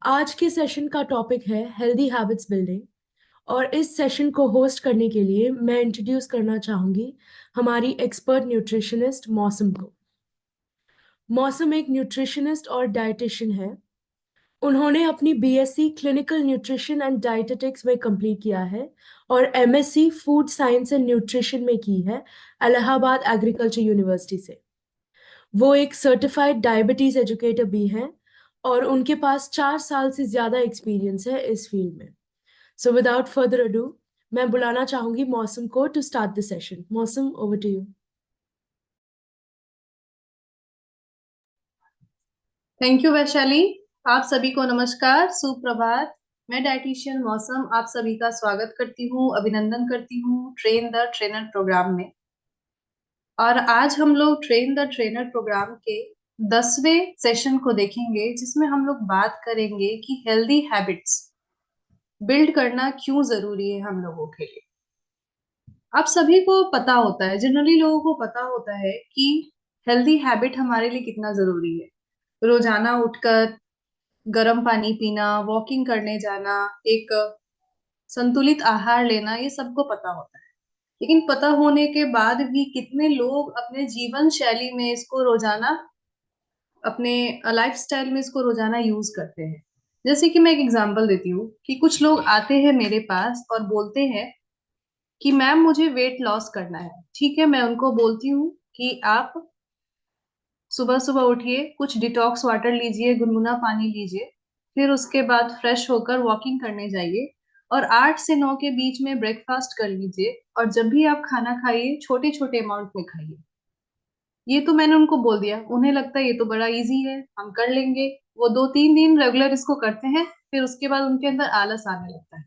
आज के सेशन का टॉपिक है हेल्दी हैबिट्स बिल्डिंग। और इस सेशन को होस्ट करने के लिए मैं इंट्रोड्यूस करना चाहूंगी हमारी एक्सपर्ट न्यूट्रिशनिस्ट मौसम को। मौसम एक न्यूट्रिशनिस्ट और डाइटिशियन है। उन्होंने अपनी BSc clinical nutrition and dietetics में कंप्लीट किया है और MSc food science and nutrition में की है इलाहाबाद एग्रीकल्चर यूनिवर्सिटी से। वो एक सर्टिफाइड डायबिटीज एजुकेटर भी हैं और उनके पास 4 साल से ज्यादा एक्सपीरियंस है इस फील्ड में। सो विदाउट फर्दर अडू, मैं बुलाना चाहूंगी मौसम को to start the session. Mausam, over to you. Thank you Vaishali. आप सभी को नमस्कार, सुप्रभात। मैं डाइटिशियन मौसम आप सभी का स्वागत करती हूँ, अभिनंदन करती हूँ ट्रेन द ट्रेनर प्रोग्राम में। और आज हम लोग ट्रेन द ट्रेनर प्रोग्राम के 10वें सेशन को देखेंगे, जिसमें हम लोग बात करेंगे कि हेल्दी हैबिट्स बिल्ड करना क्यों जरूरी है हम लोगों के लिए। आप सभी को पता होता है, जनरली लोगों को पता होता है कि हेल्दी हैबिट हमारे लिए कितना जरूरी है। रोजाना उठकर गर्म पानी पीना, वॉकिंग करने जाना, एक संतुलित आहार लेना, ये सबको पता होता है। लेकिन पता होने के बाद भी कितने लोग अपने जीवन शैली में इसको रोजाना, अपने लाइफस्टाइल में इसको रोजाना यूज करते हैं। जैसे कि मैं एक एग्जांपल देती हूँ कि कुछ लोग आते हैं मेरे पास और बोलते हैं कि मैम मुझे वेट लॉस करना है। ठीक है, मैं उनको बोलती हूँ कि आप सुबह सुबह उठिए, कुछ डिटॉक्स वाटर लीजिए, गुनगुना पानी लीजिए, फिर उसके बाद फ्रेश होकर वॉकिंग करने जाइए और 8 से 9 के बीच में ब्रेकफास्ट कर लीजिए। और जब भी आप खाना खाइए, छोटे छोटे अमाउंट में खाइए। ये तो मैंने उनको बोल दिया, उन्हें लगता है ये तो बड़ा इजी है, हम कर लेंगे। वो 2-3 दिन रेगुलर इसको करते हैं, फिर उसके बाद उनके अंदर आलस आने लगता है।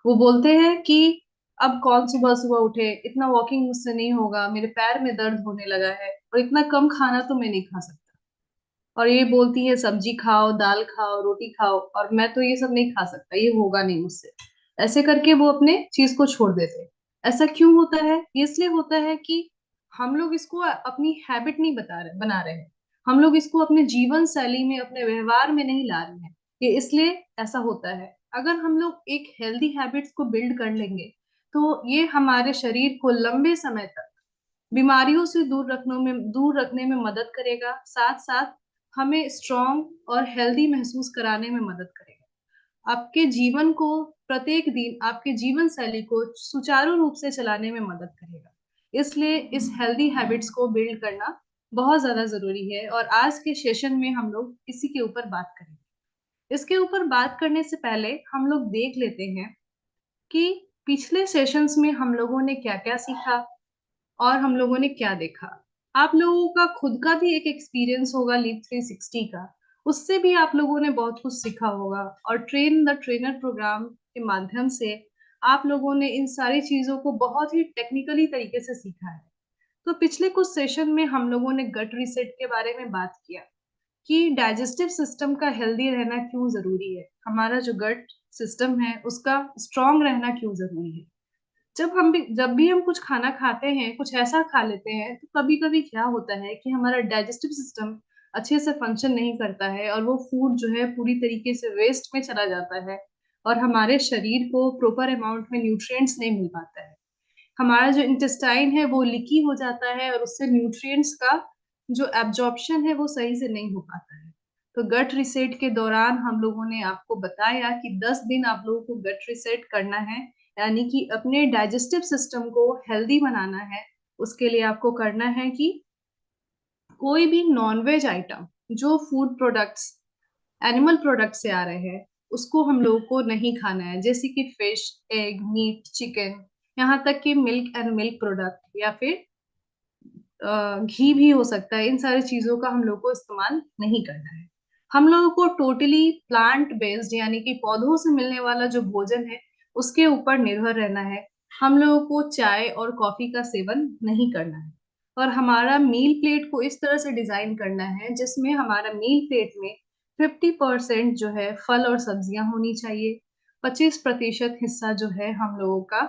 वो बोलते हैं कि अब कौन सुबह सुबह उठे, इतना वॉकिंग मुझसे नहीं होगा, मेरे पैर में दर्द होने लगा है, और इतना कम खाना तो मैं नहीं खा सकता। और ये बोलती है सब्जी खाओ, दाल खाओ, रोटी खाओ, और मैं तो ये सब नहीं खा सकता, ये होगा नहीं मुझसे। ऐसे करके वो अपने चीज को छोड़ देते हैं। ऐसा क्यों होता है? ये इसलिए होता है कि हम लोग इसको अपनी हैबिट नहीं बना रहे हैं। हम लोग इसको अपने जीवन शैली में, अपने व्यवहार में नहीं ला रहे हैं। ये इसलिए ऐसा होता है। अगर हम लोग एक हेल्दी हैबिट्स को बिल्ड कर लेंगे, तो ये हमारे शरीर को लंबे समय तक बीमारियों से दूर रखने में मदद करेगा, साथ साथ हमें स्ट्रांग और हेल्दी महसूस कराने में मदद करेगा। आपके जीवन को, प्रत्येक दिन आपके जीवन शैली को सुचारू रूप से चलाने में मदद करेगा। इसलिए इस हेल्दी हैबिट्स को बिल्ड करना बहुत ज्यादा जरूरी है, और आज के सेशन में हम लोग इसी के ऊपर बात करेंगे। इसके ऊपर बात करने से पहले हम लोग देख लेते हैं कि पिछले सेशंस में हम लोगों ने क्या क्या सीखा और हम लोगों ने क्या देखा। आप लोगों का खुद का भी एक एक्सपीरियंस होगा लीप 360 का, उससे भी आप लोगों ने बहुत कुछ सीखा होगा। और ट्रेन द ट्रेनर प्रोग्राम के माध्यम से आप लोगों ने इन सारी चीजों को बहुत ही टेक्निकली तरीके से सीखा है। तो पिछले कुछ सेशन में हम लोगों ने गट रीसेट के बारे में बात किया कि डाइजेस्टिव सिस्टम का हेल्दी रहना क्यों जरूरी है, हमारा जो गट सिस्टम है उसका स्ट्रांग रहना क्यों जरूरी है। जब भी हम कुछ खाना खाते हैं, कुछ ऐसा खा लेते हैं, तो कभी कभी क्या होता है कि हमारा डाइजेस्टिव सिस्टम अच्छे से फंक्शन नहीं करता है, और वो फूड जो है पूरी तरीके से वेस्ट में चला जाता है, और हमारे शरीर को प्रॉपर अमाउंट में न्यूट्रिएंट्स नहीं मिल पाता है। हमारा जो इंटेस्टाइन है वो लीकी हो जाता है, और उससे न्यूट्रिएंट्स का जो एब्जॉर्प्शन है वो सही से नहीं हो पाता है। तो गट रिसेट के दौरान हम लोगों ने आपको बताया कि 10 दिन आप लोगों को गट रिसेट करना है, यानी कि अपने डाइजेस्टिव सिस्टम को हेल्दी बनाना है। उसके लिए आपको करना है कि कोई भी नॉनवेज आइटम, जो फूड प्रोडक्ट्स एनिमल प्रोडक्ट से आ रहे हैं, उसको हम लोगों को नहीं खाना है। जैसे कि फिश, एग, मीट, चिकन, यहाँ तक कि मिल्क एंड मिल्क प्रोडक्ट, या फिर घी भी हो सकता है। इन सारी चीजों का हम लोग को इस्तेमाल नहीं करना है। हम लोगों को टोटली प्लांट बेस्ड, यानी कि पौधों से मिलने वाला जो भोजन है उसके ऊपर निर्भर रहना है। हम लोगों को चाय और कॉफी का सेवन नहीं करना है। और हमारा मील प्लेट को इस तरह से डिजाइन करना है जिसमें हमारा मील प्लेट में 50% जो है फल और सब्जियां होनी चाहिए। 25% हिस्सा जो है हम लोगों का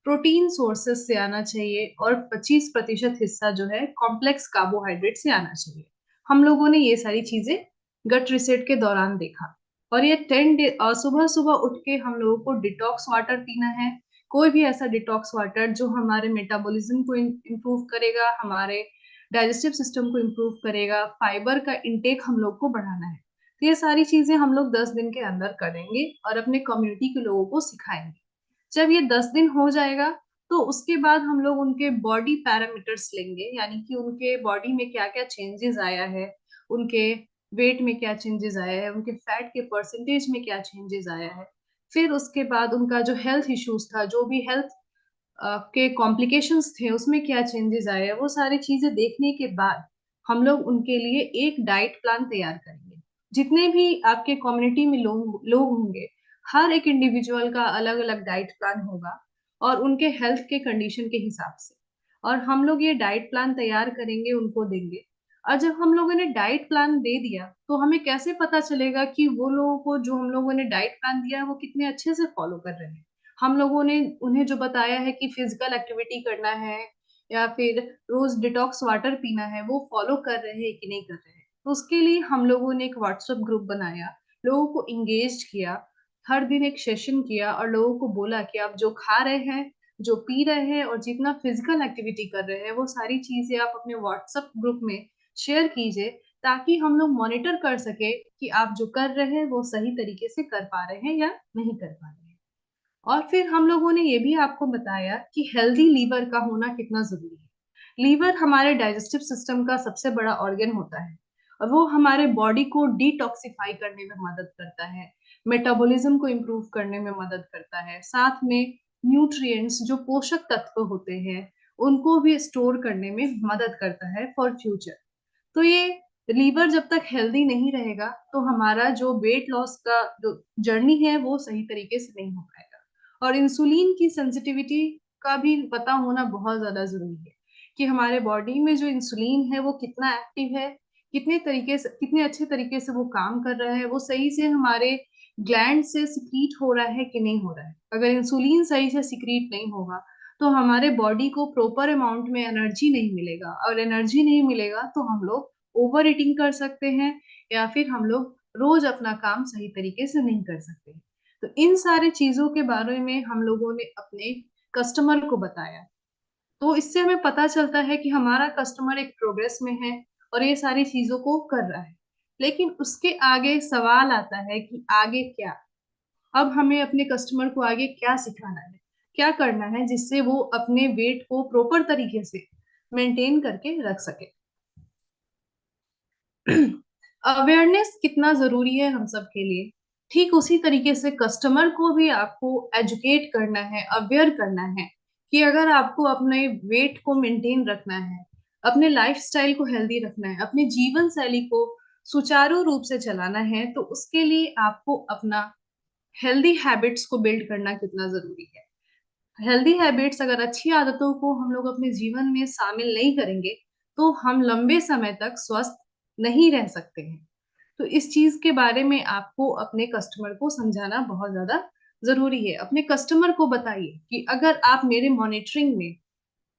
प्रोटीन सोर्सेस से आना चाहिए, और 25% हिस्सा जो है कॉम्प्लेक्स कार्बोहाइड्रेट से आना चाहिए। हम लोगों ने ये सारी चीजें गट रिसेट के दौरान देखा। और ये 10 डे सुबह सुबह उठ के हम लोगों को डिटॉक्स वाटर पीना है। कोई भी ऐसा डिटॉक्स वाटर जो हमारे मेटाबॉलिज्म को इम्प्रूव करेगा, हमारे डाइजेस्टिव सिस्टम को इम्प्रूव करेगा, फाइबर का इंटेक हम लोग को बढ़ाना है। तो ये सारी चीजें हम लोग 10 दिन के अंदर करेंगे और अपने कम्युनिटी के लोगों को सिखाएंगे। जब ये 10 दिन हो जाएगा तो उसके बाद हम लोग उनके बॉडी पैरामीटर्स लेंगे, यानी कि उनके बॉडी में क्या क्या चेंजेस आया है, उनके वेट में क्या चेंजेस आया है, उनके फैट के परसेंटेज में क्या चेंजेस आया है। फिर उसके बाद उनका जो हेल्थ इश्यूज था, जो भी हेल्थ के कॉम्प्लिकेशंस थे, उसमें क्या चेंजेस आए हैं, वो सारी चीजें देखने के बाद हम लोग उनके लिए एक डाइट प्लान तैयार करेंगे। जितने भी आपके कम्युनिटी में लोग होंगे, हर एक इंडिविजुअल का अलग अलग डाइट प्लान होगा और उनके हेल्थ के कंडीशन के हिसाब से। और हम लोग ये डाइट प्लान तैयार करेंगे, उनको देंगे। और जब हम लोगों ने डाइट प्लान दे दिया तो हमें कैसे पता चलेगा कि वो लोगों को जो हम लोगों ने डाइट प्लान दिया है वो कितने अच्छे से फॉलो कर रहे हैं। हम लोगों ने उन्हें जो बताया है कि फिजिकल एक्टिविटी करना है या फिर रोज डिटॉक्स वाटर पीना है, वो फॉलो कर रहे हैं कि नहीं कर रहे हैं। तो उसके लिए हम लोगों ने एक व्हाट्सएप ग्रुप बनाया, लोगों को इंगेज किया, हर दिन एक सेशन किया और लोगों को बोला कि आप जो खा रहे हैं, जो पी रहे हैं और जितना फिजिकल एक्टिविटी कर रहे हैं, वो सारी चीजें आप अपने व्हाट्सएप ग्रुप में शेयर कीजिए, ताकि हम लोग मॉनिटर कर सके कि आप जो कर रहे हैं वो सही तरीके से कर पा रहे हैं या नहीं कर पा रहे हैं। और फिर हम लोगों ने ये भी आपको बताया कि हेल्दी लीवर का होना कितना जरूरी है। लीवर हमारे डाइजेस्टिव सिस्टम का सबसे बड़ा ऑर्गन होता है और वो हमारे बॉडी को डिटॉक्सिफाई करने में मदद करता है, मेटाबॉलिज्म को इम्प्रूव करने में मदद करता है, साथ में न्यूट्रिएंट्स जो पोषक तत्व होते हैं उनको भी स्टोर करने में मदद करता है फॉर फ्यूचर। तो ये लीवर जब तक हेल्दी नहीं रहेगा तो हमारा जो वेट लॉस का जो जर्नी है वो सही तरीके से नहीं हो पाएगा। और इंसुलिन की सेंसिटिविटी का भी पता होना बहुत ज्यादा जरूरी है कि हमारे बॉडी में जो इंसुलिन है वो कितना एक्टिव है, कितने तरीके से, कितने अच्छे तरीके से वो काम कर रहा है, वो सही से हमारे ग्लैंड से सिक्रीट हो रहा है कि नहीं हो रहा है। अगर इंसुलिन सही से सिक्रीट नहीं होगा तो हमारे बॉडी को प्रॉपर अमाउंट में एनर्जी नहीं मिलेगा, और एनर्जी नहीं मिलेगा तो हम लोग ओवर ईटिंग कर सकते हैं या फिर हम लोग रोज अपना काम सही तरीके से नहीं कर सकते। तो इन सारे चीजों के बारे में हम लोगों ने अपने कस्टमर को बताया। तो इससे हमें पता चलता है कि हमारा कस्टमर एक प्रोग्रेस में है और ये सारी चीजों को कर रहा है। लेकिन उसके आगे सवाल आता है कि आगे क्या। अब हमें अपने कस्टमर को आगे क्या सिखाना है, क्या करना है जिससे वो अपने वेट को प्रॉपर तरीके से मेंटेन करके रख सके। अवेयरनेस कितना जरूरी है हम सब के लिए, ठीक उसी तरीके से कस्टमर को भी आपको एजुकेट करना है, अवेयर करना है कि अगर आपको अपने वेट को मेंटेन रखना है, अपने लाइफस्टाइल को हेल्दी रखना है, अपने जीवन शैली को सुचारू रूप से चलाना है, तो उसके लिए आपको अपना हेल्दी हैबिट्स को बिल्ड करना कितना जरूरी है। हेल्दी हैबिट्स, अगर अच्छी आदतों को हम लोग अपने जीवन में शामिल नहीं करेंगे तो हम लंबे समय तक स्वस्थ नहीं रह सकते हैं। तो इस चीज के बारे में आपको अपने कस्टमर को समझाना बहुत ज्यादा जरूरी है। अपने कस्टमर को बताइए कि अगर आप मेरे मॉनिटरिंग में,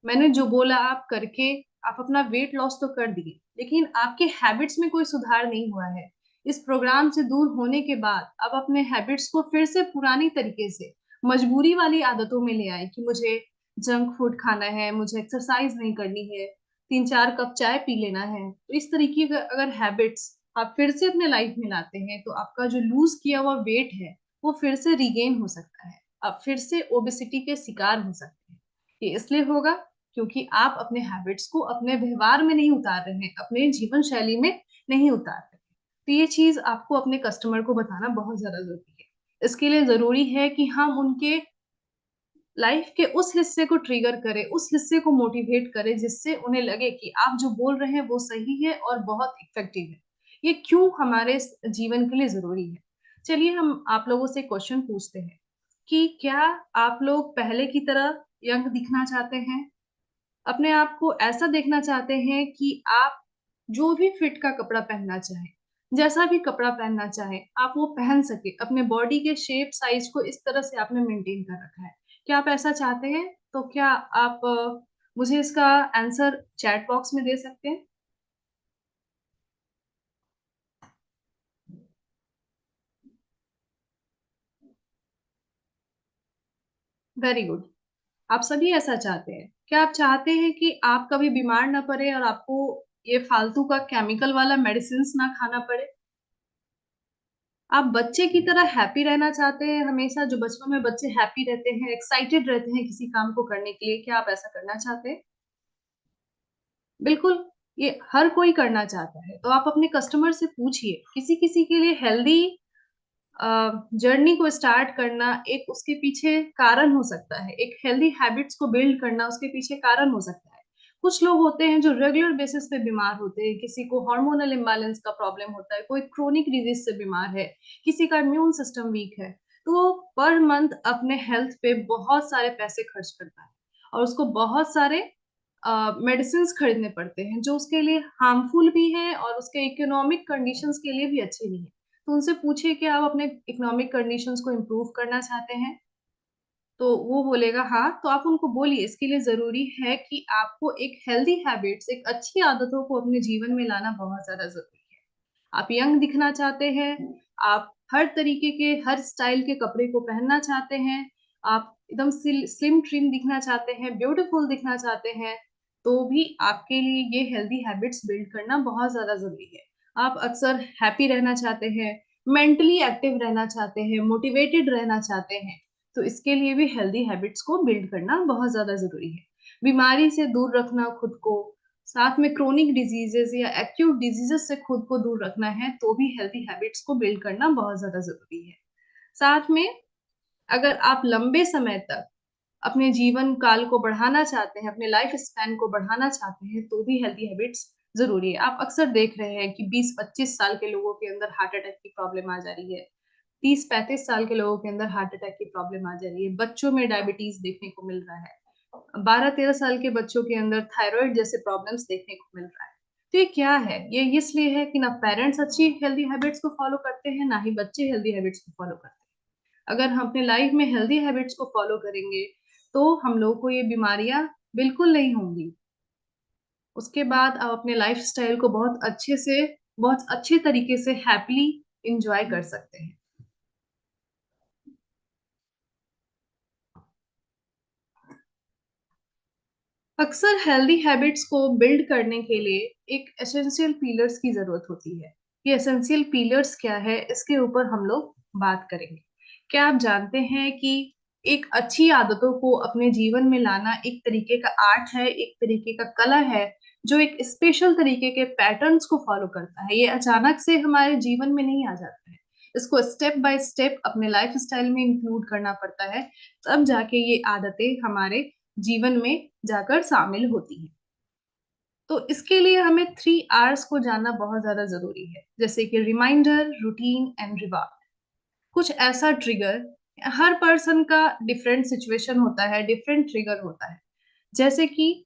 मैंने जो बोला आप करके, आप अपना वेट लॉस तो कर दिए लेकिन आपके हैबिट्स में कोई सुधार नहीं हुआ है। इस प्रोग्राम से दूर होने के बाद आप अपने हैबिट्स को फिर से पुरानी तरीके से मजबूरी वाली आदतों में ले आए कि मुझे जंक फूड खाना है, मुझे एक्सरसाइज नहीं करनी है, 3-4 कप चाय पी लेना है। तो इस तरीके का अगर हैबिट्स आप फिर से अपने लाइफ में लाते हैं तो आपका जो लूज किया हुआ वेट है वो फिर से रिगेन हो सकता है, आप फिर से ओबेसिटी के शिकार हो सकते हैं। ये इसलिए होगा क्योंकि आप अपने हैबिट्स को अपने व्यवहार में नहीं उतार रहे हैं, अपने जीवन शैली में नहीं उतार रहे हैं। तो ये चीज आपको अपने कस्टमर को बताना बहुत ज्यादा जरूरी है। इसके लिए जरूरी है कि हम उनके लाइफ के उस हिस्से को ट्रिगर करें, उस हिस्से को मोटिवेट करें जिससे उन्हें लगे कि आप जो बोल रहे हैं वो सही है और बहुत इफेक्टिव है। ये क्यों हमारे जीवन के लिए जरूरी है। चलिए हम आप लोगों से क्वेश्चन पूछते हैं कि क्या आप लोग पहले की तरह यंग दिखना चाहते हैं, अपने आप को ऐसा देखना चाहते हैं कि आप जो भी फिट का कपड़ा पहनना चाहें, जैसा भी कपड़ा पहनना चाहें, आप वो पहन सके, अपने बॉडी के शेप साइज को इस तरह से आपने मेंटेन कर रखा है। क्या आप ऐसा चाहते हैं? तो क्या आप मुझे इसका आंसर चैट बॉक्स में दे सकते हैं? Very good. आप सभी ऐसा चाहते हैं। क्या आप चाहते हैं कि आप कभी बीमार ना पड़े और आपको ये फालतू का केमिकल वाला मेडिसिन ना खाना पड़े? आप बच्चे की तरह हैप्पी रहना चाहते हैं हमेशा, जो बचपन में बच्चे हैप्पी रहते हैं, एक्साइटेड रहते हैं किसी काम को करने के लिए, क्या आप ऐसा करना चाहते हैं? बिल्कुल, ये हर कोई करना चाहता है। तो आप अपने कस्टमर से पूछिए, किसी-किसी के लिए हेल्दी जर्नी को स्टार्ट करना एक उसके पीछे कारण हो सकता है। एक हेल्दी हैबिट्स को बिल्ड करना उसके पीछे कारण हो सकता है। कुछ लोग होते हैं जो रेगुलर बेसिस पे बीमार होते हैं, किसी को हार्मोनल इम्बैलेंस का प्रॉब्लम होता है, कोई क्रोनिक डिजीज से बीमार है, किसी का इम्यून सिस्टम वीक है। तो वो पर मंथ अपने हेल्थ पे बहुत सारे पैसे खर्च करता है और उसको बहुत सारे मेडिसिन्स खरीदने पड़ते हैं, जो उसके लिए हार्मफुल भी हैं और उसके इकोनॉमिक कंडीशंस के लिए भी अच्छे नहीं हैं। तो उनसे पूछिए कि आप अपने इकोनॉमिक कंडीशंस को इम्प्रूव करना चाहते हैं? तो वो बोलेगा हाँ, तो आप उनको बोलिए इसके लिए ज़रूरी है कि आपको एक हेल्दी हैबिट्स, एक अच्छी आदतों को अपने जीवन में लाना बहुत ज़्यादा ज़रूरी है। आप यंग दिखना चाहते हैं, आप हर तरीके के, हर स्टाइल के कपड़े को पहनना चाहते हैं, आप एकदम स्लिम ट्रिम दिखना चाहते हैं, ब्यूटीफुल दिखना चाहते हैं, तो भी आपके लिए ये हेल्दी हैबिट्स बिल्ड करना बहुत ज़्यादा ज़रूरी है। आप अक्सर हैप्पी रहना चाहते हैं, मेंटली एक्टिव रहना चाहते हैं, मोटिवेटेड रहना चाहते हैं, तो इसके लिए भी हेल्दी हैबिट्स को बिल्ड करना बहुत ज़्यादा ज़रूरी है। बीमारी से दूर रखना खुद को, साथ में क्रोनिक डिजीजेस या एक्यूट डिजीजेस से खुद को दूर रखना है, तो भी हेल्दी हैबिट्स को बिल्ड करना बहुत ज़्यादा ज़रूरी है। साथ में अगर आप लंबे समय तक अपने जीवन काल को बढ़ाना चाहते हैं, अपने लाइफ स्पैन को बढ़ाना चाहते हैं, तो भी हेल्दी हैबिट्स ज़रूरी है। आप अक्सर देख रहे हैं कि 20-25 साल के लोगों के अंदर हार्ट अटैक की प्रॉब्लम आ जा रही है। 30-35 साल के लोगों के अंदर हार्ट अटैक की प्रॉब्लम आ जा रही है। बच्चों में डायबिटीज़ देखने को मिल रहा है। 12-13 साल के बच्चों के अंदर थायराइड जैसे प्रॉब्लम्स देखने को मिल रहा है। तो ये क्या है? ये इसलिए है कि ना पेरेंट्स अच्छी हेल्दी हैबिट्स को फॉलो करते हैं, ना ही बच्चे हेल्दी हैबिट्स को फॉलो करते हैं। अगर हम अपने लाइफ में हेल्दी हैबिट्स को फॉलो करेंगे, तो हम लोग को ये बीमारियाँ बिल्कुल नहीं होंगी। उसके बाद आप अपने लाइफ़स्टाइल को बहुत अच्छे तरीके से हैपीली एन्जॉय कर सकते हैं। अक्सर हेल्दी हैबिट्स को बिल्ड करने के लिए एक एसेंशियल पिलर्स की ज़रूरत होती है। ये एसेंशियल पिलर्स क्या है, इसके ऊपर हम लोग बात करेंगे। क्या आप जानते हैं कि एक अच्छी आदतों को अपने जीवन में लाना एक तरीके का आर्ट है, एक तरीके का कला है, जो एक स्पेशल तरीके के पैटर्न्स को फ़ॉलो करता है। ये अचानक से हमारे जीवन में नहीं आ जाता है। इसको स्टेप बाय स्टेप अपने लाइफ़स्टाइल में इंक्लूड करना पड़ता है, तब जाके ये आदतें हमारे जीवन में जाकर शामिल होती हैं। तो इसके लिए हमें 3 आर्स को जानना बहुत ज़्यादा ज़रूरी है, जैसे कि रिमाइंडर, रूटीन एंड रिवार्ड। कुछ ऐसा ट्रिगर, हर पर्सन का डिफरेंट सिचुएशन होता है, डिफरेंट ट्रिगर होता है। जैसे कि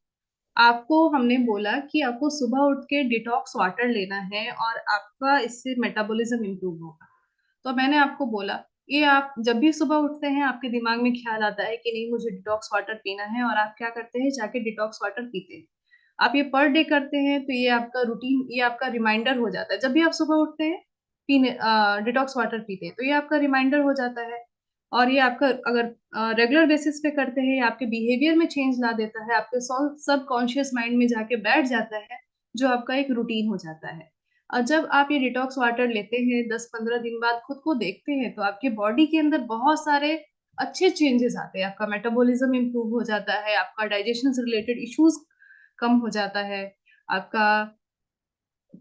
आपको हमने बोला कि आपको सुबह उठ के डिटॉक्स वाटर लेना है और आपका इससे मेटाबॉलिज़्म इम्प्रूव होगा। तो मैंने आपको बोला, ये आप जब भी सुबह उठते हैं, आपके दिमाग में ख़्याल आता है कि नहीं मुझे डिटॉक्स वाटर पीना है और आप क्या करते हैं, जाके डिटॉक्स वाटर पीते हैं। आप ये पर डे करते हैं, तो ये आपका रूटीन, ये आपका रिमाइंडर हो जाता है। जब भी आप सुबह उठते हैं, डिटॉक्स वाटर पीते हैं, तो ये आपका रिमाइंडर हो जाता है और ये आपका अगर रेगुलर बेसिस पे करते हैं, ये आपके बिहेवियर में चेंज ला देता है, आपके सबकॉन्शियस माइंड में जाके बैठ जाता है, जो आपका एक रूटीन हो जाता है। और जब आप ये डिटॉक्स वाटर लेते हैं, 10-15 दिन बाद खुद को देखते हैं, तो आपके बॉडी के अंदर बहुत सारे अच्छे चेंजेज़ आते हैं। आपका मेटाबॉलिज़्म इम्प्रूव हो जाता है, आपका डाइजेशन से रिलेटेड इश्यूज़ कम हो जाता है, आपका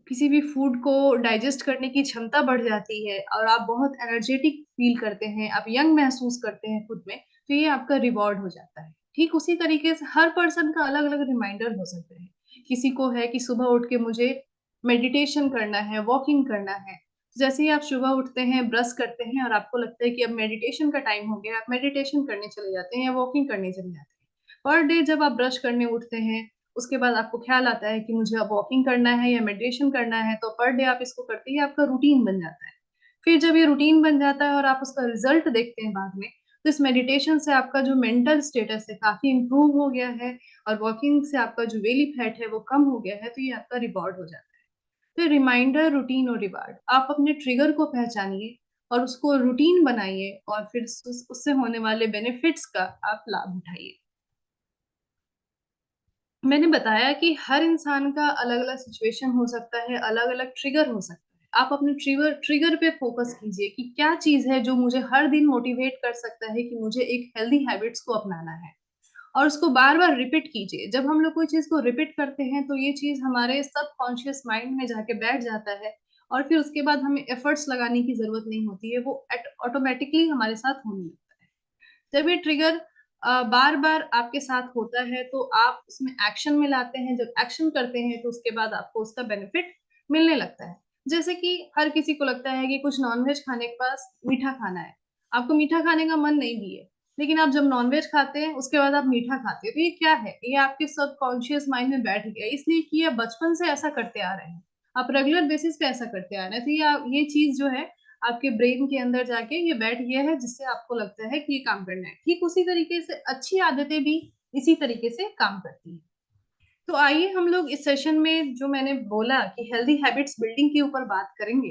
किसी भी फूड को डाइजेस्ट करने की क्षमता बढ़ जाती है और आप बहुत एनर्जेटिक फ़ील करते हैं, आप यंग महसूस करते हैं खुद में, तो ये आपका रिवॉर्ड हो जाता है। ठीक उसी तरीके से हर पर्सन का अलग-अलग रिमाइंडर हो सकता है। किसी को है कि सुबह उठ के मुझे मेडिटेशन करना है, वॉकिंग करना है। जैसे ही आप सुबह उठते हैं, ब्रश करते हैं और आपको लगता है कि अब मेडिटेशन का टाइम हो गया, आप मेडिटेशन करने चले जाते हैं या वॉकिंग करने चले जाते हैं। पर डे जब आप ब्रश करने उठते हैं, उसके बाद आपको ख़्याल आता है कि मुझे अब वॉकिंग करना है या मेडिटेशन करना है, तो पर डे आप इसको करते ही आपका रूटीन बन जाता है। फिर जब ये रूटीन बन जाता है और आप उसका रिज़ल्ट देखते हैं बाद में, तो इस मेडिटेशन से आपका जो मेंटल स्टेटस है काफ़ी इम्प्रूव हो गया है और वॉकिंग से आपका जो बेली फैट है वो कम हो गया है, तो ये आपका रिवॉर्ड हो जाता है। फिर रिमाइंडर, रूटीन और रिवार्ड, आप अपने ट्रिगर को पहचानिए और उसको रूटीन बनाइए और फिर उससे होने वाले बेनिफिट्स का आप लाभ उठाइए। मैंने बताया कि हर इंसान का अलग अलग सिचुएशन हो सकता है, अलग अलग ट्रिगर हो सकता है। आप अपने ट्रिगर ट्रिगर पे फोकस कीजिए कि क्या चीज है जो मुझे हर दिन मोटिवेट कर सकता है कि मुझे एक हेल्दी हैबिट्स को अपनाना है, और उसको बार बार रिपीट कीजिए। जब हम लोग कोई चीज को रिपीट करते हैं तो ये चीज हमारे सबकॉन्शियस माइंड में जाके बैठ जाता है, और फिर उसके बाद हमें एफर्ट्स लगाने की जरूरत नहीं होती है, वो ऑटोमेटिकली हमारे साथ होने लगता है। जब ये ट्रिगर बार बार आपके साथ होता है तो आप उसमें एक्शन में लाते हैं। जब एक्शन करते हैं तो उसके बाद आपको उसका बेनिफिट मिलने लगता है। जैसे कि हर किसी को लगता है कि कुछ नॉनवेज खाने के पास मीठा खाना है, आपको मीठा खाने का मन नहीं भी है, लेकिन आप जब नॉनवेज खाते हैं उसके बाद आप मीठा खाते हैं, तो ये क्या है, ये आपके सबकॉन्शियस माइंड में बैठ गया, इसलिए कि ये बचपन से ऐसा करते आ रहे हैं, आप रेगुलर बेसिस पे ऐसा करते आ रहे हैं, तो ये चीज जो है आपके ब्रेन के अंदर जाके ये बैठ गया है, जिससे आपको लगता है कि ये काम करना है। ठीक उसी तरीके से अच्छी आदतें भी इसी तरीके से काम करती हैं। तो आइए हम लोग इस सेशन में जो मैंने बोला कि हेल्दी हैबिट्स बिल्डिंग के ऊपर बात करेंगे,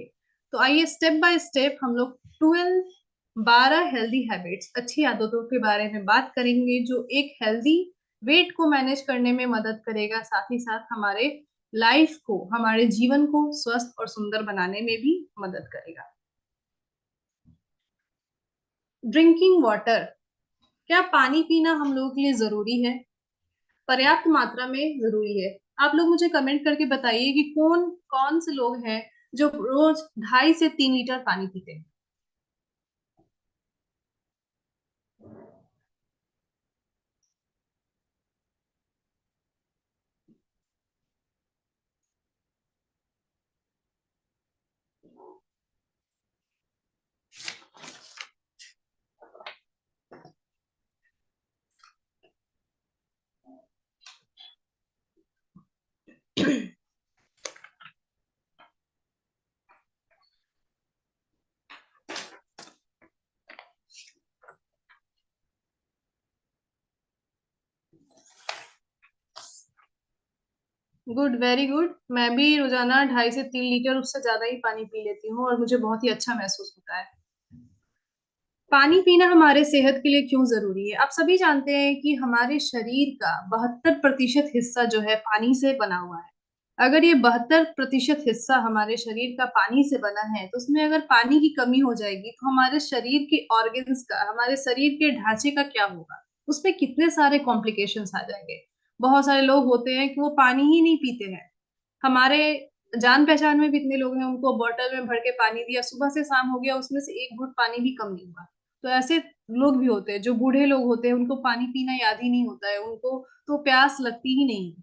तो आइए स्टेप बाय स्टेप हम लोग 12 हेल्दी हैबिट्स, अच्छी आदतों के बारे में बात करेंगे जो एक हेल्दी वेट को मैनेज करने में मदद करेगा, साथ ही साथ हमारे लाइफ को, हमारे जीवन को स्वस्थ और सुंदर बनाने में भी मदद करेगा। ड्रिंकिंग वाटर, क्या पानी पीना हम लोगों के लिए जरूरी है? पर्याप्त मात्रा में जरूरी है। आप लोग मुझे कमेंट करके बताइए कि कौन कौन से लोग हैं जो रोज 2.5 से 3 लीटर पानी पीते हैं। Good, very good. मैं भी रोजाना 2.5 से 3 लीटर, उससे ज्यादा ही पानी पी लेती हूँ और मुझे बहुत ही अच्छा महसूस होता है। पानी पीना हमारे सेहत के लिए क्यों जरूरी है? आप सभी जानते हैं कि हमारे शरीर का 72% हिस्सा जो है पानी से बना हुआ है। अगर ये 72% हिस्सा हमारे शरीर का पानी से बना है, तो उसमें अगर पानी की कमी हो जाएगी तो हमारे शरीर के ऑर्गन्स का, हमारे शरीर के ढांचे का क्या होगा? उसमें कितने सारे कॉम्प्लिकेशंस आ जाएंगे। बहुत सारे लोग होते हैं कि वो पानी ही नहीं पीते हैं। हमारे जान पहचान में भी इतने लोग हैं, उनको बोतल में भर के पानी दिया, सुबह से शाम हो गया, उसमें से एक घूंट पानी भी कम नहीं हुआ। तो ऐसे लोग भी होते हैं, जो बूढ़े लोग होते हैं, उनको पानी पीना याद ही नहीं होता है, उनको तो प्यास लगती ही नहीं है।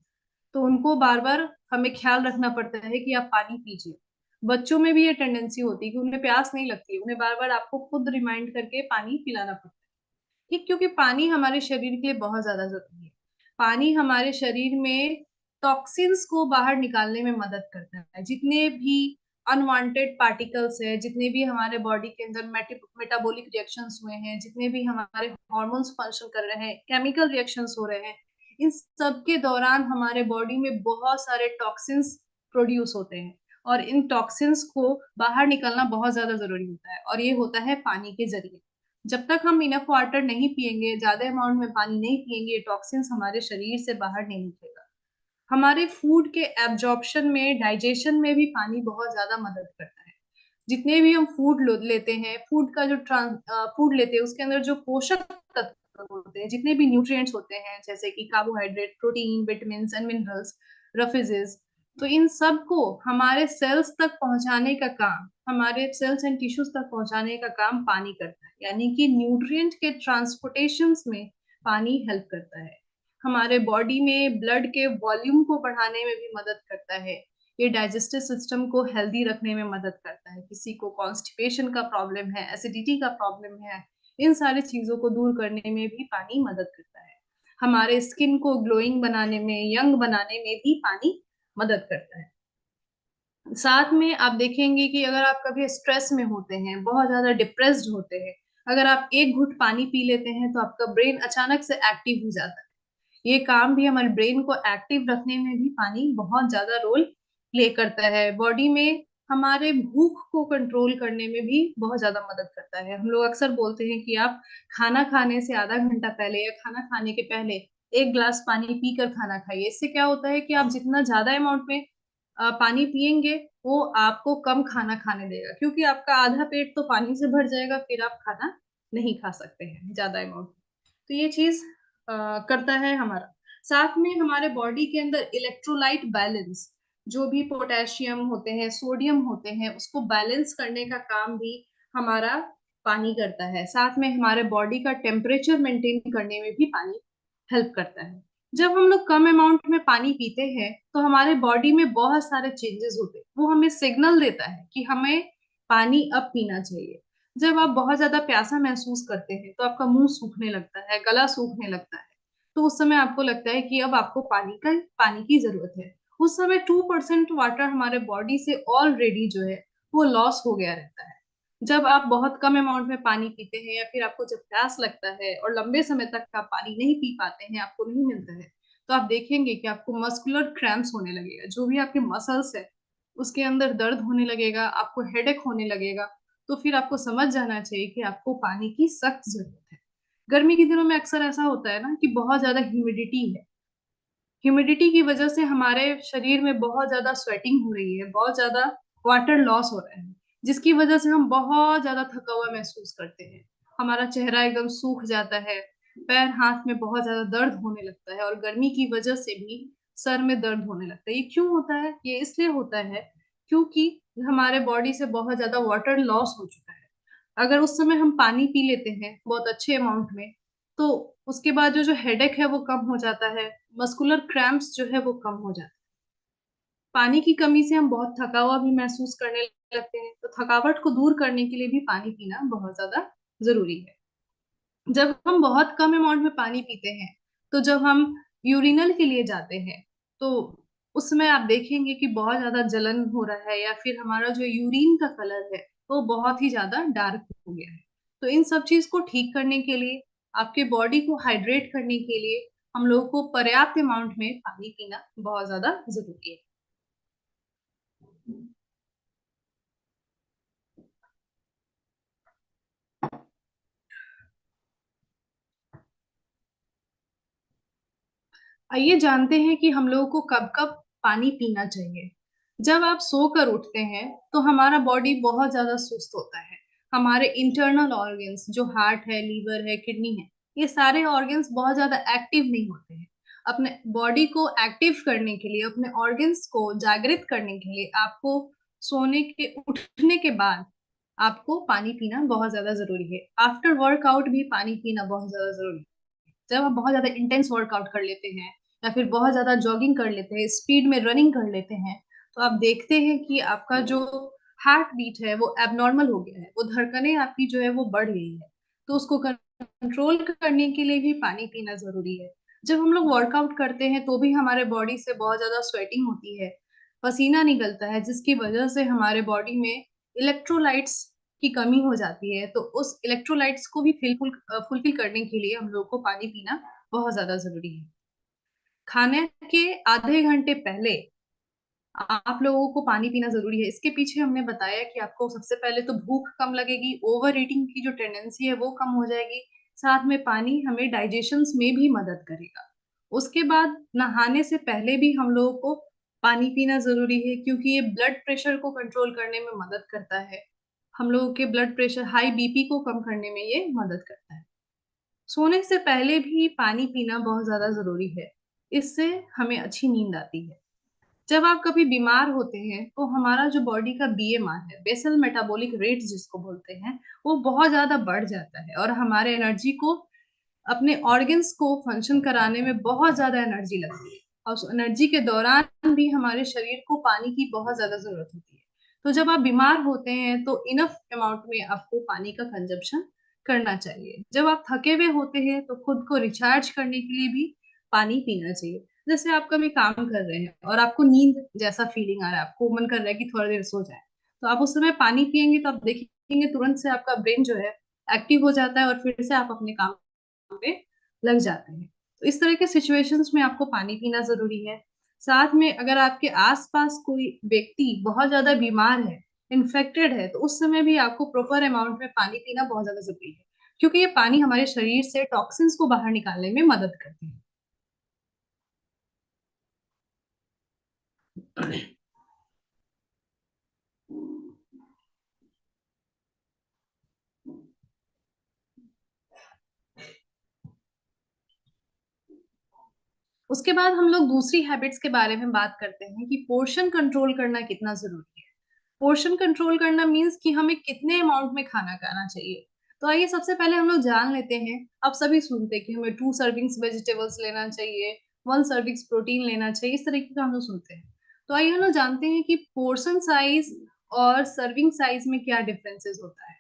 तो उनको बार बार हमें ख्याल रखना पड़ता है कि आप पानी पीजिए। बच्चों में भी ये टेंडेंसी होती है कि उन्हें प्यास नहीं लगती है, उन्हें बार बार आपको खुद रिमाइंड करके पानी पिलाना पड़ता है। ठीक, क्योंकि पानी हमारे शरीर के लिए बहुत ज्यादा जरूरी है। पानी हमारे शरीर में टॉक्सिन्स को बाहर निकालने में मदद करता है। जितने भी अनवांटेड पार्टिकल्स है, जितने भी हमारे बॉडी के अंदर मेटाबॉलिक रिएक्शंस हुए हैं, जितने भी हमारे हॉर्मोन्स फंक्शन कर रहे हैं, केमिकल रिएक्शंस हो रहे हैं, इन सब के दौरान हमारे बॉडी में बहुत सारे टॉक्सिन्स प्रोड्यूस होते हैं, और इन टॉक्सिन्स को बाहर निकलना बहुत ज्यादा जरूरी होता है, और ये होता है पानी के जरिए। जब तक हम इनफ वाटर नहीं पियेंगे, ज्यादा अमाउंट में पानी नहीं पियेंगे, टॉक्सिन्स हमारे शरीर से बाहर नहीं निकलेगा। हमारे फूड के एब्जॉर्प्शन में, डाइजेशन में भी पानी बहुत ज्यादा मदद करता है। जितने भी हम फूड लेते हैं, फूड का जो फूड लेते हैं, उसके अंदर जो पोषक तत्व होते हैं, जितने भी न्यूट्रिएंट्स होते हैं, जैसे कि carbohydrate, protein, vitamin and minerals, roughages, तो इन सब को हमारे सेल्स तक पहुंचाने का काम, हमारे सेल्स एंड टिश्यूज तक पहुंचाने का काम पानी करता है। यानी कि न्यूट्रिएंट के ट्रांसपोर्टेशंस में पानी हेल्प करता है। हमारे बॉडी में ब्लड के वॉल्यूम को बढ़ाने में भी मदद करता है। ये डाइजेस्टिव सिस्टम को हेल्दी रखने में मदद करता है। किसी को कॉन्स्टिपेशन का प्रॉब्लम है, एसिडिटी का प्रॉब्लम है, इन सारी चीजों को दूर करने में भी पानी मदद करता है। हमारे स्किन को ग्लोइंग बनाने में, यंग बनाने में भी पानी मदद करता है। साथ में आप देखेंगे कि अगर आप कभी स्ट्रेस में होते हैं, बहुत ज्यादा डिप्रेस्ड होते हैं, अगर आप एक घुट पानी पी लेते हैं तो आपका ब्रेन अचानक से एक्टिव हो जाता है। ये काम भी, हमारे ब्रेन को एक्टिव रखने में भी पानी बहुत ज्यादा रोल प्ले करता है। बॉडी में हमारे भूख को कंट्रोल करने में भी बहुत ज्यादा मदद करता है। हम लोग अक्सर बोलते हैं कि आप खाना खाने से आधा घंटा पहले या खाना खाने के पहले एक ग्लास पानी पीकर खाना खाइए। इससे क्या होता है कि आप जितना ज्यादा अमाउंट में पानी पिएंगे, वो आपको कम खाना खाने देगा, क्योंकि आपका आधा पेट तो पानी से भर जाएगा, फिर आप खाना नहीं खा सकते हैं ज्यादा अमाउंट। तो ये चीज करता है हमारा। साथ में हमारे बॉडी के अंदर इलेक्ट्रोलाइट बैलेंस, जो भी पोटेशियम होते हैं, सोडियम होते हैं, उसको बैलेंस करने का काम भी हमारा पानी करता है। साथ में हमारे बॉडी का टेम्परेचर मेंटेन करने में भी पानी हेल्प करता है। जब हम लोग कम अमाउंट में पानी पीते हैं तो हमारे बॉडी में बहुत सारे चेंजेस होते हैं। वो हमें सिग्नल देता है कि हमें पानी अब पीना चाहिए। जब आप बहुत ज्यादा प्यासा महसूस करते हैं तो आपका मुंह सूखने लगता है, गला सूखने लगता है। तो उस समय आपको लगता है कि अब आपको पानी की जरूरत है। उस समय 2% वाटर हमारे बॉडी से ऑलरेडी जो है वो लॉस हो गया रहता है। जब आप बहुत कम अमाउंट में पानी पीते हैं, या फिर आपको जब प्यास लगता है और लंबे समय तक आप पानी नहीं पी पाते हैं, आपको नहीं मिलता है, तो आप देखेंगे कि आपको मस्कुलर क्रैम्प्स होने लगेगा। जो भी आपके मसल्स है उसके अंदर दर्द होने लगेगा, आपको हेडेक होने लगेगा। तो फिर आपको समझ जाना चाहिए कि आपको पानी की सख्त जरूरत है। गर्मी के दिनों में अक्सर ऐसा होता है ना कि बहुत ज्यादा ह्यूमिडिटी है। ह्यूमिडिटी की वजह से हमारे शरीर में बहुत ज्यादा स्वेटिंग हो रही है, बहुत ज्यादा वाटर लॉस हो रहा है, जिसकी वजह से हम बहुत ज्यादा थका हुआ महसूस करते हैं। हमारा चेहरा एकदम सूख जाता है, पैर हाथ में बहुत ज्यादा दर्द होने लगता है, और गर्मी की वजह से भी सर में दर्द होने लगता है। ये क्यों होता है? ये इसलिए होता है क्योंकि हमारे बॉडी से बहुत ज्यादा वाटर लॉस हो चुका है। अगर उस समय हम पानी पी लेते हैं बहुत अच्छे अमाउंट में, तो उसके बाद जो जो हेडेक है वो कम हो जाता है, मस्कुलर क्रैम्प्स जो है वो कम हो जाता है। पानी की कमी से हम बहुत थका हुआ भी महसूस करने लगते हैं, तो थकावट को दूर करने के लिए भी पानी पीना बहुत ज्यादा जरूरी है। जब हम बहुत कम अमाउंट में पानी पीते हैं, तो जब हम यूरिनल के लिए जाते हैं, तो उसमें आप देखेंगे कि बहुत ज्यादा जलन हो रहा है, या फिर हमारा जो यूरिन का कलर है वो बहुत ही ज्यादा डार्क हो गया है। तो इन सब चीज को ठीक करने के लिए, आपके बॉडी को हाइड्रेट करने के लिए, हम लोगों को पर्याप्त अमाउंट में पानी पीना बहुत ज्यादा जरूरी है। आइए जानते हैं कि हम लोगों को कब कब पानी पीना चाहिए। जब आप सोकर उठते हैं तो हमारा बॉडी बहुत ज्यादा सुस्त होता है। हमारे इंटरनल ऑर्गन्स, जो हार्ट है, लीवर है, किडनी है, ये सारे ऑर्गन्स बहुत ज्यादा एक्टिव नहीं होते हैं। अपने बॉडी को एक्टिव करने के लिए, अपने ऑर्गन्स को जागृत करने के लिए, आपको सोने के उठने के बाद आपको पानी पीना बहुत ज्यादा जरूरी है। आफ्टर वर्कआउट भी पानी पीना बहुत ज्यादा जरूरी है। जब हम बहुत ज्यादा इंटेंस वर्कआउट कर लेते हैं, या फिर बहुत ज्यादा जॉगिंग कर लेते हैं, स्पीड में रनिंग कर लेते हैं, तो आप देखते हैं कि आपका जो हार्ट बीट है वो एबनॉर्मल हो गया है, वो धड़कनें आपकी जो है वो बढ़ गई है। तो उसको कंट्रोल करने के लिए भी पानी पीना जरूरी है। जब हम लोग वर्कआउट करते हैं तो भी हमारे बॉडी से बहुत ज्यादा स्वेटिंग होती है, पसीना निकलता है, जिसकी वजह से हमारे बॉडी में इलेक्ट्रोलाइट्स की कमी हो जाती है। तो उस इलेक्ट्रोलाइट्स को भी फुलफिल करने के लिए हम लोग को पानी पीना बहुत ज्यादा जरूरी है। खाने के आधे घंटे पहले आप लोगों को पानी पीना जरूरी है। इसके पीछे हमने बताया कि आपको सबसे पहले तो भूख कम लगेगी, ओवर ईटिंग की जो टेंडेंसी है वो कम हो जाएगी। साथ में पानी हमें डाइजेशंस में भी मदद करेगा। उसके बाद नहाने से पहले भी हम लोगों को पानी पीना जरूरी है, क्योंकि ये ब्लड प्रेशर को कंट्रोल करने में मदद करता है। हम लोगों के ब्लड प्रेशर, हाई बीपी को कम करने में ये मदद करता है। सोने से पहले भी पानी पीना बहुत ज्यादा जरूरी है। इससे हमें अच्छी नींद आती है। जब आप कभी बीमार होते हैं तो हमारा जो बॉडी का बीएमआर है, बेसल मेटाबॉलिक रेट जिसको बोलते हैं, वो बहुत ज्यादा बढ़ जाता है, और हमारे एनर्जी को, अपने ऑर्गन्स को फंक्शन कराने में बहुत ज्यादा एनर्जी लगती है। और उस एनर्जी के दौरान भी हमारे शरीर को पानी की बहुत ज्यादा जरूरत होती है। तो जब आप बीमार होते हैं तो इनफ अमाउंट में आपको पानी का कंजप्शन करना चाहिए। जब आप थके हुए होते हैं तो खुद को रिचार्ज करने के लिए भी पानी पीना चाहिए। जैसे आप कभी काम कर रहे हैं और आपको नींद जैसा फीलिंग आ रहा है, आपको मन कर रहा है कि थोड़ा देर सो जाए, तो आप उस समय पानी पियेंगे तो आप देखेंगे तुरंत से आपका ब्रेन जो है एक्टिव हो जाता है, और फिर से आप अपने काम पे लग जाते हैं। तो इस तरह के सिचुएशंस में आपको पानी पीना जरूरी है। साथ में अगर आपके आसपास कोई व्यक्ति बहुत ज्यादा बीमार है, इन्फेक्टेड है, तो उस समय भी आपको प्रॉपर अमाउंट में पानी पीना बहुत ज्यादा जरूरी है, क्योंकि ये पानी हमारे शरीर से टॉक्सिन्स को बाहर निकालने में मदद करती है। उसके बाद हम लोग दूसरी हैबिट्स के बारे में बात करते हैं कि पोर्शन कंट्रोल करना कितना जरूरी है। पोर्शन कंट्रोल करना मीन्स कि हमें कितने अमाउंट में खाना खाना चाहिए। तो आइए सबसे पहले हम लोग जान लेते हैं। आप सभी सुनते हैं कि हमें 2 सर्विंग्स वेजिटेबल्स लेना चाहिए, 1 सर्विंग्स प्रोटीन लेना चाहिए, इस तरीके का हम लोग सुनते हैं। तो आइए हम लोग जानते हैं कि पोर्शन साइज और सर्विंग साइज में क्या डिफरेंसेस होता है।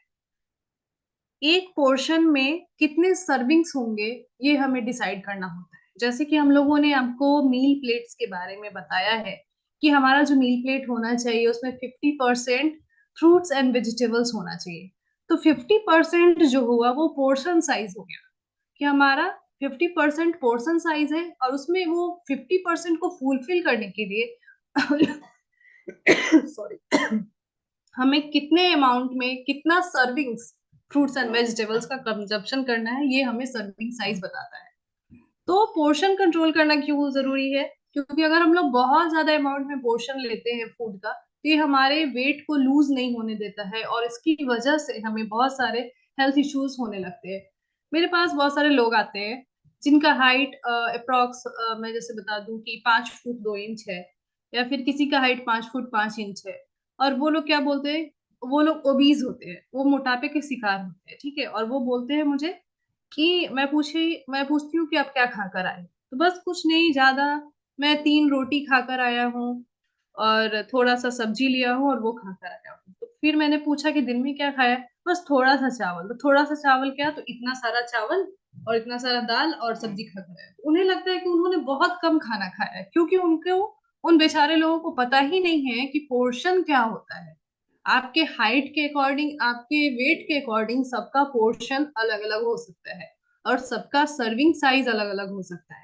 एक पोर्शन में कितने सर्विंग्स होंगे ये हमें डिसाइड करना होता है। जैसे कि हम लोगों ने आपको मील प्लेट्स के बारे में बताया है कि हमारा जो मील प्लेट होना चाहिए उसमें 50% फ्रूट्स एंड वेजिटेबल्स होना चाहिए। तो 50% जो हुआ वो पोर्शन साइज हो गया, कि हमारा 50% पोर्शन साइज है और उसमें वो 50% को फुलफिल करने के लिए सॉरी, हमें कितने अमाउंट में कितना सर्विंग्स फ्रूट्स एंड वेजिटेबल्स का कंजप्शन करना है, ये हमें सर्विंग साइज बताता है। तो पोर्शन कंट्रोल करना क्यों जरूरी है? क्योंकि अगर हम लोग बहुत ज्यादा अमाउंट में पोर्शन लेते हैं फूड का, तो ये हमारे वेट को लूज नहीं होने देता है और इसकी वजह से हमें बहुत सारे हेल्थ इश्यूज होने लगते हैं। मेरे पास बहुत सारे लोग आते हैं जिनका हाइट अप्रोक्स मैं जैसे बता दूं कि 5 फुट 2 इंच है, या फिर किसी का हाइट 5 फुट 5 इंच है, और वो लोग क्या बोलते हैं, वो लोग ओबीज होते हैं, वो मोटापे के शिकार होते हैं, ठीक है, और वो बोलते हैं मुझे कि मैं पूछती हूँ कि आप क्या खाकर आए, तो बस कुछ नहीं ज्यादा, मैं 3 रोटी खाकर आया हूँ और थोड़ा सा सब्जी लिया हूँ और वो खाकर आया हूँ। तो फिर मैंने पूछा कि दिन में क्या खाया? बस थोड़ा सा चावल। तो थोड़ा सा चावल क्या, तो इतना सारा चावल और इतना सारा दाल और सब्जी खाकर आया। तो उन्हें लगता है कि उन्होंने बहुत कम खाना खाया है, क्योंकि उनको, उन बेचारे लोगों को पता ही नहीं है कि पोर्शन क्या होता है। आपके हाइट के अकॉर्डिंग, आपके वेट के अकॉर्डिंग सबका पोर्शन अलग अलग हो सकता है और सबका सर्विंग साइज अलग अलग हो सकता है।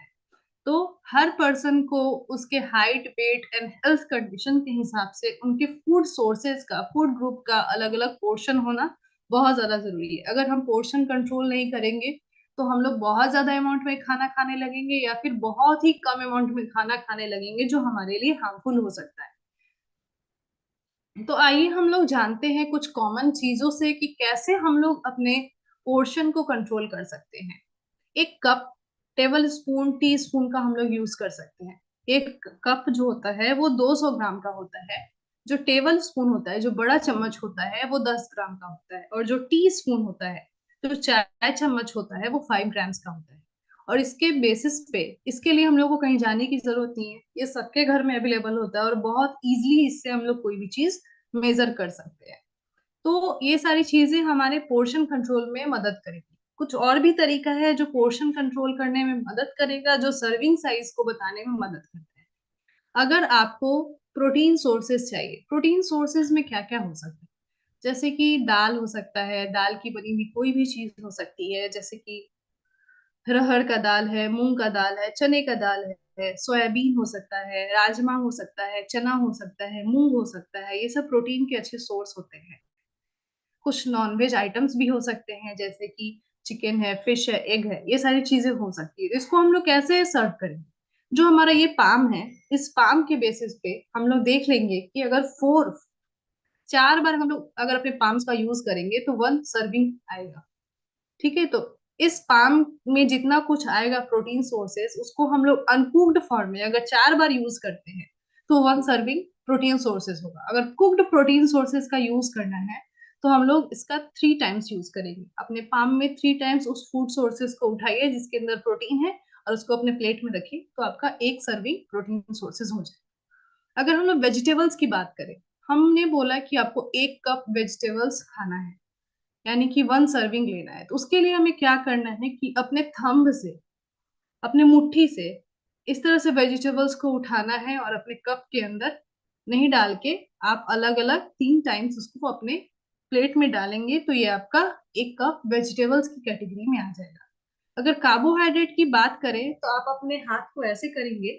तो हर पर्सन को उसके height weight and health condition के हिसाब से उनके फूड सोर्सेज का, फूड ग्रुप का अलग अलग पोर्शन होना बहुत ज्यादा जरूरी है। अगर हम पोर्शन कंट्रोल नहीं करेंगे तो हम लोग बहुत ज्यादा अमाउंट में खाना खाने लगेंगे या फिर बहुत ही कम अमाउंट में खाना खाने लगेंगे, जो हमारे लिए हार्मफुल हो सकता है। तो आइए हम लोग जानते हैं कुछ कॉमन चीजों से कि कैसे हम लोग अपने पोर्शन को कंट्रोल कर सकते हैं। एक cup, table spoon, tea spoon का हम लोग यूज कर सकते हैं। एक कप जो होता है वो 200 ग्राम का होता है। जो टेबल स्पून होता है, जो बड़ा चम्मच होता है, वो 10 ग्राम का होता है। और जो टी स्पून होता है, जो चाय चम्मच होता है, वो 5 ग्राम्स का होता है। और इसके बेसिस पे, इसके लिए हम लोग को कहीं जाने की जरूरत नहीं है, ये सबके घर में अवेलेबल होता है और बहुत इजीली इससे हम लोग कोई भी चीज मेजर कर सकते हैं। तो ये सारी चीजें हमारे पोर्शन कंट्रोल में मदद करेगी। कुछ और भी तरीका है जो पोर्शन कंट्रोल करने में मदद करेगा, जो सर्विंग साइज को बताने में मदद करता है। अगर आपको प्रोटीन सोर्सेज चाहिए, प्रोटीन सोर्सेज में क्या क्या हो सकता है? जैसे कि दाल हो सकता है, दाल की बनी हुई कोई भी चीज हो सकती है, जैसे कि अरहर का दाल है, मूंग का दाल है, चने का दाल है, सोयाबीन हो सकता है, राजमा हो सकता है, चना हो सकता है, मूंग हो सकता है। ये सब प्रोटीन के अच्छे सोर्स होते हैं। कुछ नॉनवेज आइटम्स भी हो सकते हैं, जैसे कि चिकन है, फिश है, एग है, ये सारी चीजें हो सकती है। तो इसको हम लोग कैसे सर्व करें? जो हमारा ये पाम है, इस पाम के बेसिस पे हम लोग देख लेंगे कि अगर 4 बार हम लोग अगर अपने पाम्स का यूज करेंगे तो 1 सर्विंग आएगा। ठीक है, तो इस पाम में जितना कुछ आएगा प्रोटीन सोर्सेस, उसको हम लोग अनकुक्ड फॉर्म में अगर 4 बार यूज करते हैं तो 1 सर्विंग प्रोटीन सोर्सेस होगा। अगर कुक्ड प्रोटीन सोर्सेस का यूज करना है तो हम लोग इसका 3 टाइम्स यूज करेंगे। अपने पाम में 3 टाइम्स उस फूड सोर्सेस को उठाइए जिसके अंदर प्रोटीन है और उसको अपने प्लेट में रखिए, तो आपका 1 सर्विंग प्रोटीन सोर्सेस हो जाए। अगर हम लोग वेजिटेबल्स की बात करें, हमने बोला कि आपको 1 कप वेजिटेबल्स खाना है, यानी कि 1 सर्विंग लेना है। तो उसके लिए हमें क्या करना है कि अपने थंब से, अपने मुट्ठी से इस तरह से वेजिटेबल्स को उठाना है और अपने कप के अंदर नहीं डाल के आप अलग अलग 3 टाइम्स उसको अपने प्लेट में डालेंगे, तो ये आपका 1 कप वेजिटेबल्स की कैटेगरी में आ जाएगा। अगर कार्बोहाइड्रेट की बात करें तो आप अपने हाथ को ऐसे करेंगे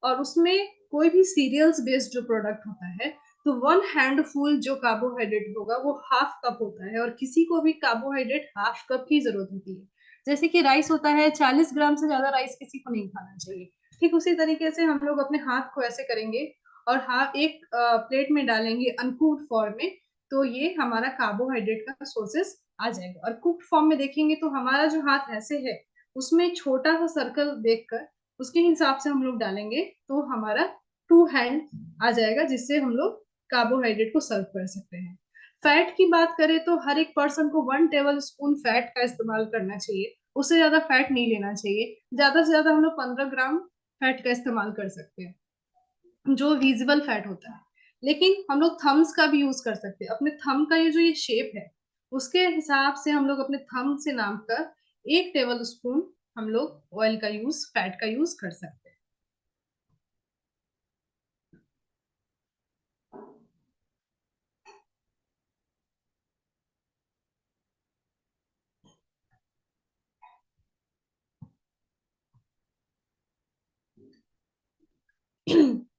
और उसमें कोई भी सीरियल्स बेस्ड जो प्रोडक्ट होता है, तो 1 हैंडफुल जो कार्बोहाइड्रेट होगा वो हाफ कप होता है, और किसी को भी कार्बोहाइड्रेट हाफ कप की जरूरत होती है। जैसे कि राइस होता है, 40 ग्राम से ज्यादा राइस किसी को नहीं खाना चाहिए। ठीक उसी तरीके से हम लोग अपने हाथ को ऐसे करेंगे और हाथ एक प्लेट में डालेंगे अनकुक्ड फॉर्म में, तो ये हमारा कार्बोहाइड्रेट का सोर्सेस आ जाएगा। और कुक्ड फॉर्म में देखेंगे तो हमारा जो हाथ ऐसे है, उसमें छोटा सा सर्कल देखकर उसके हिसाब से हम लोग डालेंगे, तो हमारा 2 हैंड आ जाएगा, जिससे हम लोग कार्बोहाइड्रेट को सर्व कर सकते हैं। फैट की बात करें तो हर एक पर्सन को 1 टेबल स्पून फैट का इस्तेमाल करना चाहिए, उससे ज्यादा फैट नहीं लेना चाहिए। ज्यादा से ज्यादा हम लोग 15 ग्राम फैट का इस्तेमाल कर सकते हैं, जो विजिबल फैट होता है। लेकिन हम लोग थम्स का भी यूज कर सकते हैं। अपने थंब का ये जो ये शेप है, उसके हिसाब से हम लोग अपने थंब से नाप कर 1 टेबल स्पून हम लोग ऑयल का यूज, फैट का यूज कर सकते हैं।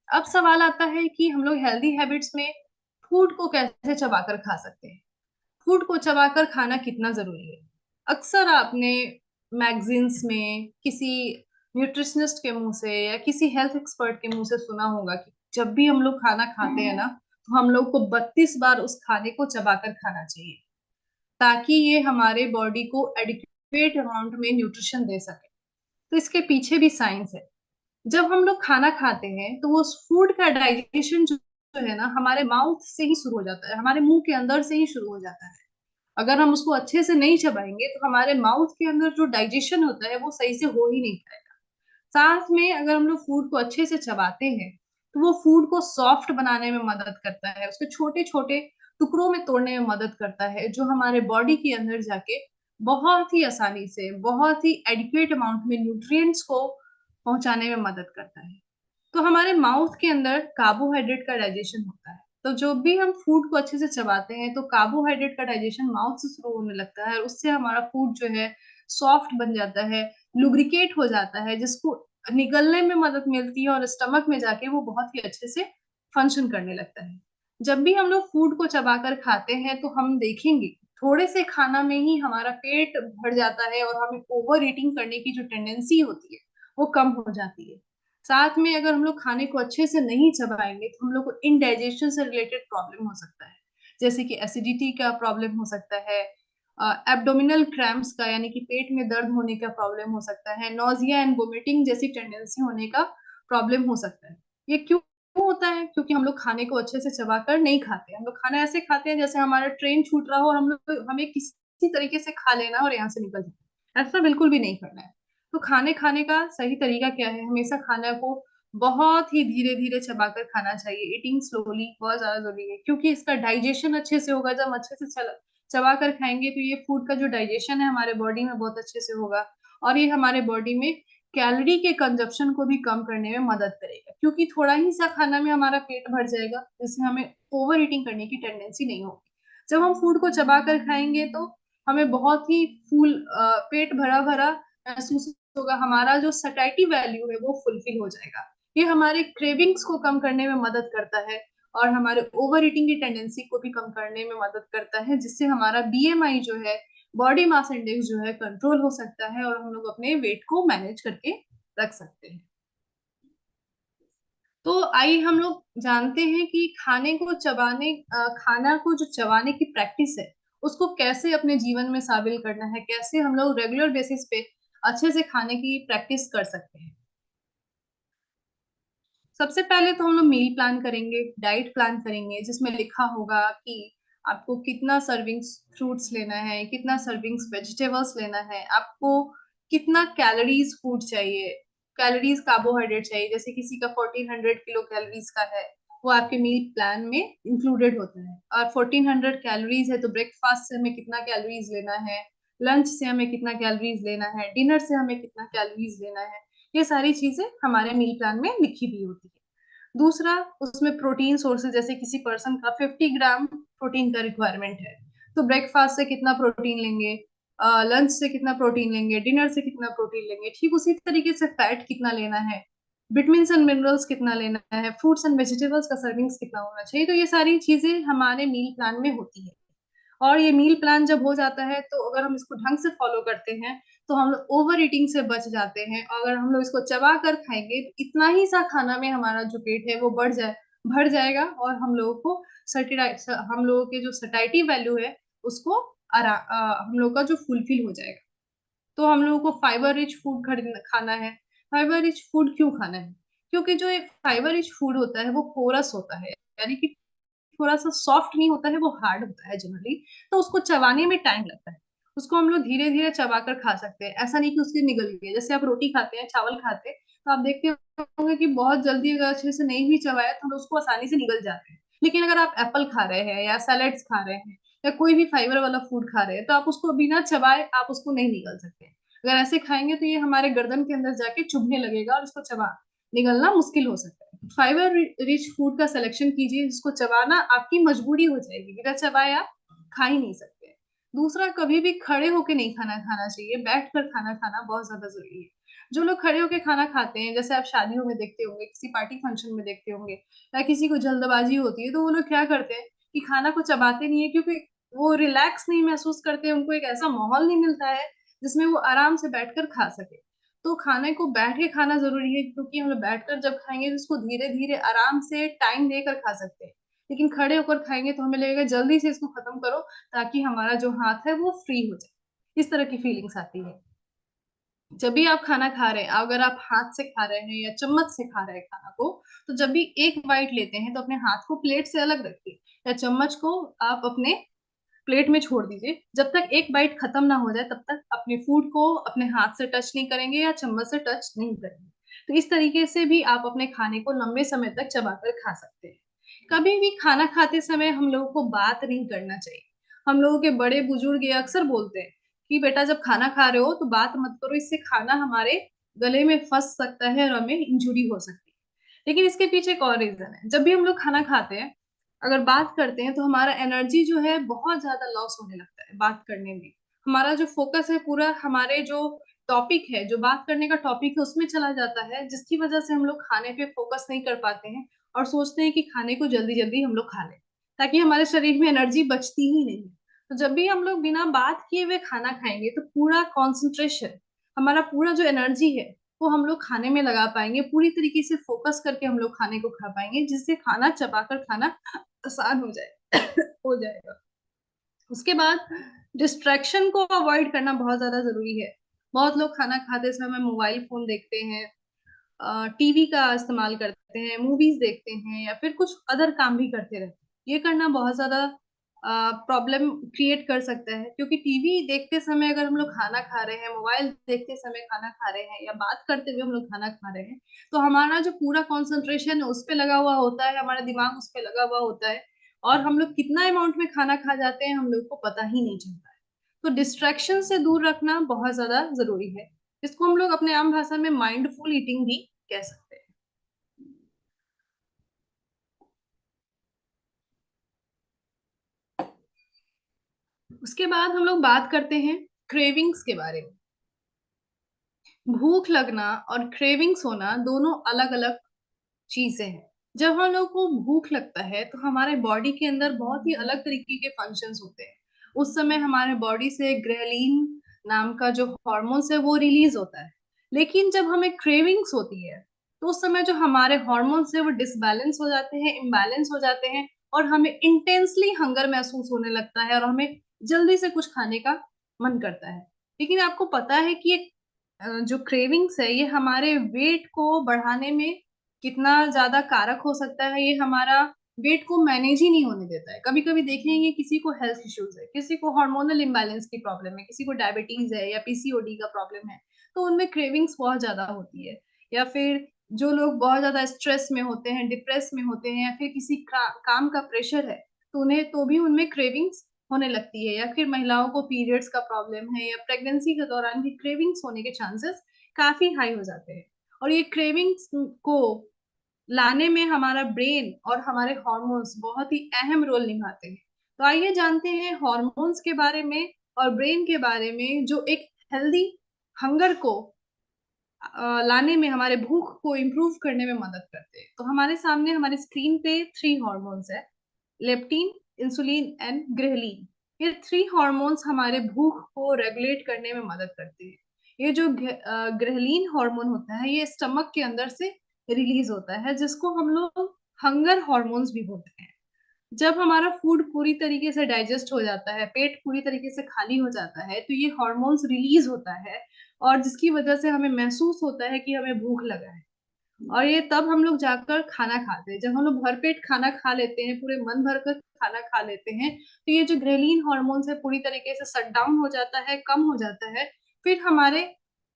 अब सवाल आता है कि हम लोग हेल्दी हैबिट्स में फूड को कैसे चबाकर खा सकते हैं। फूड को चबाकर खाना कितना जरूरी है। अक्सर आपने मैगजीन्स में किसी न्यूट्रिशनिस्ट के मुंह से या किसी हेल्थ एक्सपर्ट के मुंह से सुना होगा कि जब भी हम लोग खाना खाते हैं ना, तो हम लोग को 32 बार उस खाने को चबाकर खाना चाहिए, ताकि ये हमारे बॉडी को एडिक्वेट अमाउंट में न्यूट्रिशन दे सके। तो इसके पीछे भी साइंस है। जब हम लोग खाना खाते हैं तो वो फूड का डाइजेशन जो है ना, हमारे माउथ से ही शुरू हो जाता है, हमारे मुंह के अंदर से ही शुरू हो जाता है। अगर हम उसको अच्छे से नहीं चबाएंगे तो हमारे माउथ के अंदर जो डाइजेशन होता है वो सही से हो ही नहीं पाएगा। साथ में अगर हम लोग फूड को अच्छे से चबाते हैं, तो वो फूड को सॉफ्ट बनाने में मदद करता है, उसके छोटे छोटे टुकड़ों में तोड़ने में मदद करता है, जो हमारे बॉडी के अंदर जाके बहुत ही आसानी से, बहुत ही एडिक्वेट अमाउंट में न्यूट्रिएंट्स को पहुंचाने में मदद करता है। तो हमारे माउथ के अंदर कार्बोहाइड्रेट का डाइजेशन होता है। तो जो भी हम फूड को अच्छे से चबाते हैं, तो कार्बोहाइड्रेट का डाइजेशन माउथ से शुरू होने लगता है, और उससे हमारा फूड जो है सॉफ्ट बन जाता है, लुब्रिकेट हो जाता है, जिसको निगलने में मदद मिलती है, और स्टमक में जाके वो बहुत ही अच्छे से फंक्शन करने लगता है। जब भी हम लोग फूड को चबाकर खाते हैं, तो हम देखेंगे थोड़े से खाना में ही हमारा पेट भर जाता है, और हमें ओवर ईटिंग करने की जो टेंडेंसी होती है वो कम हो जाती है। साथ में अगर हम लोग खाने को अच्छे से नहीं चबाएंगे, तो हम लोग को इनडाइजेशन से रिलेटेड प्रॉब्लम हो सकता है, जैसे कि एसिडिटी का प्रॉब्लम हो सकता है, एब्डोमिनल क्रैम्प्स का यानी कि पेट में दर्द होने का प्रॉब्लम हो सकता है, नोजिया एंड वोमिटिंग जैसी टेंडेंसी होने का प्रॉब्लम हो सकता है। ये क्यों होता है? क्योंकि हम लोग खाने को अच्छे से चबाकर नहीं खाते। हम लोग खाना ऐसे खाते हैं जैसे हमारा ट्रेन छूट रहा हो, और हम लोग हमें किसी तरीके से खा लेना और यहाँ से निकल जाना। ऐसा बिल्कुल भी नहीं करना है। तो खाने खाने का सही तरीका क्या है? हमेशा खाना को बहुत ही धीरे धीरे चबाकर खाना चाहिए। ईटिंग स्लोली बहुत ज्यादा जरूरी है, क्योंकि इसका डाइजेशन अच्छे से होगा। जब हम अच्छे से चबा कर खाएंगे, तो ये फूड का जो डाइजेशन है हमारे बॉडी में बहुत अच्छे से होगा, और ये हमारे बॉडी में कैलोरी के कंजप्शन को भी कम करने में मदद करेगा, क्योंकि थोड़ा ही सा खाना में हमारा पेट भर जाएगा, जिससे हमें ओवर ईटिंग करने की टेंडेंसी नहीं होगी। जब हम फूड को चबा कर खाएंगे, तो हमें बहुत ही फूल पेट भरा भरा महसूस होगा। हमारा जो सटाइटी वैल्यू है वो फुलफिल हो जाएगा। ये हमारे क्रेविंग्स को कम करने में मदद करता है, और हमारे ओवर ईटिंग की टेंडेंसी को भी कम करने में मदद करता है, जिससे हमारा बीएमआई जो है, बॉडी मास इंडेक्स जो है, कंट्रोल हो सकता है, और हम लोग अपने वेट को मैनेज करके रख सकते हैं। तो आइए हम लोग जानते हैं कि खाना को जो चबाने की प्रैक्टिस है, उसको कैसे अपने जीवन में शामिल करना है, कैसे हम लोग रेगुलर बेसिस पे अच्छे से खाने की प्रैक्टिस कर सकते हैं। सबसे पहले तो हम लोग मील प्लान करेंगे, डाइट प्लान करेंगे, जिसमें लिखा होगा कि आपको कितना सर्विंग्स फ्रूट्स लेना है, कितना सर्विंग्स वेजिटेबल्स लेना है, आपको कितना कैलोरीज फूड चाहिए, कैलोरीज कार्बोहाइड्रेट चाहिए। जैसे किसी का 1400 किलो कैलोरीज का है, वो आपके मील प्लान में इंक्लूडेड होता है। और 1400 कैलोरीज है, तो ब्रेकफास्ट से हमें कितना कैलोरीज लेना है, लंच से हमें कितना कैलोरीज लेना है, डिनर से हमें कितना कैलोरीज लेना है, ये सारी चीजें हमारे मील प्लान में लिखी हुई होती है। दूसरा, उसमें प्रोटीन सोर्सेज, जैसे किसी पर्सन का 50 ग्राम प्रोटीन का रिक्वायरमेंट है, तो ब्रेकफास्ट से कितना प्रोटीन लेंगे, लंच से कितना प्रोटीन लेंगे, डिनर से कितना प्रोटीन लेंगे। ठीक उसी तरीके से फैट कितना लेना है, विटामिन्स एंड मिनरल्स कितना लेना है, फ्रूट्स एंड वेजिटेबल्स का सर्विंग्स कितना होना चाहिए। तो ये सारी चीजें हमारे मील प्लान में होती है। और ये मील प्लान जब हो जाता है तो अगर हम इसको ढंग से फॉलो करते हैं तो हम लोग ओवर ईटिंग से बच जाते हैं। अगर हम लोग इसको चबा कर खाएंगे तो इतना ही सा खाना में हमारा जो पेट है वो भर जाएगा, और हम लोगों को हम लोगों के जो सटाइटी वैल्यू है उसको हम लोग का जो फुलफिल हो जाएगा। तो हम लोगों को फाइबर रिच फूड खाना है। फाइबर रिच फूड क्यों खाना है? क्योंकि जो एक फाइबर रिच फूड होता है वो पोरस होता है, यानी कि थोड़ा सा सॉफ्ट नहीं होता है, वो हार्ड होता है जनरली। तो उसको चबाने में टाइम लगता है। उसको हम लोग धीरे धीरे चबा कर खा सकते हैं, ऐसा नहीं कि उसकी निगल गई। जैसे आप रोटी खाते हैं, चावल खाते हैं, तो आप देखते होंगे कि बहुत जल्दी अगर अच्छे से नहीं भी चबाया तो हम उसको आसानी से निगल जाते हैं। लेकिन अगर आप एप्पल खा रहे हैं या सैलेड्स खा रहे हैं या कोई भी फाइबर वाला फूड खा रहे हैं तो आप उसको बिना चबाए आप उसको नहीं निगल सकते। अगर ऐसे खाएंगे तो ये हमारे गर्दन के अंदर जाके चुभने लगेगा और उसको चबा निगलना मुश्किल हो सकता है। फाइबर रिच फूड का सिलेक्शन कीजिए जिसको चबाना आपकी मजबूरी हो जाएगी, बिना चबाए आप खा ही नहीं सकते। दूसरा, कभी भी खड़े होके नहीं खाना चाहिए, बैठ कर खाना खाना बहुत ज्यादा जरूरी है। जो लोग खड़े होके खाना खाते हैं, जैसे आप शादियों में देखते होंगे, किसी पार्टी फंक्शन में देखते होंगे, या किसी को जल्दबाजी होती है तो वो लोग क्या करते हैं कि खाना को चबाते नहीं है, क्योंकि वो रिलैक्स नहीं महसूस करते, उनको एक ऐसा माहौल नहीं मिलता है जिसमें वो आराम से बैठकर खा सके। तो खाने को बैठ के खाना जरूरी है, क्योंकि हम लोग बैठकर जब खाएंगे तो उसको धीरे धीरे आराम से टाइम देकर खा सकते हैं। लेकिन खड़े होकर खाएंगे तो हमें लगेगा जल्दी से इसको खत्म करो ताकि हमारा जो हाथ है वो फ्री हो जाए। इस तरह की फीलिंग्स आती है। जब भी आप खाना खा रहे हैं, अगर आप हाथ से खा रहे हैं या चम्मच से खा रहे हैं खाना को, तो जब भी एक बाइट लेते हैं तो अपने हाथ को प्लेट से अलग रखिए, या चम्मच को आप अपने प्लेट में छोड़ दीजिए। जब तक एक बाइट खत्म ना हो जाए तब तक अपने फूड को अपने हाथ से टच नहीं करेंगे या चम्मच से टच नहीं करेंगे। तो इस तरीके से भी आप अपने खाने को लंबे समय तक चबाकर खा सकते हैं। कभी भी खाना खाते समय हम लोगों को बात नहीं करना चाहिए। हम लोगों के बड़े बुजुर्ग ये अक्सर बोलते हैं कि बेटा जब खाना खा रहे हो तो बात मत करो, इससे खाना हमारे गले में फंस सकता है और हमें इंजुरी हो सकती है। लेकिन इसके पीछे एक और रीजन है। जब भी हम लोग खाना खाते हैं, अगर बात करते हैं तो हमारा एनर्जी जो है बहुत ज्यादा लॉस होने लगता है बात करने में। हमारा जो फोकस है पूरा हमारे जो टॉपिक है, जो बात करने का टॉपिक है, उसमें चला जाता है, जिसकी वजह से हम लोग खाने पे फोकस नहीं कर पाते हैं और सोचते हैं कि खाने को जल्दी जल्दी हम लोग खा लें ताकि हमारे शरीर में एनर्जी बचती ही नहीं। तो जब भी हम लोग बिना बात किए हुए खाना खाएंगे तो पूरा कॉन्सेंट्रेशन, हमारा पूरा जो एनर्जी है वो हम लोग खाने में लगा पाएंगे, पूरी तरीके से फोकस करके हम लोग खाने को खा पाएंगे, जिससे खाना चबाकर खाना आसान हो जाए हो जाएगा। उसके बाद डिस्ट्रैक्शन को अवॉइड करना बहुत ज्यादा जरूरी है। बहुत लोग खाना खाते समय मोबाइल फोन देखते हैं, टीवी का इस्तेमाल करते हैं, मूवीज देखते हैं, या फिर कुछ अदर काम भी करते रहते हैं। ये करना बहुत ज्यादा प्रॉब्लम क्रिएट कर सकता है, क्योंकि टीवी देखते समय अगर हम लोग खाना खा रहे हैं, मोबाइल देखते समय खाना खा रहे हैं, या बात करते हुए हम लोग खाना खा रहे हैं, तो हमारा जो पूरा कंसंट्रेशन है उस पे लगा हुआ होता है, हमारा दिमाग उस पे लगा हुआ होता है, और हम लोग कितना अमाउंट में खाना खा जाते हैं हम लोग को पता ही नहीं चलता है। तो डिस्ट्रैक्शन से दूर रखना बहुत ज्यादा जरूरी है। इसको हम लोग अपने आम भाषा में माइंडफुल ईटिंग भी कह सकते हैं। उसके बाद हम लोग बात करते हैं क्रेविंग्स के बारे में। भूख लगना और क्रेविंग्स होना दोनों अलग अलग चीजें हैं। जब हम लोग को भूख लगता है तो हमारे बॉडी के अंदर बहुत ही अलग तरीके के फंक्शंस होते हैं। उस समय हमारे बॉडी से ग्रेलिन नाम का जो हॉर्मोन्स है वो रिलीज होता है। लेकिन जब हमें क्रेविंग्स होती है तो उस समय जो हमारे हॉर्मोन्स है वो डिसबैलेंस हो जाते हैं, इम्बैलेंस हो जाते हैं, और हमें इंटेंसली हंगर महसूस होने लगता है और हमें जल्दी से कुछ खाने का मन करता है। लेकिन आपको पता है कि ये जो क्रेविंग्स है ये हमारे वेट को बढ़ाने में कितना ज्यादा कारक हो सकता है। ये हमारा वेट को मैनेज ही नहीं होने देता है। कभी कभी देखेंगे किसी को हेल्थ इश्यूज है, किसी को हार्मोनल इम्बैलेंस की प्रॉब्लम है, किसी को डायबिटीज है या पीसीओडी का प्रॉब्लम है, तो उनमें क्रेविंग्स बहुत ज्यादा होती है। या फिर जो लोग बहुत ज्यादा स्ट्रेस में होते हैं, डिप्रेस में होते हैं, या फिर किसी काम का प्रेशर है, तो उन्हें तो भी उनमें क्रेविंग्स होने लगती है। या फिर महिलाओं को पीरियड्स का प्रॉब्लम है या प्रेगनेंसी के दौरान भी क्रेविंग्स होने के चांसेस काफी हाई हो जाते हैं। और ये क्रेविंग्स को लाने में हमारा ब्रेन और हमारे हॉर्मोन्स बहुत ही अहम रोल निभाते हैं। तो आइए जानते हैं हॉर्मोन्स के बारे में और ब्रेन के बारे में, जो एक हेल्दी हंगर को लाने में, हमारे भूख को इम्प्रूव करने में मदद करते हैं। तो हमारे सामने हमारे स्क्रीन पे 3 हॉर्मोन्स है, लेप्टिन, इंसुलिन एंड ग्रेलिन। ये 3 हॉर्मोन्स हमारे भूख को रेगुलेट करने में मदद करते हैं। ये जो ग्रेलिन हार्मोन होता है, ये स्टमक के अंदर से रिलीज होता है, जिसको हम लोग हंगर हार्मोन्स भी बोलते हैं। जब हमारा फूड पूरी तरीके से डाइजेस्ट हो जाता है, पेट पूरी तरीके से खाली हो जाता है, तो ये हार्मोन्स रिलीज होता है, और जिसकी वजह से हमें महसूस होता है कि हमें भूख लगा है। और ये तब हम लोग जाकर खाना खाते हैं। जब हम लोग भरपेट खाना खा लेते हैं, पूरे मन भर कर खाना खा लेते हैं, तो ये जो ग्रेलिन हार्मोन्स है पूरी तरीके से शट डाउन हो जाता है, कम हो जाता है। फिर हमारे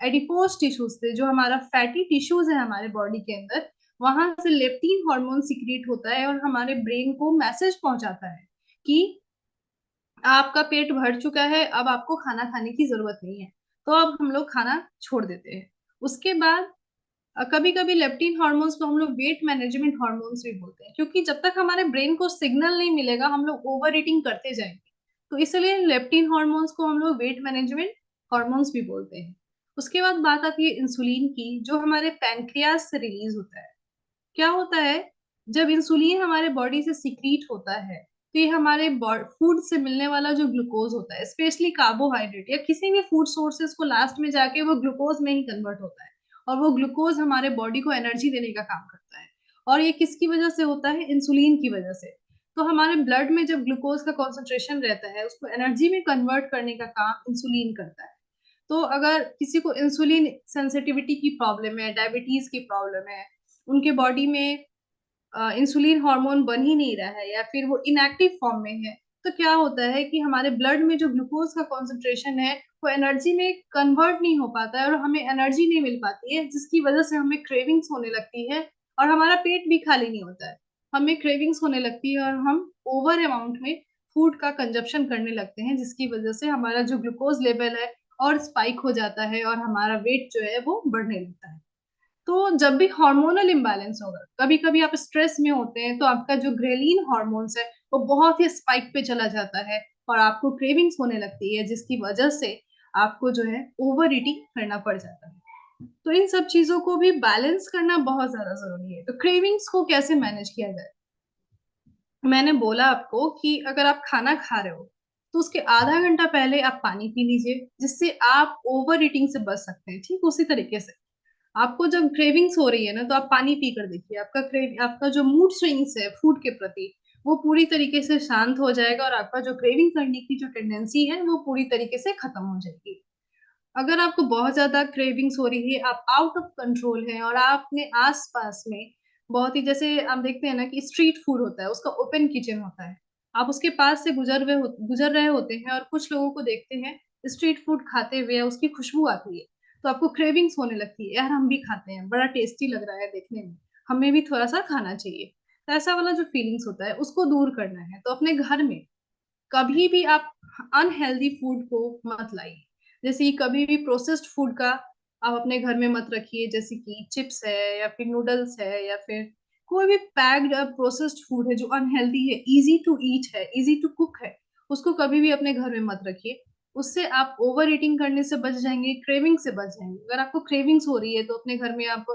एडिपोज टिश्यूज से, जो हमारा फैटी टिश्यूज है हमारे बॉडी के अंदर, वहां से लेप्टिन हार्मोन सिक्रीट होता है और हमारे ब्रेन को मैसेज पहुंचाता है कि आपका पेट भर चुका है, अब आपको खाना खाने की जरूरत नहीं है। तो अब हम लोग खाना छोड़ देते हैं। उसके बाद कभी कभी लेप्टिन हार्मोन्स को हम लोग वेट मैनेजमेंट हार्मोन्स भी बोलते हैं, क्योंकि जब तक हमारे ब्रेन को सिग्नल नहीं मिलेगा हम लोग ओवर ईटिंग करते जाएंगे। तो इसलिए लेप्टिन हार्मोन्स को हम लोग वेट मैनेजमेंट हार्मोन्स भी बोलते हैं। उसके बाद बात आती है इंसुलिन की, जो हमारे पैंक्रियाज से रिलीज होता है। क्या होता है, जब इंसुलिन हमारे बॉडी से सिक्रीट होता है, तो ये हमारे फूड से मिलने वाला जो ग्लूकोज होता है, स्पेशली कार्बोहाइड्रेट या किसी भी फूड सोर्सेज को लास्ट में जाके वो ग्लूकोज में ही कन्वर्ट होता है, और वो ग्लूकोज हमारे बॉडी को एनर्जी देने का काम करता है। और ये किसकी वजह से होता है? इंसुलिन की वजह से। तो हमारे ब्लड में जब ग्लूकोज का कॉन्सेंट्रेशन रहता है, उसको एनर्जी में कन्वर्ट करने का काम इंसुलिन करता है। तो अगर किसी को इंसुलिन सेंसिटिविटी की प्रॉब्लम है, डायबिटीज की प्रॉब्लम है, उनके बॉडी में इंसुलिन हार्मोन बन ही नहीं रहा है, या फिर वो इनएक्टिव फॉर्म में है, तो क्या होता है कि हमारे ब्लड में जो ग्लूकोज का कॉन्सेंट्रेशन है वो एनर्जी में कन्वर्ट नहीं हो पाता है, और हमें एनर्जी नहीं मिल पाती है, जिसकी वजह से हमें क्रेविंग्स होने लगती है, और हमारा पेट भी खाली नहीं होता है। हमें क्रेविंग्स होने लगती है और हम ओवर अमाउंट में फूड का कंजप्शन करने लगते हैं, जिसकी वजह से हमारा जो ग्लूकोज लेवल है और स्पाइक हो जाता है, और हमारा वेट जो है वो बढ़ने लगता है। तो जब भी हार्मोनल इम्बैलेंस होगा, कभी कभी आप स्ट्रेस में होते हैं, तो आपका जो ग्रेलिन हार्मोन्स है वो बहुत ही स्पाइक पे चला जाता है, और आपको क्रेविंग्स होने लगती है, जिसकी वजह से आपको जो है ओवर ईटिंग करना पड़ जाता है। तो इन सब चीजों को भी बैलेंस करना बहुत ज्यादा जरूरी है। तो क्रेविंग्स को कैसे मैनेज किया जाए? मैंने बोला आपको कि अगर आप खाना खा रहे हो, तो उसके आधा घंटा पहले आप पानी पी लीजिए, जिससे आप ओवर ईटिंग से बच सकते हैं। ठीक उसी तरीके से आपको जब क्रेविंग्स हो रही है ना, तो आप पानी पी कर देखिए, आपका जो मूड स्विंग्स है फूड के प्रति, वो पूरी तरीके से शांत हो जाएगा, और आपका जो क्रेविंग करने की जो टेंडेंसी है वो पूरी तरीके से खत्म हो जाएगी। अगर आपको बहुत ज्यादा क्रेविंग्स हो रही है, आप आउट ऑफ कंट्रोल है, और आप अपने आस पास में बहुत ही, जैसे आप देखते हैं ना कि स्ट्रीट फूड होता है, उसका ओपन किचन होता है, आप उसके पास से गुजर रहे होते हैं, और कुछ लोगों को देखते हैं स्ट्रीट फूड खाते हुए, उसकी खुशबू आती है, तो आपको क्रेविंग्स होने लगती है, यार हम भी खाते हैं, बड़ा टेस्टी लग रहा है देखने में, हमें भी थोड़ा सा खाना चाहिए। तो ऐसा वाला जो फीलिंग्स होता है उसको दूर करना है, तो अपने घर में कभी भी आप अनहेल्दी फूड को मत लाइए। जैसे कि कभी भी प्रोसेस्ड फूड का आप अपने घर में मत रखिए, जैसे कि चिप्स है, या फिर नूडल्स है, या फिर कोई भी पैक्ड प्रोसेस्ड फूड है जो अनहेल्दी है, इजी टू ईट है, इजी टू कुक है, उसको कभी भी अपने घर में मत रखिए। उससे आप ओवर ईटिंग करने से बच जाएंगे, क्रेविंग से बच जाएंगे। अगर आपको क्रेविंग्स हो रही है, तो अपने घर में आप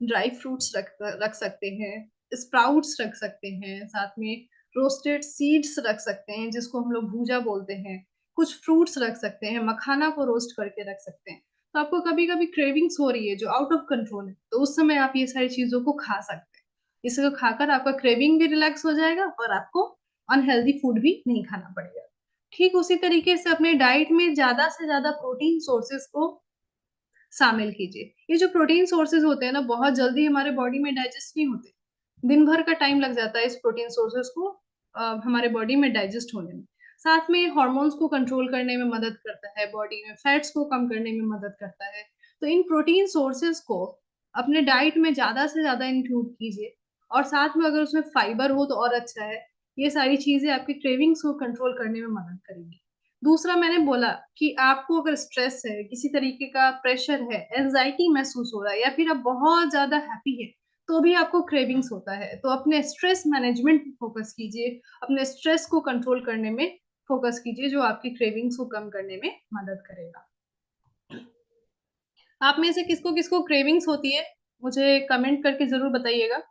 ड्राई फ्रूट्स रख सकते हैं, स्प्राउट्स रख सकते हैं, साथ में रोस्टेड सीड्स रख सकते हैं, जिसको हम लोग भूजा बोलते हैं, कुछ फ्रूट्स रख सकते हैं, मखाना को रोस्ट करके रख सकते हैं। तो आपको कभी कभी क्रेविंग्स हो रही है जो आउट ऑफ कंट्रोल है, तो उस समय आप ये सारी चीजों को खा सकते हैं। इसको खाकर आपका क्रेविंग भी रिलैक्स हो जाएगा, और आपको अनहेल्दी फूड भी नहीं खाना पड़ेगा। ठीक उसी तरीके से अपने डाइट में ज्यादा से ज्यादा प्रोटीन सोर्सेज को शामिल कीजिए। ये जो प्रोटीन सोर्सेज होते हैं ना, बहुत जल्दी हमारे बॉडी में डाइजेस्ट नहीं होते, दिन भर का टाइम लग जाता है इस प्रोटीन सोर्सेज को हमारे बॉडी में डाइजेस्ट होने में। साथ में हार्मोन्स को कंट्रोल करने में मदद करता है, बॉडी में फैट्स को कम करने में मदद करता है। तो इन प्रोटीन सोर्सेज को अपने डाइट में ज्यादा से ज्यादा इंक्लूड कीजिए, और साथ में अगर उसमें फाइबर हो तो और अच्छा है। ये सारी चीजें आपके क्रेविंग्स को कंट्रोल करने में मदद करेंगी। दूसरा, मैंने बोला कि आपको अगर स्ट्रेस है, किसी तरीके का प्रेशर है, एंजाइटी महसूस हो रहा है, या फिर आप बहुत ज्यादा हैप्पी है, तो भी आपको क्रेविंग्स होता है, तो अपने स्ट्रेस मैनेजमेंट पे फोकस कीजिए, अपने स्ट्रेस को कंट्रोल करने में फोकस कीजिए, जो आपकी क्रेविंग्स को कम करने में मदद करेगा। आप में से किसको किसको क्रेविंग्स होती है, मुझे कमेंट करके जरूर बताइएगा।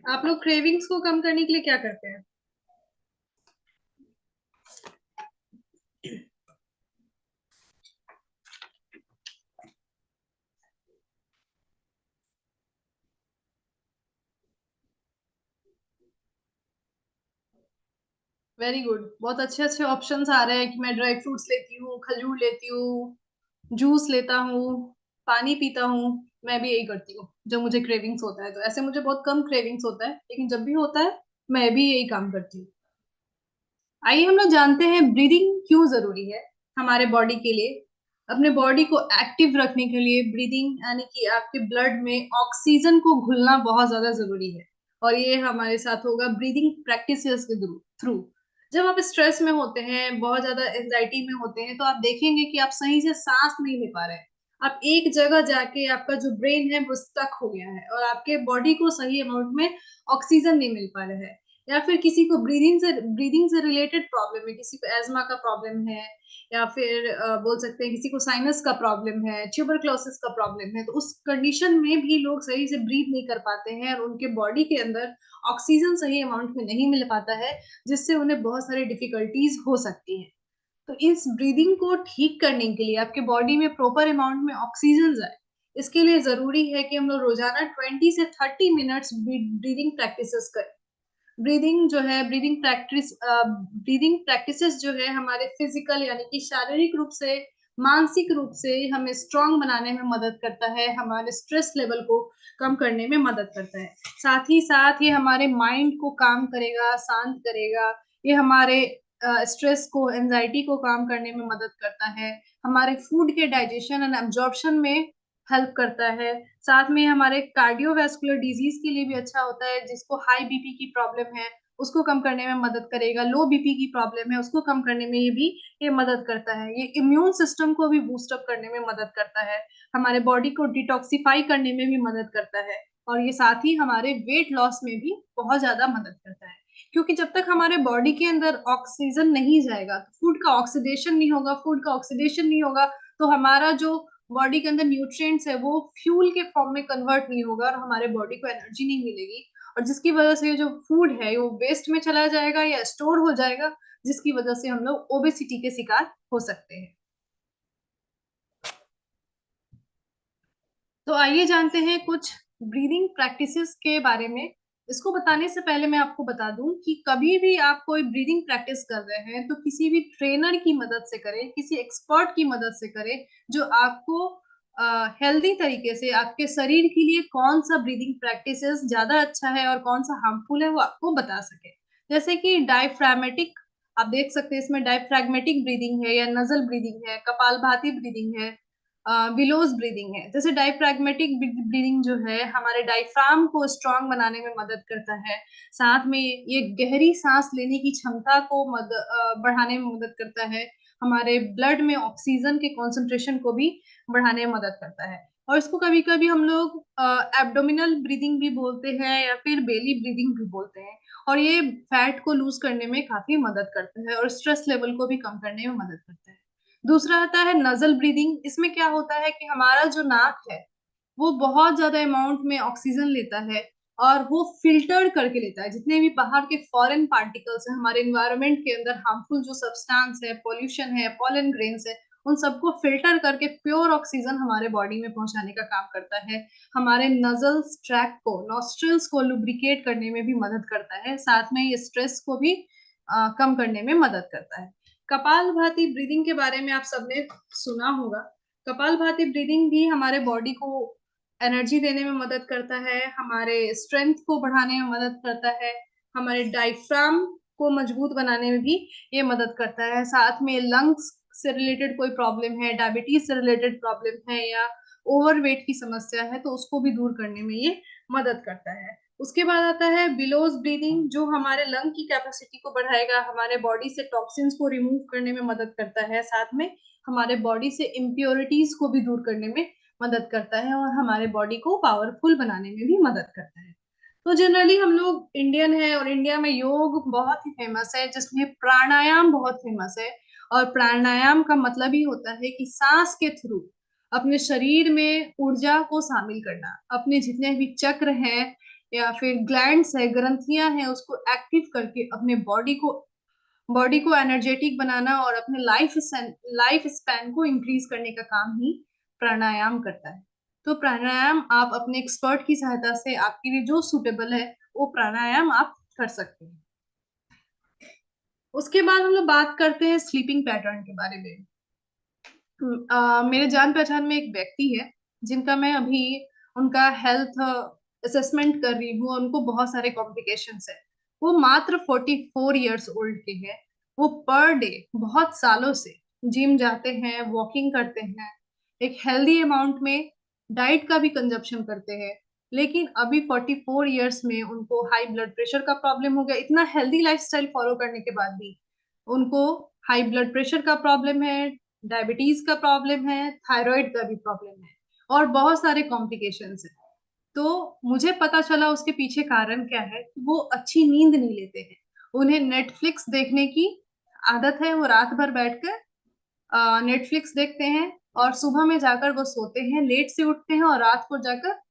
आप लोग क्रेविंग्स को कम करने के लिए क्या करते हैं? वेरी गुड, बहुत अच्छे अच्छे ऑप्शंस आ रहे हैं कि मैं ड्राई फ्रूट्स लेती हूँ, खजूर लेती हूँ, जूस लेता हूँ, पानी पीता हूँ। मैं भी यही करती हूँ जब मुझे क्रेविंग्स होता है। तो ऐसे मुझे बहुत कम क्रेविंग्स होता है, लेकिन जब भी होता है मैं भी यही काम करती हूँ। आइए हम लोग जानते हैं ब्रीदिंग क्यों जरूरी है हमारे बॉडी के लिए। अपने बॉडी को एक्टिव रखने के लिए ब्रीदिंग यानी कि आपके ब्लड में ऑक्सीजन को घुलना बहुत ज्यादा जरूरी है। और ये हमारे साथ होगा ब्रीदिंग प्रैक्टिसेस के थ्रू। जब आप स्ट्रेस में होते हैं, बहुत ज्यादा एंजाइटी में होते हैं, तो आप देखेंगे कि आप सही से सांस नहीं ले पा रहे हैं। आप एक जगह जाके आपका जो ब्रेन है वो स्टक हो गया है और आपके बॉडी को सही अमाउंट में ऑक्सीजन नहीं मिल पा रहा है। या फिर किसी को ब्रीदिंग से रिलेटेड प्रॉब्लम है, किसी को एज्मा का प्रॉब्लम है, या फिर बोल सकते हैं किसी को साइनस का प्रॉब्लम है, ट्यूबरक्लोसिस का प्रॉब्लम है। तो उस कंडीशन में भी लोग सही से ब्रीथ नहीं कर पाते हैं और उनके बॉडी के अंदर ऑक्सीजन सही अमाउंट में नहीं मिल पाता है, जिससे उन्हें बहुत सारी डिफिकल्टीज हो सकती है। तो इस ब्रीदिंग को ठीक करने के लिए आपके बॉडी में प्रॉपर अमाउंट में ऑक्सीजन जाए, इसके लिए जरूरी है कि हम लोग रोजाना 20 से 30 मिनट्स ब्रीदिंग प्रैक्टिसेस करें। ब्रीदिंग प्रैक्टिसेस जो है हमारे फिजिकल यानी कि शारीरिक रूप से, मानसिक रूप से हमें स्ट्रांग बनाने में मदद करता है, हमारे स्ट्रेस लेवल को कम करने में मदद करता है। साथ ही साथ ये हमारे माइंड को काम करेगा, शांत करेगा। ये हमारे स्ट्रेस को, एंजाइटी को काम करने में मदद करता है। हमारे फूड के डाइजेशन एंड एब्जॉर्प्शन में हेल्प करता है। साथ में हमारे कार्डियोवैस्कुलर डिजीज के लिए भी अच्छा होता है। जिसको हाई बीपी की प्रॉब्लम है उसको कम करने में मदद करेगा, लो बीपी की प्रॉब्लम है उसको कम करने में ये मदद करता है। ये इम्यून सिस्टम को भी बूस्ट अप करने में मदद करता है, हमारे बॉडी को डिटॉक्सिफाई करने में भी मदद करता है। और ये साथ ही हमारे वेट लॉस में भी बहुत ज्यादा मदद करता है। क्योंकि जब तक हमारे बॉडी के अंदर ऑक्सीजन नहीं जाएगा, फूड का ऑक्सीडेशन नहीं होगा, तो हमारा जो बॉडी के अंदर न्यूट्रिएंट्स है वो फ्यूल के फॉर्म में कन्वर्ट नहीं होगा और हमारे बॉडी को एनर्जी नहीं मिलेगी। और जिसकी वजह से जो फूड है वो वेस्ट में चला जाएगा या स्टोर हो जाएगा, जिसकी वजह से हम लोग ओबेसिटी के शिकार हो सकते हैं। तो आइए जानते हैं कुछ ब्रीदिंग प्रैक्टिसेस के बारे में। इसको बताने से पहले मैं आपको बता दूं कि कभी भी आप कोई ब्रीदिंग प्रैक्टिस कर रहे हैं तो किसी भी ट्रेनर की मदद से करें, किसी एक्सपर्ट की मदद से करें, जो आपको हेल्दी तरीके से आपके शरीर के लिए कौन सा ब्रीदिंग प्रैक्टिसेस ज्यादा अच्छा है और कौन सा हार्मफुल है वो आपको बता सके। जैसे कि डायफ्रामेटिक, आप देख सकते हैं इसमें डायफ्रैग्मेटिक ब्रीदिंग है या नजल ब्रीदिंग है, कपालभाति ब्रीदिंग है, विलोज ब्रीदिंग है। जैसे डायफ्रैग्मेटिक ब्रीदिंग जो है हमारे डायफ्राम को स्ट्रांग बनाने में मदद करता है। साथ में ये गहरी सांस लेने की क्षमता को बढ़ाने में मदद करता है। हमारे ब्लड में ऑक्सीजन के कॉन्सेंट्रेशन को भी बढ़ाने में मदद करता है। और इसको कभी कभी हम लोग एब्डोमिनल ब्रीदिंग भी बोलते हैं या फिर बेली ब्रीदिंग भी बोलते हैं। और ये फैट को लूज करने में काफी मदद करता है और स्ट्रेस लेवल को भी कम करने में मदद करता है। दूसरा आता है नजल ब्रीदिंग। इसमें क्या होता है कि हमारा जो नाक है वो बहुत ज्यादा अमाउंट में ऑक्सीजन लेता है और वो फिल्टर करके लेता है जितने भी बाहर के फॉरेन पार्टिकल्स हैं हमारे इन्वायरमेंट के अंदर, हार्मफुल जो सब्सटेंस है, पॉल्यूशन है, पॉलन ग्रेन्स है, उन सबको फिल्टर करके प्योर ऑक्सीजन हमारे बॉडी में पहुंचाने का काम करता है। हमारे नजल ट्रैक को, नॉस्ट्रल्स को लुब्रिकेट करने में भी मदद करता है। साथ में ये स्ट्रेस को भी कम करने में मदद करता है। कपालभाति ब्रीदिंग के बारे में आप सबने सुना होगा। कपालभाति ब्रीदिंग भी हमारे बॉडी को एनर्जी देने में मदद करता है, हमारे स्ट्रेंथ को बढ़ाने में मदद करता है, हमारे डायफ्राम को मजबूत बनाने में भी ये मदद करता है। साथ में लंग्स से रिलेटेड कोई प्रॉब्लम है, डायबिटीज से रिलेटेड प्रॉब्लम है या ओवरवेट की समस्या है, तो उसको भी दूर करने में ये मदद करता है। उसके बाद आता है बिलोज ब्रीदिंग, जो हमारे लंग की कैपेसिटी को बढ़ाएगा, हमारे बॉडी से टॉक्सिन्स को रिमूव करने में मदद करता है, साथ में हमारे बॉडी से इम्प्योरिटीज को भी दूर करने में मदद करता है और हमारे बॉडी को पावरफुल बनाने में भी मदद करता है। तो जनरली हम लोग इंडियन है और इंडिया में योग बहुत ही फेमस है, जिसमें प्राणायाम बहुत फेमस है। और प्राणायाम का मतलब ही होता है कि सांस के थ्रू अपने शरीर में ऊर्जा को शामिल करना, अपने जितने भी चक्र हैं या फिर ग्लैंड्स है, ग्रंथियां हैं, उसको एक्टिव करके अपने बॉडी को एनर्जेटिक बनाना और अपने लाइफ स्पैन को इंक्रीज करने का काम ही प्राणायाम करता है। तो प्राणायाम आप अपने एक्सपर्ट की सहायता से आपके लिए जो सूटेबल है वो प्राणायाम आप कर सकते हैं। उसके बाद हम लोग बात करते हैं स्लीपिंग पैटर्न के बारे में। मेरे जान पहचान में एक व्यक्ति है जिनका मैं अभी उनका हेल्थ असेसमेंट कर रही हूँ। उनको बहुत सारे कॉम्प्लिकेशंस है। वो मात्र 44 ईयर्स ओल्ड के हैं। वो पर डे बहुत सालों से जिम जाते हैं, वॉकिंग करते हैं, एक हेल्दी अमाउंट में डाइट का भी कंजप्शन करते हैं। लेकिन अभी 44 ईयर्स में उनको हाई ब्लड प्रेशर का प्रॉब्लम हो गया। इतना हेल्दी लाइफस्टाइल फॉलो करने के बाद भी उनको हाई ब्लड प्रेशर का प्रॉब्लम है, डायबिटीज का प्रॉब्लम है, थायराइड का भी प्रॉब्लम है और बहुत सारे कॉम्प्लिकेशंस है। तो मुझे पता चला उसके पीछे कारण क्या है कि वो अच्छी नींद नहीं लेते हैं। उन्हें नेटफ्लिक्स देखने की आदत है। वो रात भर बैठकर नेटफ्लिक्स देखते हैं और सुबह में जाकर वो सोते हैं, लेट से उठते हैं और रात को जाकर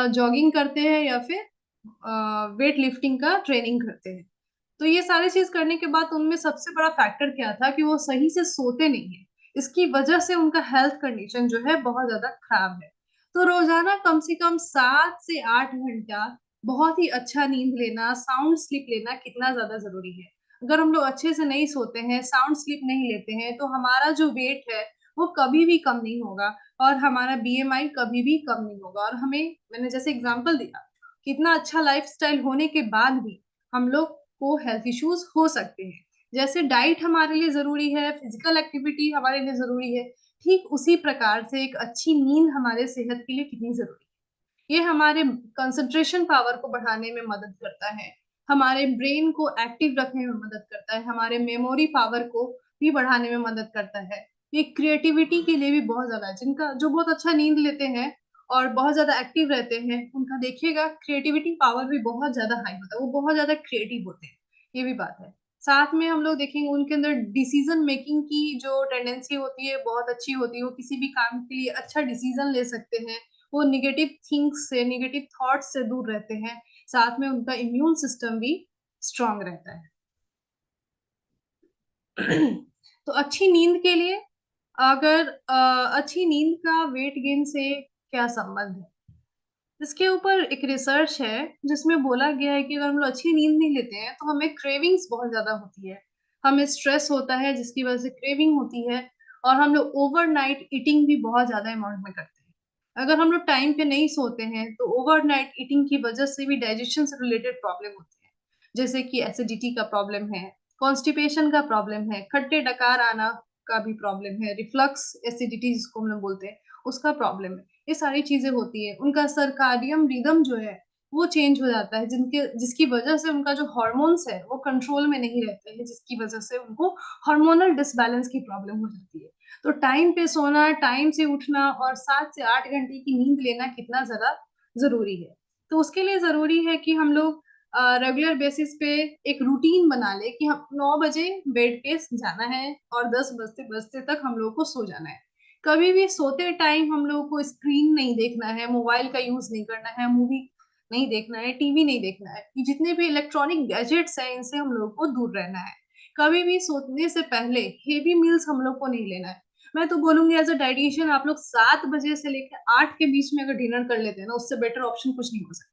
जॉगिंग करते हैं या फिर वेट लिफ्टिंग का ट्रेनिंग करते हैं। तो ये सारी चीज करने के बाद उनमें सबसे बड़ा फैक्टर क्या था कि वो सही से सोते नहीं है। इसकी वजह से उनका हेल्थ कंडीशन जो है बहुत ज्यादा खराब है। तो रोजाना कम से कम 7 से 8 घंटा बहुत ही अच्छा नींद लेना, साउंड स्लीप लेना कितना ज्यादा जरूरी है। अगर हम लोग अच्छे से नहीं सोते हैं, साउंड स्लीप नहीं लेते हैं, तो हमारा जो वेट है वो कभी भी कम नहीं होगा और हमारा बीएमआई कभी भी कम नहीं होगा। और हमें, मैंने जैसे एग्जांपल दिया, कितना अच्छा लाइफस्टाइल होने के बाद भी हम लोग को हेल्थ इश्यूज हो सकते हैं। जैसे डाइट हमारे लिए जरूरी है, फिजिकल एक्टिविटी हमारे लिए जरूरी है, ठीक उसी प्रकार से एक अच्छी नींद हमारे सेहत के लिए कितनी जरूरी है। ये हमारे कंसंट्रेशन पावर को बढ़ाने में मदद करता है, हमारे ब्रेन को एक्टिव रखने में मदद करता है, हमारे मेमोरी पावर को भी बढ़ाने में मदद करता है। ये क्रिएटिविटी के लिए भी बहुत ज्यादा है। जिनका जो बहुत अच्छा नींद लेते हैं और बहुत ज्यादा एक्टिव रहते हैं, उनका देखिएगा क्रिएटिविटी पावर भी बहुत ज्यादा हाई होता है। वो बहुत ज्यादा क्रिएटिव होते हैं, ये भी बात है। साथ में हम लोग देखेंगे उनके अंदर डिसीजन मेकिंग की जो टेंडेंसी होती है बहुत अच्छी होती है। वो किसी भी काम के लिए अच्छा डिसीजन ले सकते हैं। वो निगेटिव थिंग्स से, निगेटिव थॉट्स से दूर रहते हैं। साथ में उनका इम्यून सिस्टम भी स्ट्रांग रहता है। तो अच्छी नींद के लिए, अगर अच्छी नींद का वेट गेन से क्या संबंध है, इसके ऊपर एक रिसर्च है जिसमें बोला गया है कि अगर हम लोग अच्छी नींद नहीं लेते हैं तो हमें क्रेविंग्स बहुत ज्यादा होती है, हमें स्ट्रेस होता है जिसकी वजह से क्रेविंग होती है, और हम लोग ओवरनाइट ईटिंग भी बहुत ज्यादा अमाउंट में करते हैं। अगर हम लोग टाइम पे नहीं सोते हैं तो ओवरनाइट ईटिंग की वजह से भी डाइजेशन से रिलेटेड प्रॉब्लम होती है, जैसे कि एसिडिटी का प्रॉब्लम है, कॉन्स्टिपेशन का प्रॉब्लम है, खट्टे डकार आना का भी प्रॉब्लम है, रिफ्लक्स एसिडिटी जिसको हम लोग बोलते हैं उसका प्रॉब्लम है। ये सारी चीजें होती है। उनका सर्काडियम रिदम जो है वो चेंज हो जाता है, जिसकी वजह से उनका जो हार्मोन्स है वो कंट्रोल में नहीं रहते हैं, जिसकी वजह से उनको हार्मोनल डिसबैलेंस की प्रॉब्लम हो जाती है। तो टाइम पे सोना, टाइम से उठना और 7 से 8 घंटे की नींद लेना कितना ज्यादा जरूरी है। तो उसके लिए जरूरी है कि हम लोग रेगुलर बेसिस पे एक रूटीन बना ले कि हम 9 बजे बेड पे जाना है और 10 बजते बजते तक हम लोग को सो जाना है। कभी भी सोते टाइम हम लोगों को स्क्रीन नहीं देखना है, मोबाइल का यूज नहीं करना है, मूवी नहीं देखना है, टीवी नहीं देखना है। ये जितने भी इलेक्ट्रॉनिक गैजेट्स हैं इनसे हम लोग को दूर रहना है। कभी भी सोने से पहले हेवी मील्स हम लोग को नहीं लेना है। मैं तो बोलूंगी एज अ डाइटिशियन, आप लोग 7 बजे से लेकर 8 के बीच में अगर डिनर कर लेते हैं ना, उससे बेटर ऑप्शन कुछ नहीं हो सकता।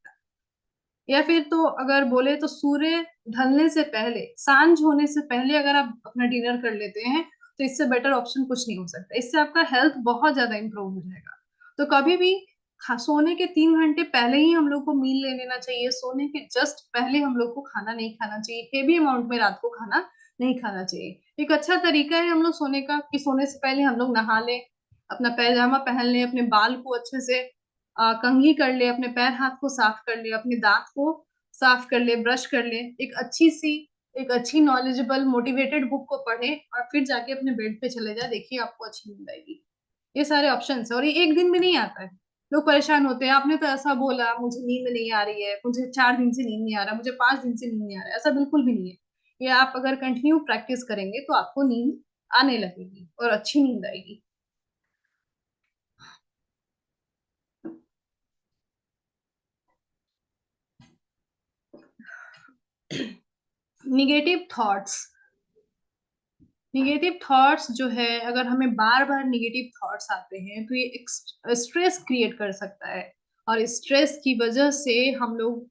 या फिर तो अगर बोले तो सूर्य ढलने से पहले, सांझ होने से पहले अगर आप अपना डिनर कर लेते हैं तो इससे बेटर ऑप्शन कुछ नहीं हो सकता। इससे आपका हेल्थ बहुत ज्यादा इंप्रूव हो जाएगा। तो कभी भी सोने के 3 घंटे पहले ही हम लोग को मील ले लेना चाहिए। सोने के जस्ट पहले हम लोग को खाना नहीं खाना चाहिए, हेवी अमाउंट में रात को खाना नहीं खाना चाहिए। एक अच्छा तरीका है हम लोग सोने का कि सोने से पहले हम लोग नहा लें, अपना पैजामा पहन लें, अपने बाल को अच्छे से कंघी कर ले, अपने पैर हाथ को साफ कर ले, अपने दांत को साफ कर ले, ब्रश कर ले, एक अच्छी नॉलेजेबल मोटिवेटेड बुक को पढ़े और फिर जाके अपने बेड पे चले जाए। देखिए आपको अच्छी नींद आएगी। ये सारे ऑप्शन है और ये एक दिन में नहीं आता है। लोग परेशान होते हैं, आपने तो ऐसा बोला मुझे नींद नहीं आ रही है, मुझे 4 दिन से नींद नहीं आ रहा, मुझे 5 दिन से नींद नहीं आ रहा है। ऐसा बिल्कुल भी नहीं है। ये आप अगर कंटिन्यू प्रैक्टिस करेंगे तो आपको नींद आने लगेगी और अच्छी नींद आएगी। Negative thoughts. निगेटिव थॉट्स जो है, अगर हमें बार बार निगेटिव थॉट्स आते हैं तो ये स्ट्रेस क्रिएट कर सकता है और स्ट्रेस की वजह से हम लोग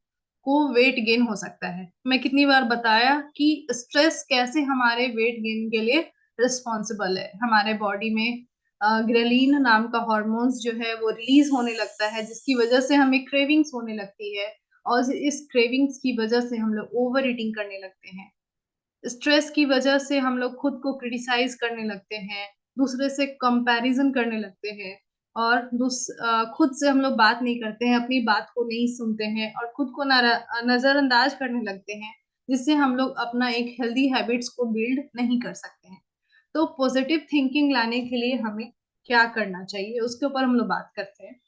को वेट गेन हो सकता है। मैं कितनी बार बताया कि स्ट्रेस कैसे हमारे वेट गेन के लिए रिस्पॉन्सिबल है। हमारे बॉडी में ग्रेलिन नाम का हॉर्मोन्स जो है वो रिलीज होने लगता है, जिसकी वजह से हमें क्रेविंग्स होने लगती है और इस क्रेविंग्स की वजह से हम लोग ओवर ईटिंग करने लगते हैं। स्ट्रेस की वजह से हम लोग खुद को क्रिटिसाइज करने लगते हैं, दूसरे से कंपैरिजन करने लगते हैं और खुद से हम लोग बात नहीं करते हैं, अपनी बात को नहीं सुनते हैं और खुद को नजरअंदाज करने लगते हैं, जिससे हम लोग अपना एक हेल्दी हैबिट्स को बिल्ड नहीं कर सकते हैं। तो पॉजिटिव थिंकिंग लाने के लिए हमें क्या करना चाहिए उसके ऊपर हम लोग बात करते हैं।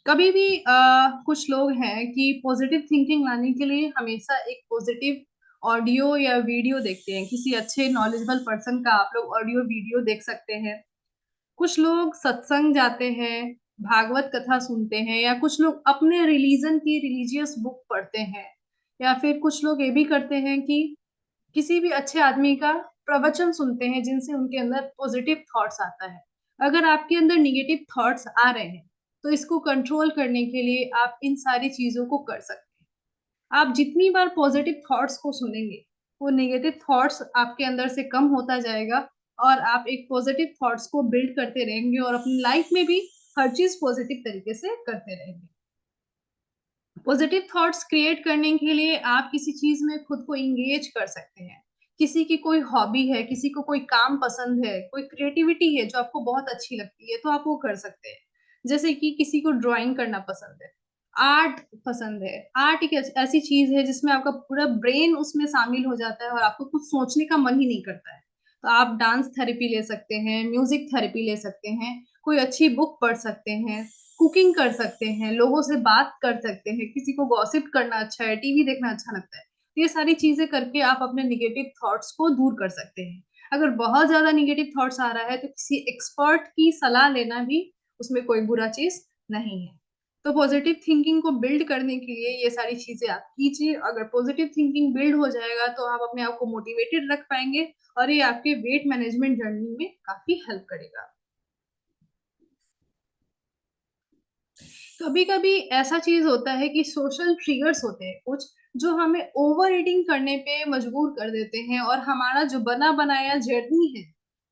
कभी भी कुछ लोग हैं कि पॉजिटिव थिंकिंग लाने के लिए हमेशा एक पॉजिटिव ऑडियो या वीडियो देखते हैं। किसी अच्छे नॉलेजेबल पर्सन का आप लोग ऑडियो वीडियो देख सकते हैं। कुछ लोग सत्संग जाते हैं, भागवत कथा सुनते हैं, या कुछ लोग अपने रिलीजन की रिलीजियस बुक पढ़ते हैं, या फिर कुछ लोग ये भी करते हैं कि किसी भी अच्छे आदमी का प्रवचन सुनते हैं, जिनसे उनके अंदर पॉजिटिव थॉट्स आता है। अगर आपके अंदर निगेटिव थॉट्स आ रहे हैं तो इसको कंट्रोल करने के लिए आप इन सारी चीजों को कर सकते हैं। आप जितनी बार पॉजिटिव थॉट्स को सुनेंगे, वो नेगेटिव थॉट्स आपके अंदर से कम होता जाएगा और आप एक पॉजिटिव थॉट्स को बिल्ड करते रहेंगे और अपनी लाइफ में भी हर चीज पॉजिटिव तरीके से करते रहेंगे। पॉजिटिव थॉट्स क्रिएट करने के लिए आप किसी चीज में खुद को इंगेज कर सकते हैं। किसी की कोई हॉबी है, किसी को कोई काम पसंद है, कोई क्रिएटिविटी है जो आपको बहुत अच्छी लगती है, तो आप वो कर सकते हैं। जैसे कि किसी को ड्राइंग करना पसंद है, आर्ट पसंद है। आर्ट एक ऐसी चीज है जिसमें आपका पूरा ब्रेन उसमें शामिल हो जाता है और आपको कुछ सोचने का मन ही नहीं करता है। तो आप डांस थेरेपी ले सकते हैं, म्यूजिक थेरेपी ले सकते हैं, कोई अच्छी बुक पढ़ सकते हैं, कुकिंग कर सकते हैं, लोगों से बात कर सकते हैं, किसी को गॉसिप करना अच्छा है, टीवी देखना अच्छा लगता है। तो ये सारी चीजें करके आप अपने निगेटिव थॉट्स को दूर कर सकते हैं। अगर बहुत ज्यादा निगेटिव थॉट्स आ रहा है तो किसी एक्सपर्ट की सलाह लेना भी उसमें कोई बुरा चीज नहीं है। तो पॉजिटिव थिंकिंग को बिल्ड करने के लिए ये सारी चीजें आप कीजिए। अगर पॉजिटिव थिंकिंग बिल्ड हो जाएगा तो आप अपने आप को मोटिवेटेड रख पाएंगे और ये आपके वेट मैनेजमेंट जर्नी में काफी हेल्प करेगा। कभी कभी ऐसा चीज होता है कि सोशल ट्रिगर्स होते हैं कुछ, जो हमें ओवर ईटिंग करने पे मजबूर कर देते हैं और हमारा जो बना बनाया जर्नी है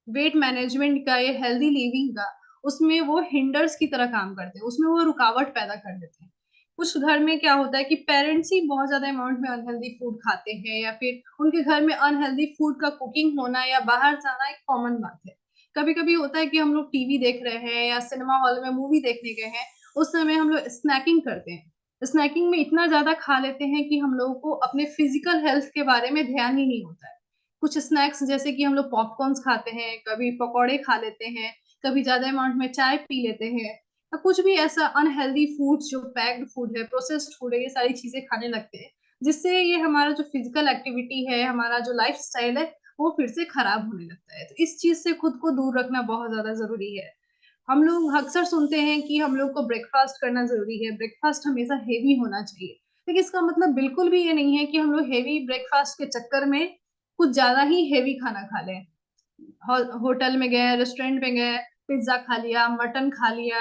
वेट मैनेजमेंट का, ये हेल्दी लिविंग का, उसमें वो हिंडर्स की तरह काम करते हैं, उसमें वो रुकावट पैदा कर देते हैं। कुछ घर में क्या होता है कि पेरेंट्स ही बहुत ज्यादा अमाउंट में अनहेल्दी फूड खाते हैं, या फिर उनके घर में अनहेल्दी फूड का कुकिंग होना या बाहर जाना एक कॉमन बात है। कभी कभी होता है कि हम लोग टीवी देख रहे हैं या सिनेमा हॉल में मूवी देखने गए हैं, उस समय हम लोग स्नैकिंग करते हैं। स्नैकिंग में इतना ज्यादा खा लेते हैं कि हम लोगों को अपने फिजिकल हेल्थ के बारे में ध्यान ही नहीं होता है। कुछ स्नैक्स जैसे कि हम लोग पॉपकॉर्न्स खाते हैं, कभी पकौड़े खा लेते हैं, कभी ज्यादा अमाउंट में चाय पी लेते हैं, या कुछ भी ऐसा अनहेल्दी फूड जो पैक्ड फूड है, प्रोसेस्ड फूड है, ये सारी चीजें खाने लगते हैं, जिससे ये हमारा जो फिजिकल एक्टिविटी है, हमारा जो लाइफ स्टाइल है, वो फिर से खराब होने लगता है। तो इस चीज से खुद को दूर रखना बहुत ज्यादा जरूरी है। हम लोग अक्सर सुनते हैं कि हम लोग को ब्रेकफास्ट करना जरूरी है, ब्रेकफास्ट हमेशा हेवी होना चाहिए, लेकिन इसका मतलब बिल्कुल भी ये नहीं है कि हम लोग हेवी ब्रेकफास्ट के चक्कर में कुछ ज्यादा ही हेवी खाना खा लें। होटल में गए, रेस्टोरेंट में गए, पिज्जा खा लिया, मटन खा लिया,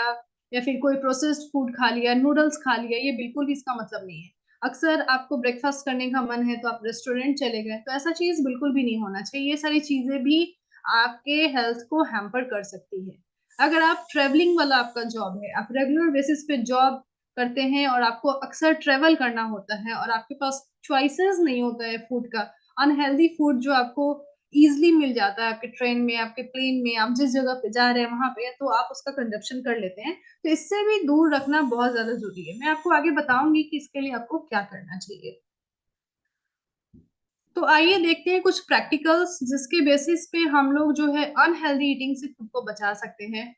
या फिर कोई प्रोसेस्ड फूड खा लिया, नूडल्स खा लिया, ये बिल्कुल भी इसका मतलब नहीं है। अक्सर आपको ब्रेकफास्ट करने का मन है तो आप रेस्टोरेंट चले गए, तो ऐसा चीज बिल्कुल भी नहीं होना चाहिए। ये सारी चीजें भी आपके हेल्थ को हैम्पर कर सकती है। अगर आप ट्रेवलिंग वाला आपका जॉब है, आप रेगुलर बेसिस पे जॉब करते हैं और आपको अक्सर ट्रेवल करना होता है और आपके पास चॉइसेस नहीं होता है फूड का, अनहेल्दी फूड जो आपको इजिली मिल जाता है आपके ट्रेन में, आपके प्लेन में, आप जिस जगह पे जा रहे हैं वहां पे, तो आप उसका कंजप्शन कर लेते हैं। तो इससे भी दूर रखना बहुत ज्यादा जरूरी है। मैं आपको आगे बताऊंगी कि इसके लिए आपको क्या करना चाहिए। तो आइए देखते हैं कुछ प्रैक्टिकल्स जिसके बेसिस पे हम लोग जो है अनहेल्दी ईटिंग से खुद को बचा सकते हैं।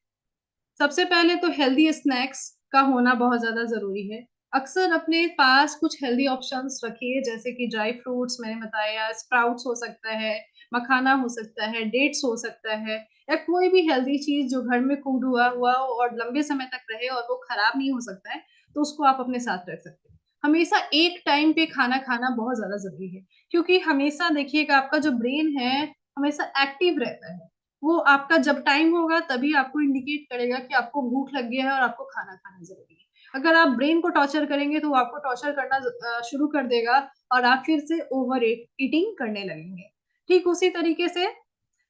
सबसे पहले तो हेल्दी स्नैक्स का होना बहुत ज्यादा जरूरी है। अक्सर अपने पास कुछ हेल्दी ऑप्शंस रखिए, जैसे कि ड्राई फ्रूट्स मैंने बताया, स्प्राउट्स हो सकता है, मखाना हो सकता है, डेट्स हो सकता है, या कोई भी हेल्दी चीज जो घर में कुक हुआ हुआ हो और लंबे समय तक रहे और वो खराब नहीं हो सकता है, तो उसको आप अपने साथ रख सकते हैं। हमेशा एक टाइम पे खाना खाना बहुत ज्यादा जरूरी है, क्योंकि हमेशा देखिएगा आपका जो ब्रेन है हमेशा एक्टिव रहता है। वो आपका जब टाइम होगा तभी आपको इंडिकेट करेगा कि आपको भूख लग गया है और आपको खाना खाना जरूरी है। अगर आप ब्रेन को टॉर्चर करेंगे तो वो आपको टॉर्चर करना शुरू कर देगा और आप फिर से ओवर ईटिंग करने लगेंगे। ठीक उसी तरीके से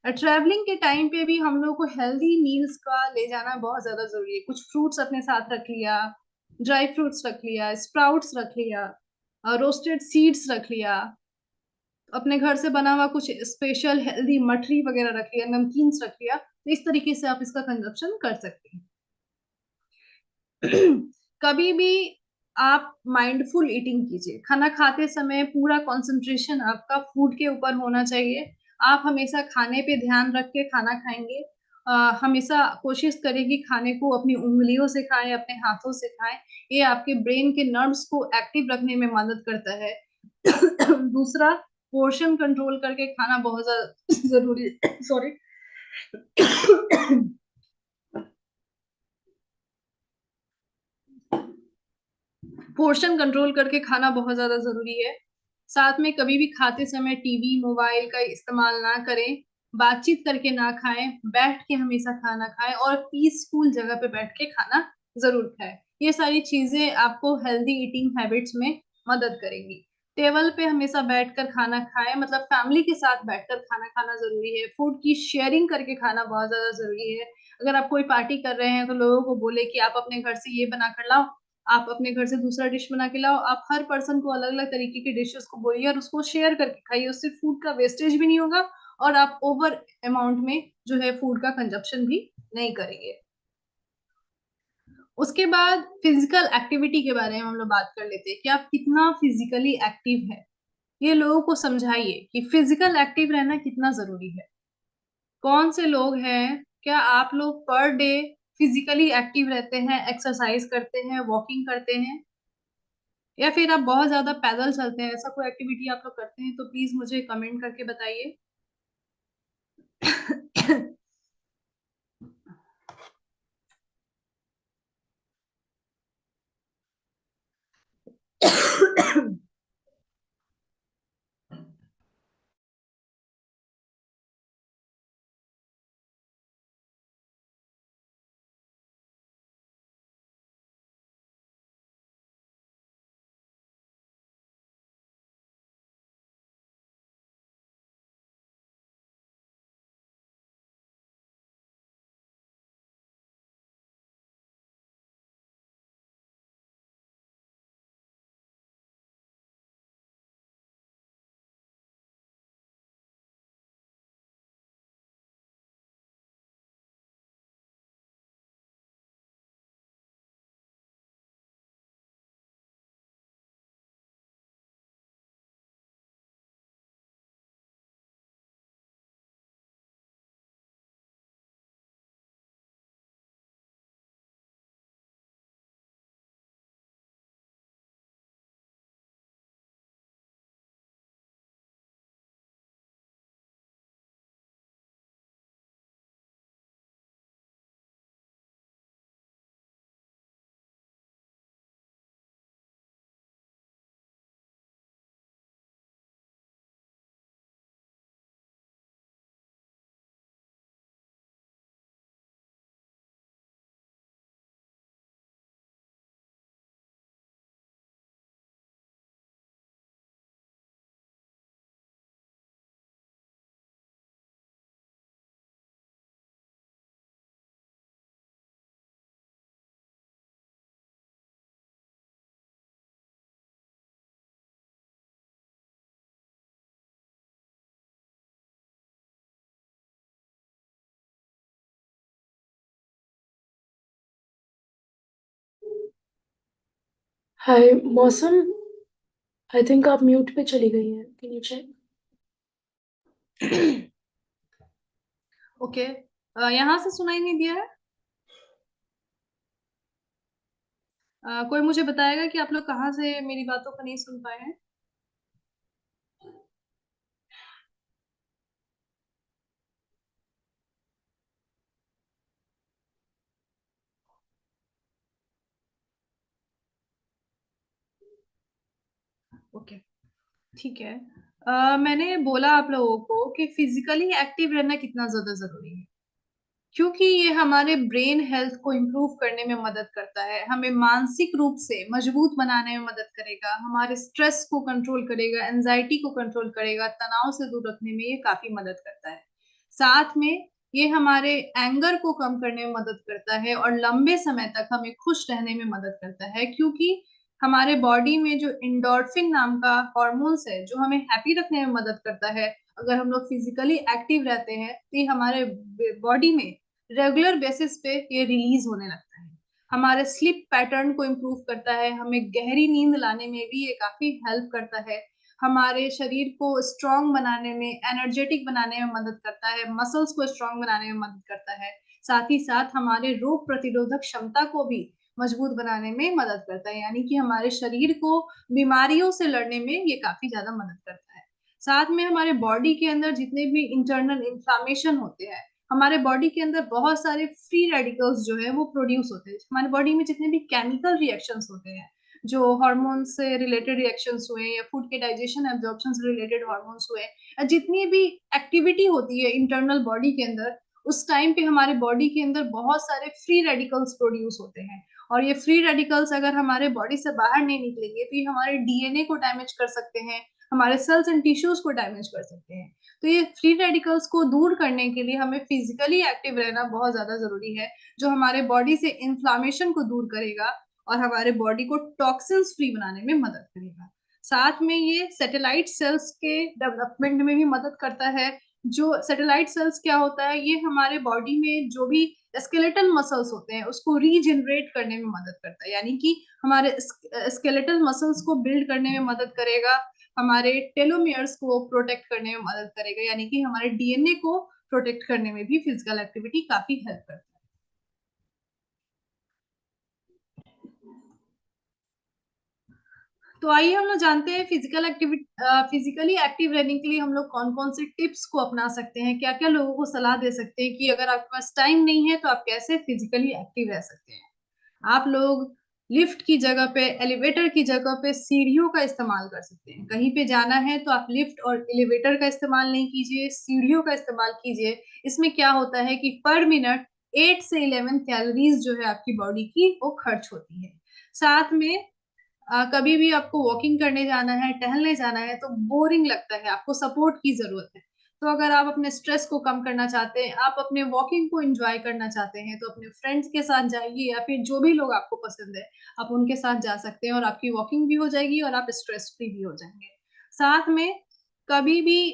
ट्रैवलिंग के टाइम पे भी हम लोग को हेल्दी मील्स का ले जाना बहुत ज्यादा जरूरी है। कुछ फ्रूट्स अपने साथ रख लिया, ड्राई फ्रूट्स रख लिया, स्प्राउट्स रख लिया, रोस्टेड सीड्स रख लिया, अपने घर से बना हुआ कुछ स्पेशल हेल्दी मठरी वगैरह रख लिया, नमकीन्स रख लिया। तो इस तरीके से आप इसका कंजप्शन कर सकते हैं। कभी भी आप माइंडफुल ईटिंग कीजिए। खाना खाते समय पूरा कंसंट्रेशन आपका फूड के ऊपर होना चाहिए। आप हमेशा खाने पे ध्यान रख के खाना खाएंगे। हमेशा कोशिश करें कि खाने को अपनी उंगलियों से खाएं, अपने हाथों से खाएं। ये आपके ब्रेन के नर्व्स को एक्टिव रखने में मदद करता है। दूसरा, पोर्शन कंट्रोल करके खाना बहुत ज्यादा जरूरी है। सॉरी। पोर्शन कंट्रोल करके खाना बहुत ज्यादा जरूरी है। साथ में कभी भी खाते समय टीवी मोबाइल का इस्तेमाल ना करें, बातचीत करके ना खाएं, बैठ के हमेशा खाना खाएं और पीसफुल जगह पे बैठ के खाना जरूर खाएं। ये सारी चीजें आपको हेल्दी ईटिंग हैबिट्स में मदद करेंगी। टेबल पे हमेशा बैठकर खाना खाएं, मतलब फैमिली के साथ बैठकर खाना खाना जरूरी है। फूड की शेयरिंग करके खाना बहुत ज्यादा जरूरी है। अगर आप कोई पार्टी कर रहे हैं तो लोगों को बोले कि आप अपने घर से ये बना कर लाओ, आप अपने घर से दूसरा डिश बना के लाओ। आप हर पर्सन को अलग अलग तरीके की डिशेस को बोलिए और उसको शेयर करके खाइए। उससे फूड का वेस्टेज भी नहीं होगा और आप ओवर अमाउंट में जो है फूड का कंजप्शन भी नहीं करेंगे। उसके बाद फिजिकल एक्टिविटी के बारे में हम लोग बात कर लेते हैं कि आप कितना फिजिकली एक्टिव है। ये लोगों को समझाइए कि फिजिकल एक्टिव रहना कितना जरूरी है। कौन से लोग हैं, क्या आप लोग पर डे फिजिकली एक्टिव रहते हैं, एक्सरसाइज करते हैं, वॉकिंग करते हैं, या फिर आप बहुत ज्यादा पैदल चलते हैं? ऐसा कोई एक्टिविटी आप लोग करते हैं तो प्लीज मुझे कमेंट करके बताइए। हाय मौसम, आई थिंक आप म्यूट पे चली गई हैं। Can you check? ओके। यहाँ से सुनाई नहीं दिया है। कोई मुझे बताएगा कि आप लोग कहाँ से मेरी बातों को नहीं सुन पाए हैं। ओके, ठीक है। मैंने बोला आप लोगों को कि फिजिकली एक्टिव रहना कितना ज्यादा जरूरी है, क्योंकि ये हमारे ब्रेन हेल्थ को इम्प्रूव करने में मदद करता है, हमें मानसिक रूप से मजबूत बनाने में मदद करेगा, हमारे स्ट्रेस को कंट्रोल करेगा, एंजाइटी को कंट्रोल करेगा, तनाव से दूर रखने में ये काफी मदद करता है। साथ में ये हमारे एंगर को कम करने में मदद करता है और लंबे समय तक हमें खुश रहने में मदद करता है, क्योंकि हमारे बॉडी में जो इंडोर्फिन नाम का हॉर्मोन्स है जो हमें हैप्पी रखने में मदद करता है। अगर हम लोग फिजिकली एक्टिव रहते हैं तो ये हमारे बॉडी में रेगुलर बेसिस पे ये रिलीज होने लगता है, हमारे स्लीप पैटर्न को इम्प्रूव करता है, हमें गहरी नींद लाने में भी ये काफी हेल्प करता है, हमारे शरीर को स्ट्रांग बनाने में, एनर्जेटिक बनाने में मदद करता है, मसल्स को स्ट्रांग बनाने में मदद करता है। साथ ही साथ हमारे रोग प्रतिरोधक क्षमता को भी मजबूत बनाने में मदद करता है, यानी कि हमारे शरीर को बीमारियों से लड़ने में ये काफी ज्यादा मदद करता है। साथ में हमारे बॉडी के अंदर जितने भी इंटरनल इंफ्लामेशन होते हैं, हमारे बॉडी के अंदर बहुत सारे फ्री रेडिकल्स जो है वो प्रोड्यूस होते हैं, हमारे बॉडी में जितने भी केमिकल रिएक्शंस होते हैं, जो हार्मोन से रिलेटेड रिएक्शंस हुए या फूड के डाइजेशन एब्जॉर्प्शन से रिलेटेड हार्मोन्स हुए या जितनी भी एक्टिविटी होती है इंटरनल बॉडी के अंदर, उस टाइम पे हमारे बॉडी के अंदर बहुत सारे फ्री रेडिकल्स प्रोड्यूस होते हैं। और ये फ्री रेडिकल्स अगर हमारे बॉडी से बाहर नहीं निकलेंगे तो ये हमारे डीएनए को डैमेज कर सकते हैं, हमारे सेल्स एंड टिश्यूज को डैमेज कर सकते हैं। तो ये फ्री रेडिकल्स को दूर करने के लिए हमें फिजिकली एक्टिव रहना बहुत ज्यादा जरूरी है, जो हमारे बॉडी से इन्फ्लामेशन को दूर करेगा और हमारे बॉडी को टॉक्सिन्स फ्री बनाने में मदद करेगा। साथ में ये सैटेलाइट सेल्स के डेवलपमेंट में भी मदद करता है। जो सैटेलाइट सेल्स क्या होता है, ये हमारे बॉडी में जो भी स्केलेटल मसल्स होते हैं उसको रीजनरेट करने में मदद करता है, यानी कि हमारे स्केलेटल मसल्स को बिल्ड करने में मदद करेगा, हमारे टेलोमियर्स को प्रोटेक्ट करने में मदद करेगा, यानी कि हमारे डीएनए को प्रोटेक्ट करने में भी फिजिकल एक्टिविटी काफी हेल्प करता है। तो आइए हम लोग जानते हैं फिजिकली एक्टिव रहने के लिए हम लोग कौन कौन से टिप्स को अपना सकते हैं, क्या क्या लोगों को सलाह दे सकते हैं कि अगर आपके पास टाइम नहीं है तो आप कैसे फिजिकली एक्टिव रह सकते हैं। आप लोग लिफ्ट की जगह पे, एलिवेटर की जगह पे सीढ़ियों का इस्तेमाल कर सकते हैं। कहीं पे जाना है तो आप लिफ्ट और एलिवेटर का इस्तेमाल नहीं कीजिए, सीढ़ियों का इस्तेमाल कीजिए। इसमें क्या होता है कि पर मिनट 8 से 11 कैलोरीज जो है आपकी बॉडी की वो खर्च होती है। साथ में कभी भी आपको वॉकिंग करने जाना है, टहलने जाना है तो बोरिंग लगता है, आपको सपोर्ट की जरूरत है। तो अगर आप अपने स्ट्रेस को कम करना चाहते हैं, आप अपने वॉकिंग को एंजॉय करना चाहते हैं, तो अपने फ्रेंड्स के साथ जाइए या फिर जो भी लोग आपको पसंद है आप उनके साथ जा सकते हैं और आपकी वॉकिंग भी हो जाएगी और आप स्ट्रेस फ्री भी हो जाएंगे। साथ में कभी भी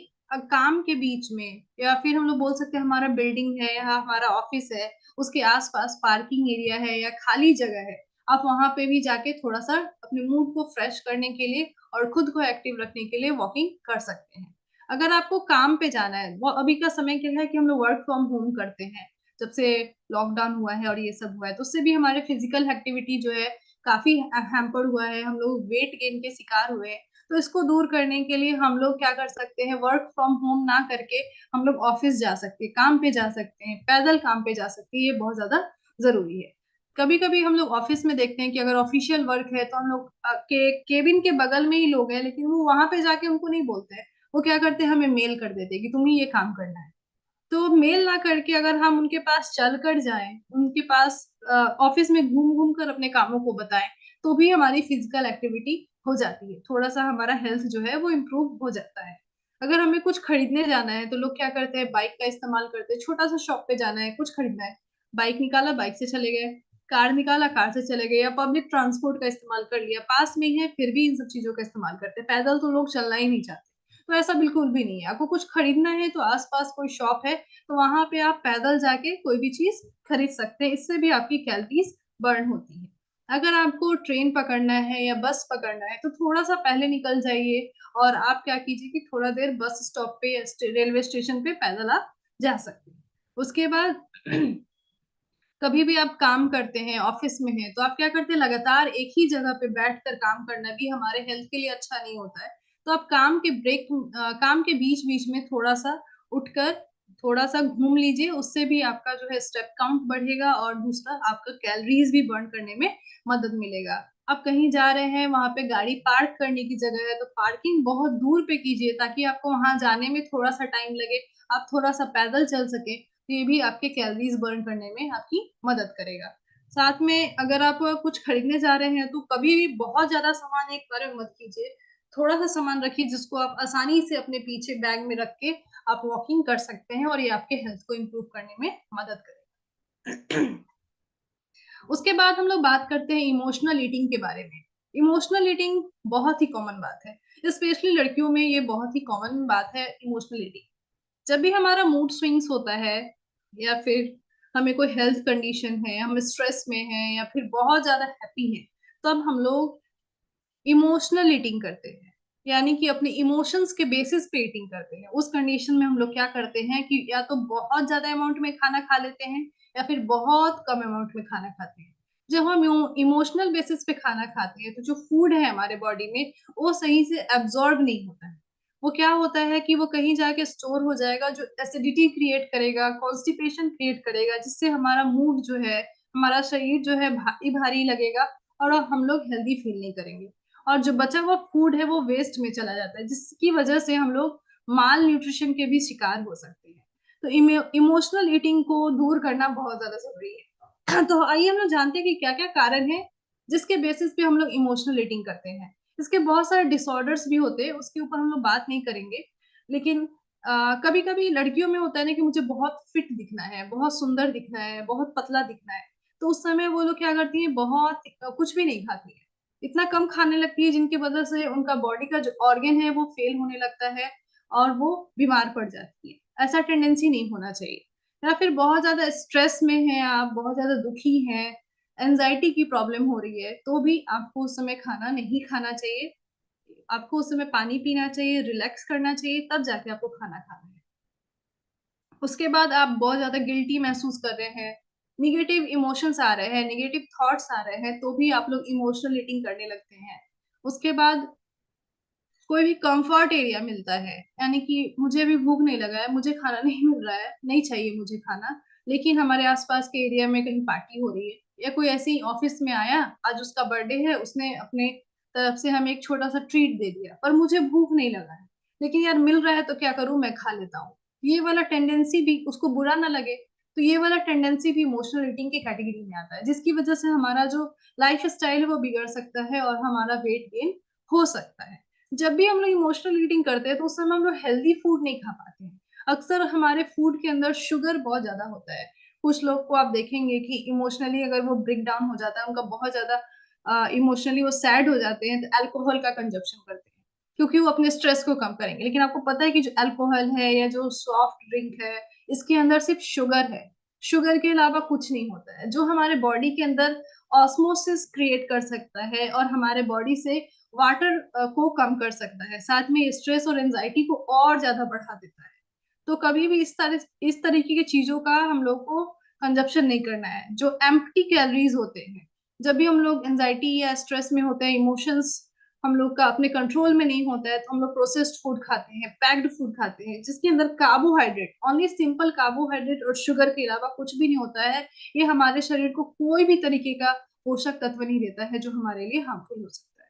काम के बीच में या फिर हम लोग बोल सकते हैं हमारा बिल्डिंग है या हमारा ऑफिस है, उसके आसपास पार्किंग एरिया है या खाली जगह है, आप वहां पे भी जाके थोड़ा सा अपने मूड को फ्रेश करने के लिए और खुद को एक्टिव रखने के लिए वॉकिंग कर सकते हैं। अगर आपको काम पे जाना है, वो अभी का समय क्या है कि हम लोग वर्क फ्रॉम होम करते हैं, जब से लॉकडाउन हुआ है और ये सब हुआ है तो उससे भी हमारे फिजिकल एक्टिविटी जो है काफी हैम्पर हुआ है, हम लोग वेट गेन के शिकार हुए हैं। तो इसको दूर करने के लिए हम लोग क्या कर सकते हैं, वर्क फ्रॉम होम ना करके हम लोग ऑफिस जा सकते हैं, काम पे जा सकते हैं, पैदल काम पे जा सकते हैं, ये बहुत ज्यादा जरूरी है। कभी कभी हम लोग ऑफिस में देखते हैं कि अगर ऑफिशियल वर्क है तो हम लोग केबिन के बगल में ही लोग हैं, लेकिन वो वहां पे जाके उनको नहीं बोलते हैं, वो क्या करते हैं हमें मेल कर देते हैं कि तुम्हें ये काम करना है। तो मेल ना करके अगर हम उनके पास चल कर जाएं, उनके पास ऑफिस में घूम घूम कर अपने कामों को बताएं, तो भी हमारी फिजिकल एक्टिविटी हो जाती है, थोड़ा सा हमारा हेल्थ जो है वो इम्प्रूव हो जाता है। अगर हमें कुछ खरीदने जाना है तो लोग क्या करते हैं, बाइक का इस्तेमाल करते हैं, छोटा सा शॉप पे जाना है, कुछ खरीदना है, बाइक निकाला, बाइक से चले गए, कार निकाला, कार से चले गए, या पब्लिक ट्रांसपोर्ट का इस्तेमाल कर लिया, पास में ही है फिर भी इन सब चीजों का इस्तेमाल करते हैं, पैदल तो लोग चलना ही नहीं चाहते। तो ऐसा बिल्कुल भी नहीं है, आपको कुछ खरीदना है तो आसपास कोई शॉप है तो वहां पे आप पैदल जाके कोई भी चीज खरीद सकते हैं, इससे भी आपकी कैलोरीज बर्न होती है। अगर आपको ट्रेन पकड़ना है या बस पकड़ना है तो थोड़ा सा पहले निकल जाइए, और आप क्या कीजिए कि थोड़ा देर बस स्टॉप पे या रेलवे स्टेशन पे पैदल आप जा सकते हैं। उसके बाद कभी भी आप काम करते हैं, ऑफिस में हैं, तो आप क्या करते हैं, लगातार एक ही जगह पे बैठकर काम करना भी हमारे हेल्थ के लिए अच्छा नहीं होता है। तो आप काम के बीच बीच में थोड़ा सा उठकर थोड़ा सा घूम लीजिए, उससे भी आपका जो है स्टेप काउंट बढ़ेगा, और दूसरा आपका कैलोरीज भी बर्न करने में मदद मिलेगा। आप कहीं जा रहे हैं, वहां पे गाड़ी पार्क करने की जगह है, तो पार्किंग बहुत दूर पे कीजिए ताकि आपको वहां जाने में थोड़ा सा टाइम लगे, आप थोड़ा सा पैदल चल सके, तो ये भी आपके कैलोरीज बर्न करने में आपकी मदद करेगा। साथ में अगर आप कुछ खरीदने जा रहे हैं तो कभी भी बहुत ज्यादा सामान एक बार में मत कीजिए, थोड़ा सा सामान रखिए जिसको आप आसानी से अपने पीछे बैग में रख के आप वॉकिंग कर सकते हैं, और ये आपके हेल्थ को इम्प्रूव करने में मदद करेगा। उसके बाद हम लोग बात करते हैं इमोशनल ईटिंग के बारे में। इमोशनल ईटिंग बहुत ही कॉमन बात है, स्पेशली लड़कियों में ये बहुत ही कॉमन बात है इमोशनल ईटिंग। जब भी हमारा मूड स्विंग्स होता है, या फिर हमें कोई हेल्थ कंडीशन है, हम स्ट्रेस में हैं, या फिर बहुत ज्यादा हैप्पी हैं, तब हम लोग इमोशनल ईटिंग करते हैं, यानी कि अपने इमोशंस के बेसिस पे ईटिंग करते हैं। उस कंडीशन में हम लोग क्या करते हैं कि या तो बहुत ज्यादा अमाउंट में खाना खा लेते हैं, या फिर बहुत कम अमाउंट में खाना खाते हैं। जब हम इमोशनल बेसिस पे खाना खाते हैं तो जो फूड है हमारे बॉडी में वो सही से एब्जॉर्ब नहीं होता है। वो क्या होता है कि वो कहीं जाके स्टोर हो जाएगा, जो एसिडिटी क्रिएट करेगा, कॉन्स्टिपेशन क्रिएट करेगा, जिससे हमारा मूड जो है, हमारा शरीर जो है भारी भारी लगेगा, और हम लोग हेल्दी फील नहीं करेंगे, और जो बचा हुआ फूड है वो वेस्ट में चला जाता है, जिसकी वजह से हम लोग माल न्यूट्रिशन के भी शिकार हो सकते हैं। तो इमोशनल ईटिंग को दूर करना बहुत ज्यादा जरूरी है। तो आइए हम लोग जानते हैं कि क्या क्या कारण है जिसके बेसिस पे हम लोग इमोशनल ईटिंग करते हैं। इसके बहुत सारे डिसऑर्डर्स भी होते हैं, उसके ऊपर हम लोग बात नहीं करेंगे, लेकिन कभी कभी लड़कियों में होता है ना कि मुझे बहुत फिट दिखना है, बहुत सुंदर दिखना है, बहुत पतला दिखना है, तो उस समय वो लोग क्या करती हैं, बहुत कुछ भी नहीं खाती है, इतना कम खाने लगती है जिनकी वजह से उनका बॉडी का जो ऑर्गन है वो फेल होने लगता है, और वो बीमार पड़ जाती है। ऐसा टेंडेंसी नहीं होना चाहिए। या फिर बहुत ज्यादा स्ट्रेस में है आप, बहुत ज्यादा दुखी हैं, एंजाइटी की प्रॉब्लम हो रही है, तो भी आपको उस समय खाना नहीं खाना चाहिए। आपको उस समय पानी पीना चाहिए, रिलैक्स करना चाहिए, तब जाके आपको खाना खाना है। उसके बाद आप बहुत ज्यादा गिल्टी महसूस कर रहे हैं, निगेटिव इमोशंस आ रहे हैं, निगेटिव थॉट्स आ रहे हैं, तो भी आप लोग इमोशनल ईटिंग करने लगते हैं। उसके बाद कोई भी कंफर्ट एरिया मिलता है, यानी कि मुझे अभी भूख नहीं लगा है, मुझे खाना नहीं मिल रहा है, नहीं चाहिए मुझे खाना, लेकिन हमारे आसपास के एरिया में कहीं पार्टी हो रही है, या कोई ऐसे ही ऑफिस में आया, आज उसका बर्थडे है, उसने अपने तरफ से हमें एक छोटा सा ट्रीट दे दिया, पर मुझे भूख नहीं लगा है, लेकिन यार मिल रहा है तो क्या करूं, मैं खा लेता हूँ। ये वाला टेंडेंसी भी, उसको बुरा ना लगे, तो ये वाला टेंडेंसी भी इमोशनल ईटिंग की कैटेगरी में आता है, जिसकी वजह से हमारा जो लाइफ स्टाइल है वो बिगड़ सकता है, और हमारा वेट गेन हो सकता है। जब भी हम लोग इमोशनल ईटिंग करते हैं तो उस समय हम लोग हेल्दी फूड नहीं खा पाते हैं। अक्सर हमारे फूड के अंदर शुगर बहुत ज्यादा होता है। कुछ लोग को आप देखेंगे कि इमोशनली अगर वो ब्रेक डाउन हो जाता है, उनका बहुत ज्यादा इमोशनली वो सैड हो जाते हैं, तो अल्कोहल का कंजप्शन करते हैं, क्योंकि वो अपने स्ट्रेस को कम करेंगे। लेकिन आपको पता है कि जो अल्कोहल है या जो सॉफ्ट ड्रिंक है, इसके अंदर सिर्फ शुगर है, शुगर के अलावा कुछ नहीं होता है, जो हमारे बॉडी के अंदर ऑस्मोसिस क्रिएट कर सकता है, और हमारे बॉडी से वाटर को कम कर सकता है, साथ में स्ट्रेस और एंजाइटी को और ज्यादा बढ़ा देता है। तो कभी भी इस तरीके की चीजों का हम लोग को कंजप्शन नहीं करना है, जो एम्प्टी कैलोरीज होते हैं। जब भी हम लोग एंजाइटी या स्ट्रेस में होते हैं, इमोशंस हम लोग का अपने कंट्रोल में नहीं होता है, तो हम लोग प्रोसेस्ड फूड खाते हैं, पैक्ड फूड खाते हैं, जिसके अंदर कार्बोहाइड्रेट, ओनली सिंपल कार्बोहाइड्रेट और शुगर के अलावा कुछ भी नहीं होता है। ये हमारे शरीर को कोई भी तरीके का पोषक तत्व नहीं देता है जो हमारे लिए हार्मफुल हो सकता है।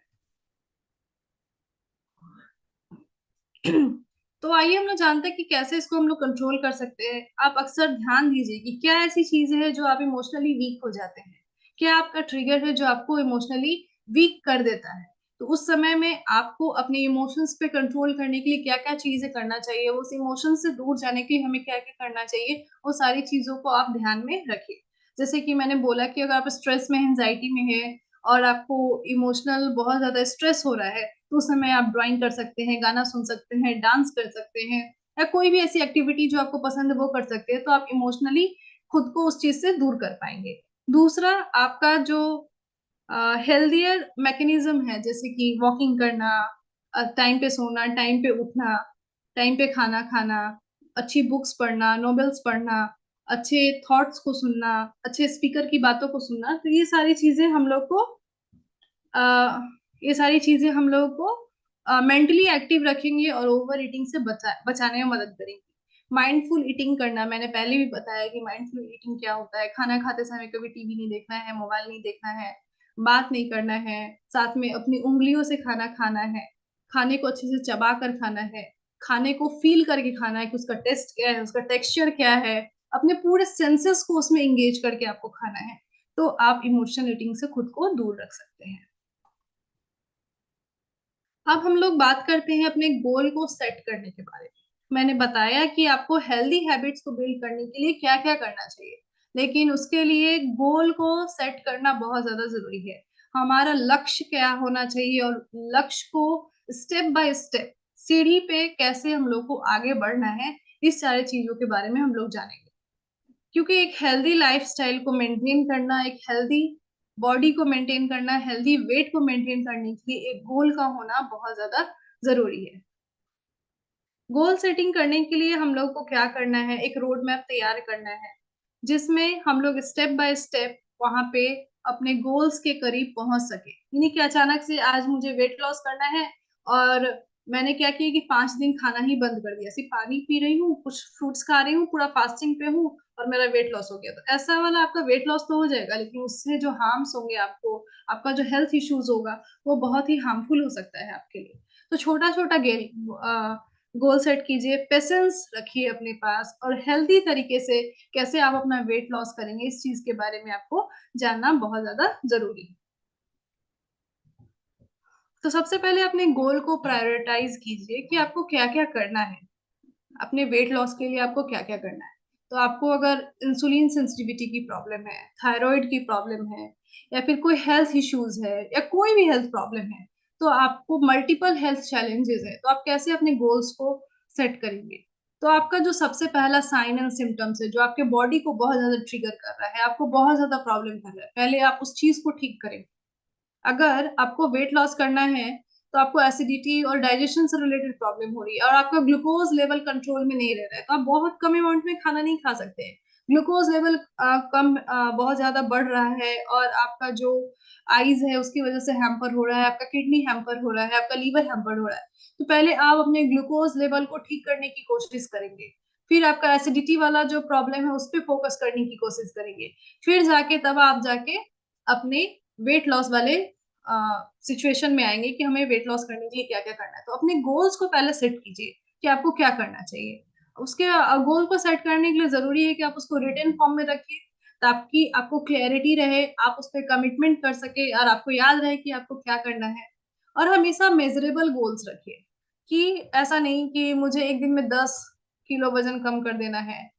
तो आइए हम लोग जानते हैं कि कैसे इसको हम लोग कंट्रोल कर सकते हैं। आप अक्सर ध्यान दीजिए कि क्या ऐसी चीजें हैं जो आप इमोशनली वीक हो जाते हैं, क्या आपका ट्रिगर है जो आपको इमोशनली वीक कर देता है। तो उस समय में आपको अपने इमोशंस पे कंट्रोल करने के लिए क्या क्या चीजें करना चाहिए, उस इमोशन से दूर जाने के लिए हमें क्या क्या करना चाहिए, वो सारी चीजों को आप ध्यान में रखिए। जैसे कि मैंने बोला कि अगर आप स्ट्रेस में, एंजाइटी में है, और आपको इमोशनल बहुत ज्यादा स्ट्रेस हो रहा है, तो उस समय आप ड्राइंग कर सकते हैं, गाना सुन सकते हैं, डांस कर सकते हैं, या कोई भी ऐसी एक्टिविटी जो आपको पसंद है वो कर सकते हैं, तो आप इमोशनली खुद को उस चीज से दूर कर पाएंगे। दूसरा, आपका जो हेल्दियर मैकेनिज्म है, जैसे कि वॉकिंग करना, टाइम पे सोना, टाइम पे उठना, टाइम पे खाना खाना, अच्छी बुक्स पढ़ना, नॉवेल्स पढ़ना, अच्छे थॉट्स को सुनना, अच्छे स्पीकर की बातों को सुनना। तो अ, ये सारी चीजें हम लोगों को मेंटली एक्टिव रखेंगे और ओवर ईटिंग से बचाने में मदद करेंगी। माइंडफुल ईटिंग करना, मैंने पहले भी बताया कि माइंडफुल ईटिंग क्या होता है। खाना खाते समय कभी टीवी नहीं देखना है, मोबाइल नहीं देखना है, बात नहीं करना है, साथ में अपनी उंगलियों से खाना खाना है, खाने को अच्छे से चबा कर खाना है, खाने को फील करके खाना है कि उसका टेस्ट क्या है, उसका टेक्सचर क्या है, अपने पूरे सेंसेस को उसमें इंगेज करके आपको खाना है। तो आप इमोशनल ईटिंग से खुद को दूर रख सकते हैं। अब हम लोग बात करते हैं अपने गोल को सेट करने के बारे में। मैंने बताया कि आपको हेल्दी हैबिट्स को बिल्ड करने के लिए क्या क्या करना चाहिए, लेकिन उसके लिए गोल को सेट करना बहुत ज्यादा जरूरी है। हमारा लक्ष्य क्या होना चाहिए और लक्ष्य को स्टेप बाय स्टेप, सीढ़ी पे कैसे हम लोग को आगे बढ़ना है, इस सारे चीजों के बारे में हम लोग जानेंगे। क्योंकि एक हेल्दी लाइफस्टाइल को मेंटेन करना, एक हेल्दी बॉडी को मेंटेन करना, हेल्दी वेट को मेंटेन करने के लिए एक गोल का होना बहुत ज्यादा जरूरी है। गोल सेटिंग करने के लिए हम लोग को क्या करना है, एक रोड मैप तैयार करना है, जिसमें हम लोग स्टेप बाय स्टेप वहां पे अपने गोल्स के करीब पहुंच सके। यानी कि अचानक से आज मुझे वेट लॉस करना है और मैंने क्या किया कि 5 दिन खाना ही बंद कर दिया, सिर्फ पानी पी रही हूँ, कुछ फ्रूट्स खा रही हूँ, पूरा फास्टिंग पे हूँ और मेरा वेट लॉस हो गया। तो ऐसा वाला आपका वेट लॉस तो हो जाएगा, लेकिन उससे जो हार्म्स होंगे आपको, आपका जो हेल्थ इश्यूज होगा, वो बहुत ही हार्मफुल हो सकता है आपके लिए। तो छोटा छोटा गोल सेट कीजिए, पेशेंस रखिए अपने पास, और हेल्दी तरीके से कैसे आप अपना वेट लॉस करेंगे, इस चीज के बारे में आपको जानना बहुत ज्यादा जरूरी है। तो सबसे पहले अपने गोल को प्रायोरिटाइज कीजिए कि आपको क्या क्या करना है। अपने वेट लॉस के लिए आपको क्या क्या करना है। तो आपको अगर इंसुलिन सेंसिटिविटी की प्रॉब्लम है, थायराइड की प्रॉब्लम है, या फिर कोई हेल्थ इश्यूज है, या कोई भी हेल्थ प्रॉब्लम है, तो आपको मल्टीपल हेल्थ चैलेंजेस है, तो आप कैसे अपने गोल्स को सेट करेंगे। तो आपका जो सबसे पहला साइन एंड सिम्टम्स है, जो आपके बॉडी को बहुत ज्यादा ट्रिगर कर रहा है, आपको बहुत ज्यादा प्रॉब्लम कर रहा है, पहले आप उस चीज को ठीक करें। अगर आपको वेट लॉस करना है तो आपको एसिडिटी और डाइजेशन से रिलेटेड प्रॉब्लम हो रही है और आपका ग्लूकोज लेवल कंट्रोल में नहीं रह रहा है, तो आप बहुत कम अमाउंट में खाना नहीं खा सकते हैं। ग्लूकोज लेवल बहुत ज्यादा बढ़ रहा है और आपका जो आईज है उसकी वजह से हैम्पर हो रहा है, आपका किडनी हैम्पर हो रहा है, आपका लीवर हैम्पर हो रहा है। तो पहले आप अपने ग्लूकोज लेवल को ठीक करने की कोशिश करेंगे, फिर आपका एसिडिटी वाला जो प्रॉब्लम है उस पर फोकस करने की कोशिश करेंगे, फिर जाके तब आप जाके अपने वेट लॉस वाले सिचुएशन में आएंगे कि हमें वेट लॉस करने के लिए क्या क्या करना है। तो अपने गोल्स को पहले सेट कीजिए कि आपको क्या करना चाहिए। उसके गोल को सेट करने के लिए जरूरी है कि आप उसको रिटन फॉर्म में रखिए, ताकि आपको क्लैरिटी रहे, आप उस पर कमिटमेंट कर सके और आपको याद रहे कि आपको क्या करना है। और हमेशा मेजरेबल गोल्स रखिए, कि ऐसा नहीं कि मुझे एक दिन में 10 किलो वजन कम कर देना है,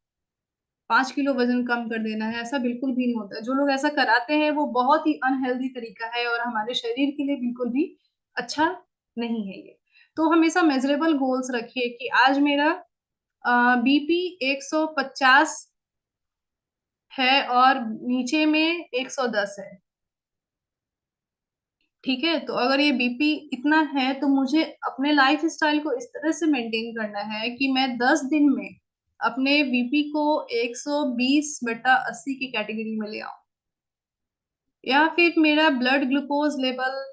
5 किलो वजन कम कर देना है, ऐसा बिल्कुल भी नहीं होता है। जो लोग ऐसा कराते हैं वो बहुत ही अनहेल्दी तरीका है और हमारे शरीर के लिए बिल्कुल भी अच्छा नहीं है ये। तो हमेशा मेजरेबल गोल्स रखिए कि आज मेरा बीपी 150 है और नीचे में 110 है। ठीक है, तो अगर ये बीपी इतना है तो मुझे अपने लाइफ स्टाइल को इस तरह से मेंटेन करना है कि मैं 10 दिन में अपने बीपी को 120/80 की कैटेगरी में ले आऊं। या फिर मेरा ब्लड ग्लूकोज लेवल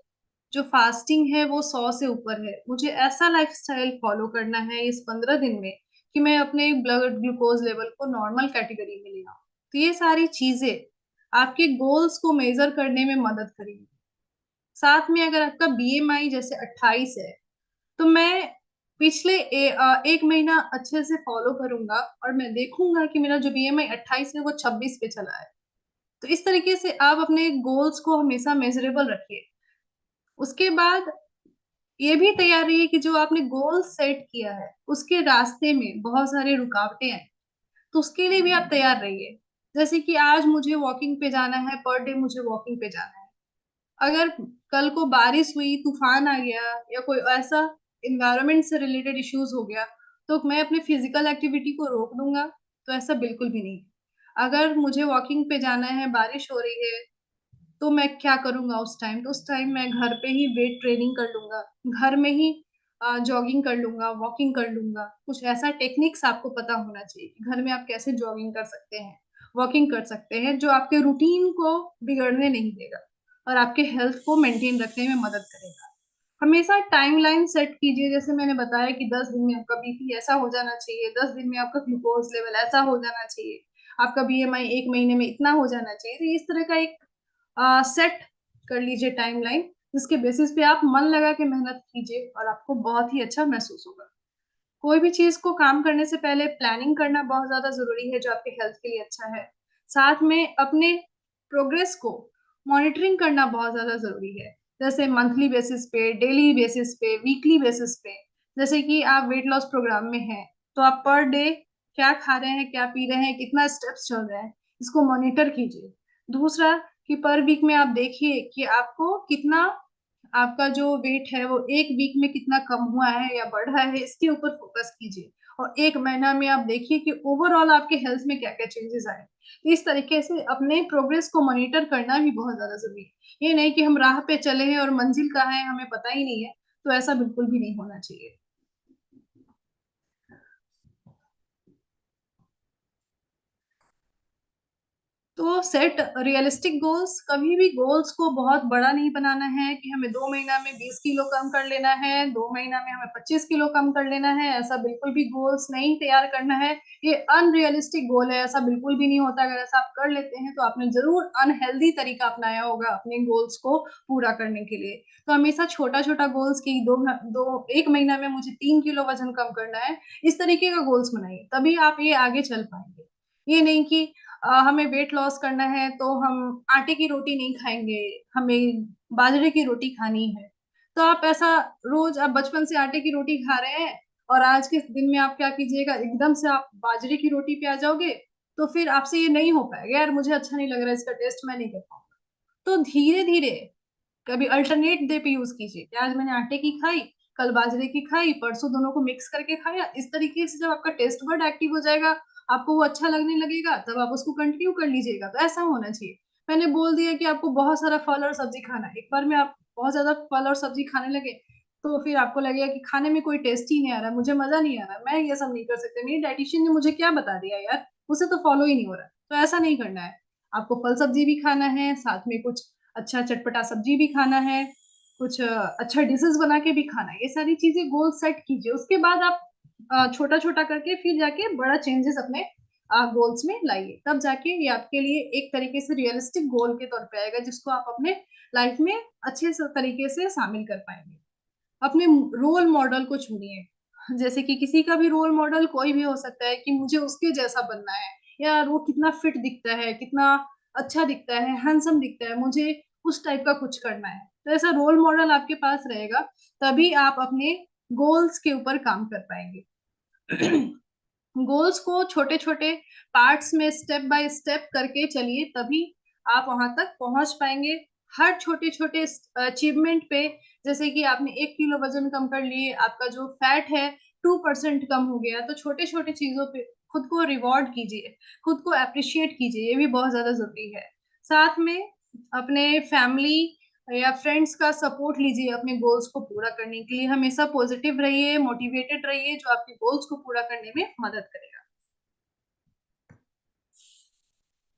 जो फास्टिंग है वो 100 से ऊपर है, मुझे ऐसा लाइफस्टाइल फॉलो करना है इस 15 दिन में कि मैं अपने ब्लड ग्लूकोज लेवल को नॉर्मल कैटेगरी में ले आऊं। तो ये सारी चीजें आपके गोल्स को मेजर करने में मदद करेंगी। साथ में अगर आपका बीएमआई जैसे 28 है, तो मैं पिछले एक महीना अच्छे से फॉलो करूंगा और मैं देखूंगा कि मेरा जो बीएमआई 28 है वो 26 पे चला है। तो इस तरीके से आप अपने गोल्स को हमेशा मेजरेबल रखिए। उसके बाद ये भी तैयार रहिए कि जो आपने गोल सेट किया है उसके रास्ते में बहुत सारे रुकावटें आए, तो उसके लिए भी आप तैयार रहिए। जैसे कि आज मुझे वॉकिंग पे जाना है, पर डे मुझे वॉकिंग पे जाना है। अगर कल को बारिश हुई, तूफान आ गया, या कोई ऐसा इन्वायरमेंट से रिलेटेड इश्यूज हो गया, तो मैं अपने फिजिकल एक्टिविटी को रोक दूंगा? तो ऐसा बिल्कुल भी नहीं। अगर मुझे वॉकिंग पे जाना है, बारिश हो रही है, तो मैं क्या करूंगा उस टाइम, तो उस टाइम मैं घर पे ही वेट ट्रेनिंग कर लूंगा, घर में ही जॉगिंग कर लूंगा, वॉकिंग कर लूंगा। कुछ ऐसा टेक्निक्स आपको पता होना चाहिए कि घर में आप कैसे जॉगिंग कर सकते हैं, वॉकिंग कर सकते हैं, जो आपके रूटीन को बिगड़ने नहीं देगा और आपके हेल्थ को मेंटेन रखने में मदद करेगा। हमेशा टाइमलाइन सेट कीजिए, जैसे मैंने बताया कि 10 दिन में आपका बीपी ऐसा हो जाना चाहिए, 10 दिन में आपका ग्लूकोज लेवल ऐसा हो जाना चाहिए, आपका बीएमआई 1 महीने में इतना हो जाना चाहिए। तो इस तरह का एक सेट कर लीजिए टाइमलाइन, जिसके बेसिस पे आप मन लगा के मेहनत कीजिए और आपको बहुत ही अच्छा महसूस होगा। कोई भी चीज को काम करने से पहले प्लानिंग करना बहुत ज्यादा जरूरी है, जो आपके हेल्थ के लिए अच्छा है। साथ में अपने प्रोग्रेस को मॉनिटरिंग करना बहुत ज्यादा जरूरी है, जैसे मंथली बेसिस पे, डेली बेसिस पे, वीकली बेसिस पे। जैसे कि आप वेट लॉस प्रोग्राम में हैं, तो आप पर डे क्या खा रहे हैं, क्या पी रहे हैं, कितना स्टेप्स चल रहा है, इसको मॉनिटर कीजिए। दूसरा कि पर वीक में आप देखिए कि आपको कितना, आपका जो वेट है वो एक वीक में कितना कम हुआ है या बढ़ा है, इसके ऊपर फोकस कीजिए। और एक महीना में आप देखिए कि ओवरऑल आपके हेल्थ में क्या क्या चेंजेस आए। तो इस तरीके से अपने प्रोग्रेस को मॉनिटर करना भी बहुत ज्यादा जरूरी है। ये नहीं कि हम राह पे चले हैं और मंजिल कहाँ है हमें पता ही नहीं है, तो ऐसा बिल्कुल भी नहीं होना चाहिए। तो सेट रियलिस्टिक गोल्स, कभी भी गोल्स को बहुत बड़ा नहीं बनाना है कि हमें 2 महीना में 20 किलो कम कर लेना है, 2 महीना में हमें 25 किलो कम कर लेना है, ऐसा बिल्कुल भी गोल्स नहीं तैयार करना है। ये अनरियलिस्टिक गोल है, ऐसा बिल्कुल भी नहीं होता। अगर ऐसा आप कर लेते हैं तो आपने जरूर अनहेल्दी तरीका अपनाया होगा अपने गोल्स को पूरा करने के लिए। तो हमेशा छोटा छोटा गोल्स की, 1 महीना में मुझे 3 किलो वजन कम करना है, इस तरीके का गोल्स बनाइए, तभी आप ये आगे चल पाएंगे। ये नहीं कि हमें वेट लॉस करना है तो हम आटे की रोटी नहीं खाएंगे, हमें बाजरे की रोटी खानी है। तो आप ऐसा, रोज आप बचपन से आटे की रोटी खा रहे हैं और आज के दिन में आप क्या कीजिएगा, एकदम से आप बाजरे की रोटी पे आ जाओगे, तो फिर आपसे ये नहीं हो पाएगा, यार मुझे अच्छा नहीं लग रहा है, इसका टेस्ट मैं नहीं कर पाऊंगा। तो धीरे धीरे कभी अल्टरनेट डे पे यूज कीजिए कि आज मैंने आटे की खाई, कल बाजरे की खाई, परसों दोनों को मिक्स करके खाया। इस तरीके से जब आपका टेस्ट बड एक्टिव हो जाएगा, आपको वो अच्छा लगने लगेगा, तब आप उसको कंटिन्यू कर लीजिएगा। तो ऐसा होना चाहिए। मैंने बोल दिया कि आपको बहुत सारा फल और सब्जी खाना है, एक बार में आप बहुत ज्यादा फल और सब्जी खाने लगे, तो फिर आपको लगेगा कि खाने में कोई टेस्ट ही नहीं आ रहा, मुझे मजा नहीं आ रहा, मैं ये सब नहीं कर सकता, मेरी डाइटिशियन ने मुझे क्या बता दिया यार, मुझे तो फॉलो ही नहीं हो रहा। तो ऐसा नहीं करना है। आपको फल सब्जी भी खाना है, साथ में कुछ अच्छा चटपटा सब्जी भी खाना है, कुछ अच्छा डिशेस बना के भी खाना है। ये सारी चीजें गोल सेट कीजिए, उसके बाद आप छोटा छोटा करके फिर जाके बड़ा चेंजेस अपने गोल्स में लाइए, तब जाके ये आपके लिए एक तरीके से रियलिस्टिक गोल के तौर पे आएगा, जिसको आप अपने लाइफ में अच्छे से तरीके से शामिल कर पाएंगे। अपने रोल मॉडल को चुनिए, जैसे कि किसी का भी रोल मॉडल कोई भी हो सकता है कि मुझे उसके जैसा बनना है, यार वो कितना फिट दिखता है, कितना अच्छा दिखता है, हैंडसम दिखता है, मुझे उस टाइप का कुछ करना है। तो ऐसा रोल मॉडल आपके पास रहेगा, तभी आप अपने गोल्स के ऊपर काम कर पाएंगे। गोल्स को छोटे छोटे पार्ट्स में स्टेप बाय स्टेप करके चलिए, तभी आप वहां तक पहुंच पाएंगे। हर छोटे छोटे अचीवमेंट पे, जैसे कि आपने 1 किलो वजन कम कर लिए, आपका जो फैट है 2% कम हो गया, तो छोटे छोटे चीजों पे खुद को रिवॉर्ड कीजिए, खुद को अप्रिशिएट कीजिए, ये भी बहुत ज्यादा जरूरी है। साथ में अपने फैमिली या फ्रेंड्स का सपोर्ट लीजिए अपने गोल्स को पूरा करने के लिए। हमेशा पॉजिटिव रहिए, मोटिवेटेड रहिए, जो आपके गोल्स को पूरा करने में मदद करेगा।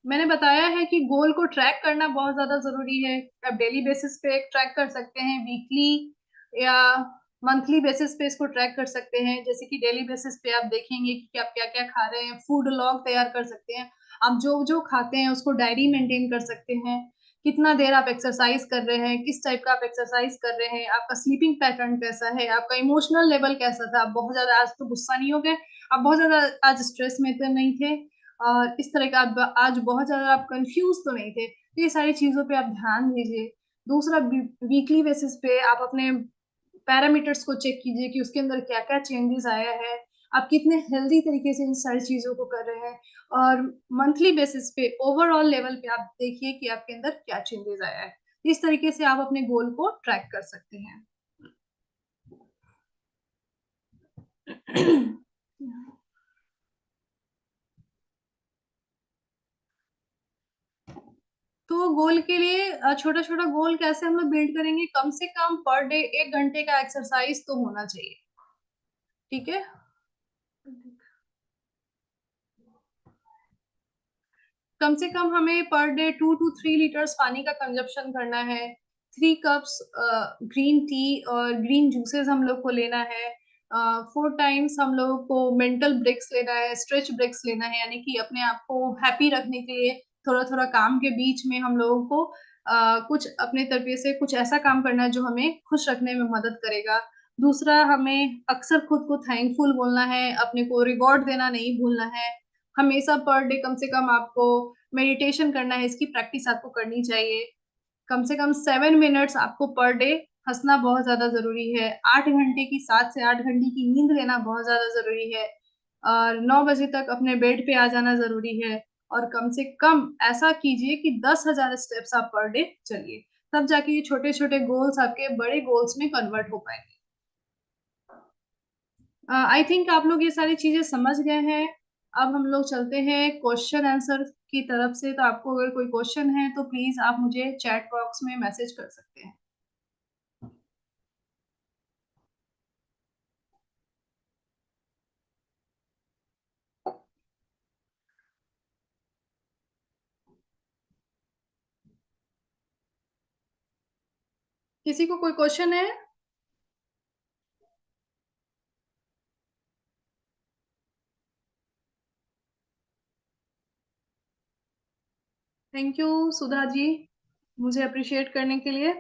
मैंने बताया है कि गोल को ट्रैक करना बहुत ज्यादा जरूरी है। आप डेली बेसिस पे ट्रैक कर सकते हैं, वीकली या मंथली बेसिस पे इसको ट्रैक कर सकते हैं। जैसे कि डेली बेसिस पे आप देखेंगे कि आप क्या क्या खा रहे हैं, फूड लॉग तैयार कर सकते हैं। आप जो जो खाते हैं उसको डायरी मेंटेन कर सकते हैं। कितना देर आप एक्सरसाइज कर रहे हैं, किस टाइप का आप एक्सरसाइज कर रहे हैं, आपका स्लीपिंग पैटर्न कैसा है, आपका इमोशनल लेवल कैसा था, आप बहुत ज्यादा आज तो गुस्सा नहीं हो गए, आप बहुत ज्यादा आज स्ट्रेस में तो नहीं थे, और इस तरह का आप आज बहुत ज्यादा आप कंफ्यूज तो नहीं थे। तो ये सारी चीजों पे आप ध्यान दीजिए। दूसरा, वीकली बेसिस पे आप अपने पैरामीटर्स को चेक कीजिए कि उसके अंदर क्या क्या चेंजेस आया है, आप कितने हेल्दी तरीके से इन सारी चीजों को कर रहे हैं। और मंथली बेसिस पे ओवरऑल लेवल पे आप देखिए कि आपके अंदर क्या चेंजेस आया है। इस तरीके से आप अपने गोल को ट्रैक कर सकते हैं। तो गोल के लिए छोटा छोटा गोल कैसे हम लोग बिल्ड करेंगे, कम से कम पर डे 1 घंटे का एक्सरसाइज तो होना चाहिए, ठीक है। कम से कम हमें पर डे 2 to 3 लीटर्स पानी का कंजप्शन करना है। 3 कप्स ग्रीन टी और ग्रीन जूसेस हम लोग को लेना है। 4 टाइम्स हम लोगों को मेंटल ब्रेक्स लेना है, स्ट्रेच ब्रेक्स लेना है, यानी कि अपने आप को हैप्पी रखने के लिए थोड़ा थोड़ा काम के बीच में हम लोगों को कुछ अपने तरीके से कुछ ऐसा काम करना है जो हमें खुश रखने में मदद करेगा। दूसरा, हमें अक्सर खुद को थैंकफुल बोलना है, अपने को रिवॉर्ड देना नहीं भूलना है। हमेशा पर डे कम से कम आपको मेडिटेशन करना है, इसकी प्रैक्टिस आपको करनी चाहिए। कम से कम 7 मिनट्स आपको पर डे हंसना बहुत ज्यादा जरूरी है। 8 घंटे की 7 से 8 घंटे की नींद लेना बहुत ज्यादा जरूरी है। और 9 बजे तक अपने बेड पे आ जाना जरूरी है। और कम से कम ऐसा कीजिए कि 10,000 स्टेप्स आप पर डे चलिए, तब जाके ये छोटे छोटे गोल्स आपके बड़े गोल्स में कन्वर्ट हो पाएंगे। आई थिंक आप लोग ये सारी चीजें समझ गए हैं। अब हम लोग चलते हैं क्वेश्चन आंसर की तरफ से। तो आपको अगर कोई क्वेश्चन है तो प्लीज आप मुझे चैट बॉक्स में मैसेज कर सकते हैं। किसी को कोई क्वेश्चन है? थैंक यू सुधा जी, मुझे अप्रिशिएट करने के लिए।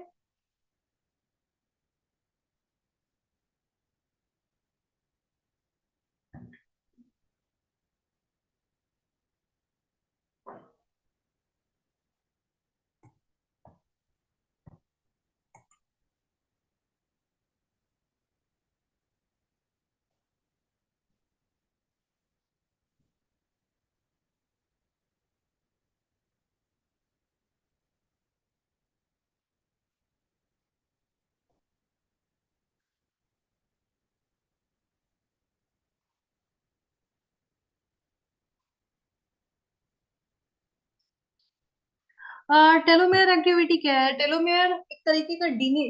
टेलोमेयर एक्टिविटी क्या है? टेलोमेयर एक तरीके का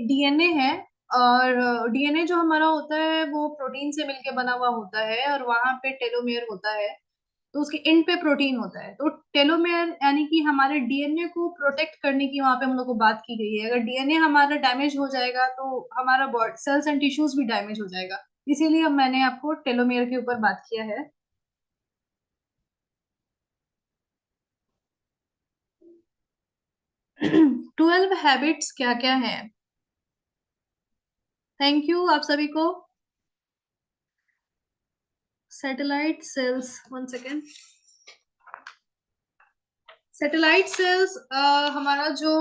डीएनए है। और डीएनए जो हमारा होता है वो प्रोटीन से मिलके बना हुआ होता है, और वहां पे टेलोमेयर होता है। तो उसके एंड पे प्रोटीन होता है। तो टेलोमेयर यानी कि हमारे डीएनए को प्रोटेक्ट करने की वहां पे हम लोग को बात की गई है। अगर डीएनए हमारा डैमेज हो जाएगा तो हमारा बॉडी सेल्स एंड टिश्यूज भी डैमेज हो जाएगा। इसीलिए मैंने आपको टेलोमेयर के ऊपर बात किया है। 12 हैबिट्स क्या क्या है? थैंक यू आप सभी को। Satellite cells, 1 second. Satellite cells हमारा जो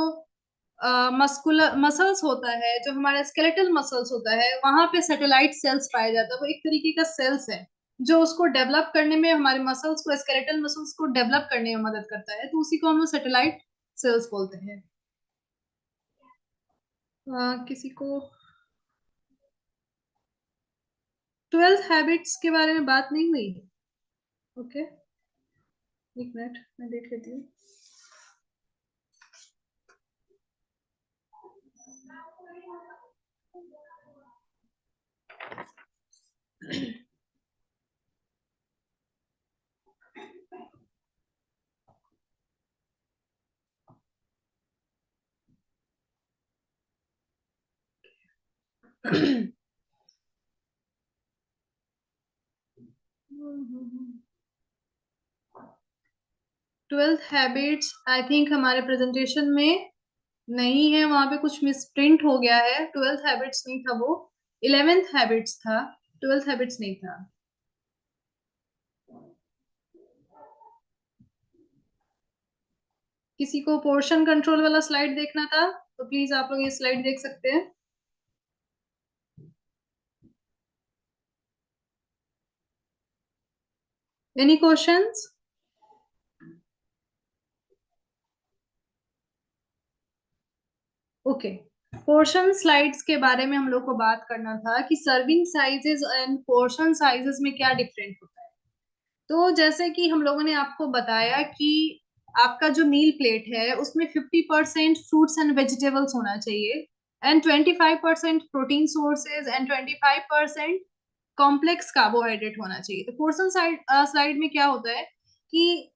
मस्कुलर मसल्स होता है, जो हमारा स्केलेटल मसल्स होता है, वहां पे सैटेलाइट सेल्स पाया जाता है। वो एक तरीके का सेल्स है जो उसको डेवलप करने में, हमारे मसल्स को, स्केलेटल मसल्स को डेवलप करने में मदद करता है। तो उसी को हम लोग सैटेलाइट सेल्स बोलते हैं। किसी को 12 हैबिट्स के बारे में बात नहीं हुई? ओके, एक मिनट मैं देख लेती हूँ। ट्वेल्थ हैबिट्स आई थिंक हमारे प्रेजेंटेशन में नहीं है, वहां पे कुछ मिस प्रिंट हो गया है। 12 हैबिट्स नहीं था वो, 11th हैबिट्स था, 12 हैबिट्स नहीं था। किसी को पोर्शन कंट्रोल वाला स्लाइड देखना था तो प्लीज आप लोग ये स्लाइड देख सकते हैं। Any questions? Okay, portion slides के बारे में हम लोग को बात करना था कि serving sizes end portion sizes में क्या डिफरेंट होता है। तो जैसे कि हम लोगों ने आपको बताया कि आपका जो मील प्लेट है उसमें 50% फ्रूट्स एंड वेजिटेबल्स होना चाहिए, and 25% protein sources, and 25% complex carbohydrate होना चाहिए। तो पोर्शन स्लाइड में क्या होता है कि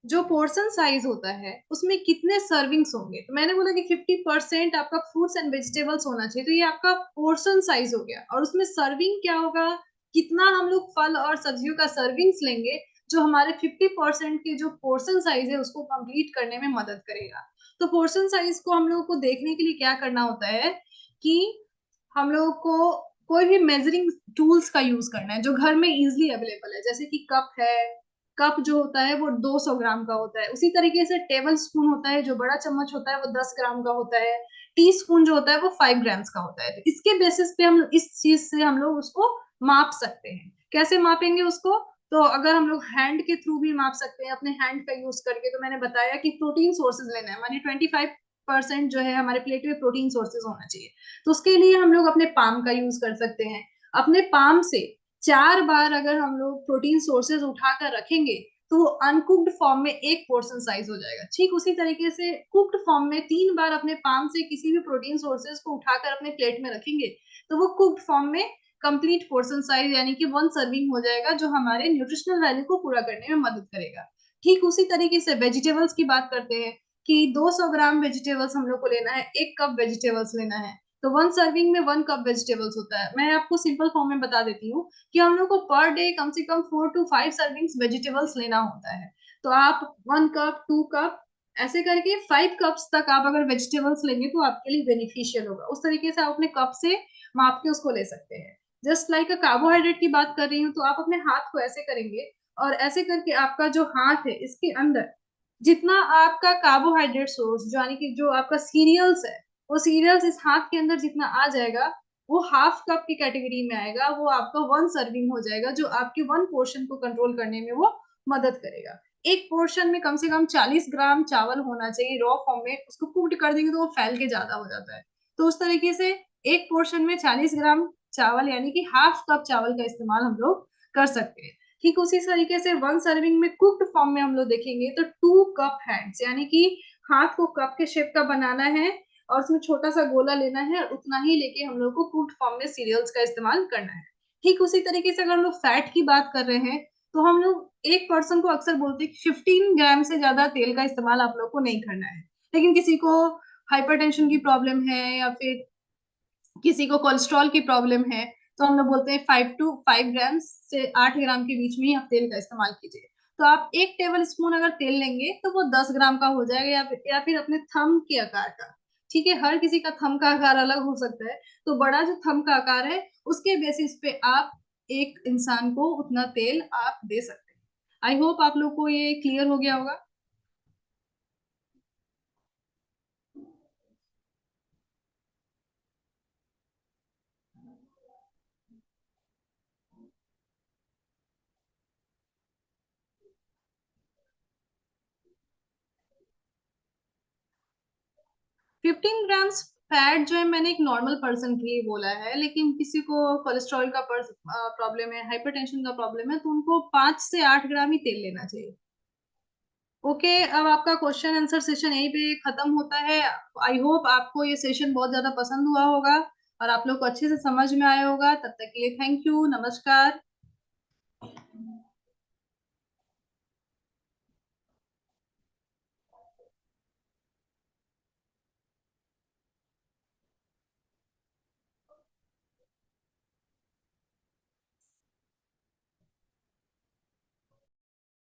जो पोर्शन साइज होता है उसमें कितने सर्विंग्स होंगे, तो मैंने बोला कि 50% आपका फ्रूट्स एंड वेजिटेबल्स होना चाहिए, तो ये आपका पोर्शन साइज हो गया। और उसमें सर्विंग क्या होगा, कितना हम लोग फल और सब्जियों का सर्विंग्स लेंगे जो हमारे 50% के जो पोर्शन साइज है उसको कंप्लीट करने में मदद करेगा। तो पोर्शन साइज को हम लोग को देखने के लिए क्या करना होता है कि हम लोग को कोई भी मेजरिंग टूल्स का यूज करना है जो घर में इजिली अवेलेबल है, जैसे कि कप है। कप जो होता है वो 200 ग्राम का होता है। उसी तरीके से टेबल स्पून होता है, जो बड़ा चम्मच होता है वो 10 ग्राम का होता है। टी स्पून जो होता है वो 5 ग्राम्स का होता है। तो इसके बेसिस पे हम इस चीज से हम लोग उसको माप सकते हैं। कैसे मापेंगे उसको, तो अगर हम लोग हैंड के थ्रू भी माप सकते हैं, अपने हैंड का यूज करके। तो मैंने बताया कि प्रोटीन सोर्सेज लेना है, मानी 25% जो है हमारे प्लेट में प्रोटीन सोर्सेज होना चाहिए। तो उसके लिए हम लोग अपने पाम का यूज कर सकते हैं। अपने पाम से 4 बार अगर हम लोग प्रोटीन सोर्सेज उठाकर रखेंगे तो वो अनकुक्ड फॉर्म में एक पोर्शन साइज हो जाएगा। ठीक उसी तरीके से कुक्ड फॉर्म में 3 बार अपने पाम से किसी भी प्रोटीन सोर्सेज को उठाकर अपने प्लेट में रखेंगे तो वो कुक्ड फॉर्म में कंप्लीट पोर्शन साइज यानी कि 1 सर्विंग हो जाएगा, जो हमारे न्यूट्रिशनल वैल्यू को पूरा करने में मदद करेगा। ठीक उसी तरीके से वेजिटेबल्स की बात करते हैं कि 200 ग्राम वेजिटेबल्स हम लोग को लेना है, 1 कप वेजिटेबल्स लेना है। तो 1 सर्विंग में 1 कप वेजिटेबल्स होता है। मैं आपको सिंपल फॉर्म में बता देती हूँ कि हम लोग को पर डे कम से कम 4 to 5 सर्विंग्स वेजिटेबल्स लेना होता है। तो आप 1 कप, 2 कप, ऐसे करके 5 कप्स तक आप अगर वेजिटेबल्स लेंगे तो आपके लिए बेनिफिशियल होगा। उस तरीके से आप अपने कप से माप के उसको ले सकते हैं। जस्ट लाइक कार्बोहाइड्रेट की बात कर रही हूँ, तो आप अपने हाथ को ऐसे करेंगे और ऐसे करके आपका जो हाथ है इसके अंदर जितना आपका कार्बोहाइड्रेट सोर्स जो यानी कि जो आपका सीरियल्स है, वो सीरियल्स इस हाथ के अंदर जितना आ जाएगा वो हाफ कप की कैटेगरी में आएगा। वो आपका 1 सर्विंग हो जाएगा, जो आपके 1 पोर्शन को कंट्रोल करने में वो मदद करेगा। एक पोर्शन में कम से कम 40 ग्राम चावल होना चाहिए रॉ फॉर्म में। उसको कुक्ड कर देंगे तो वो फैल के ज्यादा हो जाता है। तो उस तरीके से एक पोर्शन में 40 ग्राम चावल यानी कि हाफ कप चावल का इस्तेमाल हम लोग कर सकते हैं। ठीक उसी तरीके से 1 सर्विंग में कुक्ड फॉर्म में हम लोग देखेंगे तो 2 कप हैंड्स यानी कि हाथ को कप के शेप का बनाना है और उसमें छोटा सा गोला लेना है और उतना ही लेके हम लोग को कुक्ड फॉर्म में सीरियल्स का इस्तेमाल करना है। ठीक उसी तरीके से अगर हम लोग फैट की बात कर रहे हैं तो हम लोग एक पर्सन को अक्सर बोलते हैं कि 15 ग्राम से ज्यादा तेल का इस्तेमाल आप लोग को नहीं करना है। लेकिन किसी को हाइपरटेंशन की प्रॉब्लम है या फिर किसी को कोलेस्ट्रॉल की प्रॉब्लम है तो हम लोग बोलते हैं 5 to 5 ग्राम से 8 ग्राम के बीच में ही आप तेल का इस्तेमाल कीजिए। तो आप 1 टेबल स्पून अगर तेल लेंगे तो वो 10 ग्राम का हो जाएगा, या फिर अपने थम के आकार का। ठीक है, हर किसी का थम का आकार अलग हो सकता है। तो बड़ा जो थम का आकार है उसके बेसिस पे आप एक इंसान को उतना तेल आप दे सकते हैं। आई होप आप लोग को ये क्लियर हो गया होगा। 15 ग्राम्स फैट जो है मैंने एक नॉर्मल पर्सन के लिए बोला है, लेकिन किसी को कोलेस्ट्रॉल का प्रॉब्लम है, हाइपरटेंशन का प्रॉब्लम है, तो उनको 5 से 8 ग्राम ही तेल लेना चाहिए। ओके, अब आपका क्वेश्चन आंसर सेशन यहीं पे खत्म होता है। आई होप आपको ये सेशन बहुत ज्यादा पसंद हुआ होगा और आप लोग को अच्छे से समझ में आया होगा। तब तक के लिए थैंक यू, नमस्कार।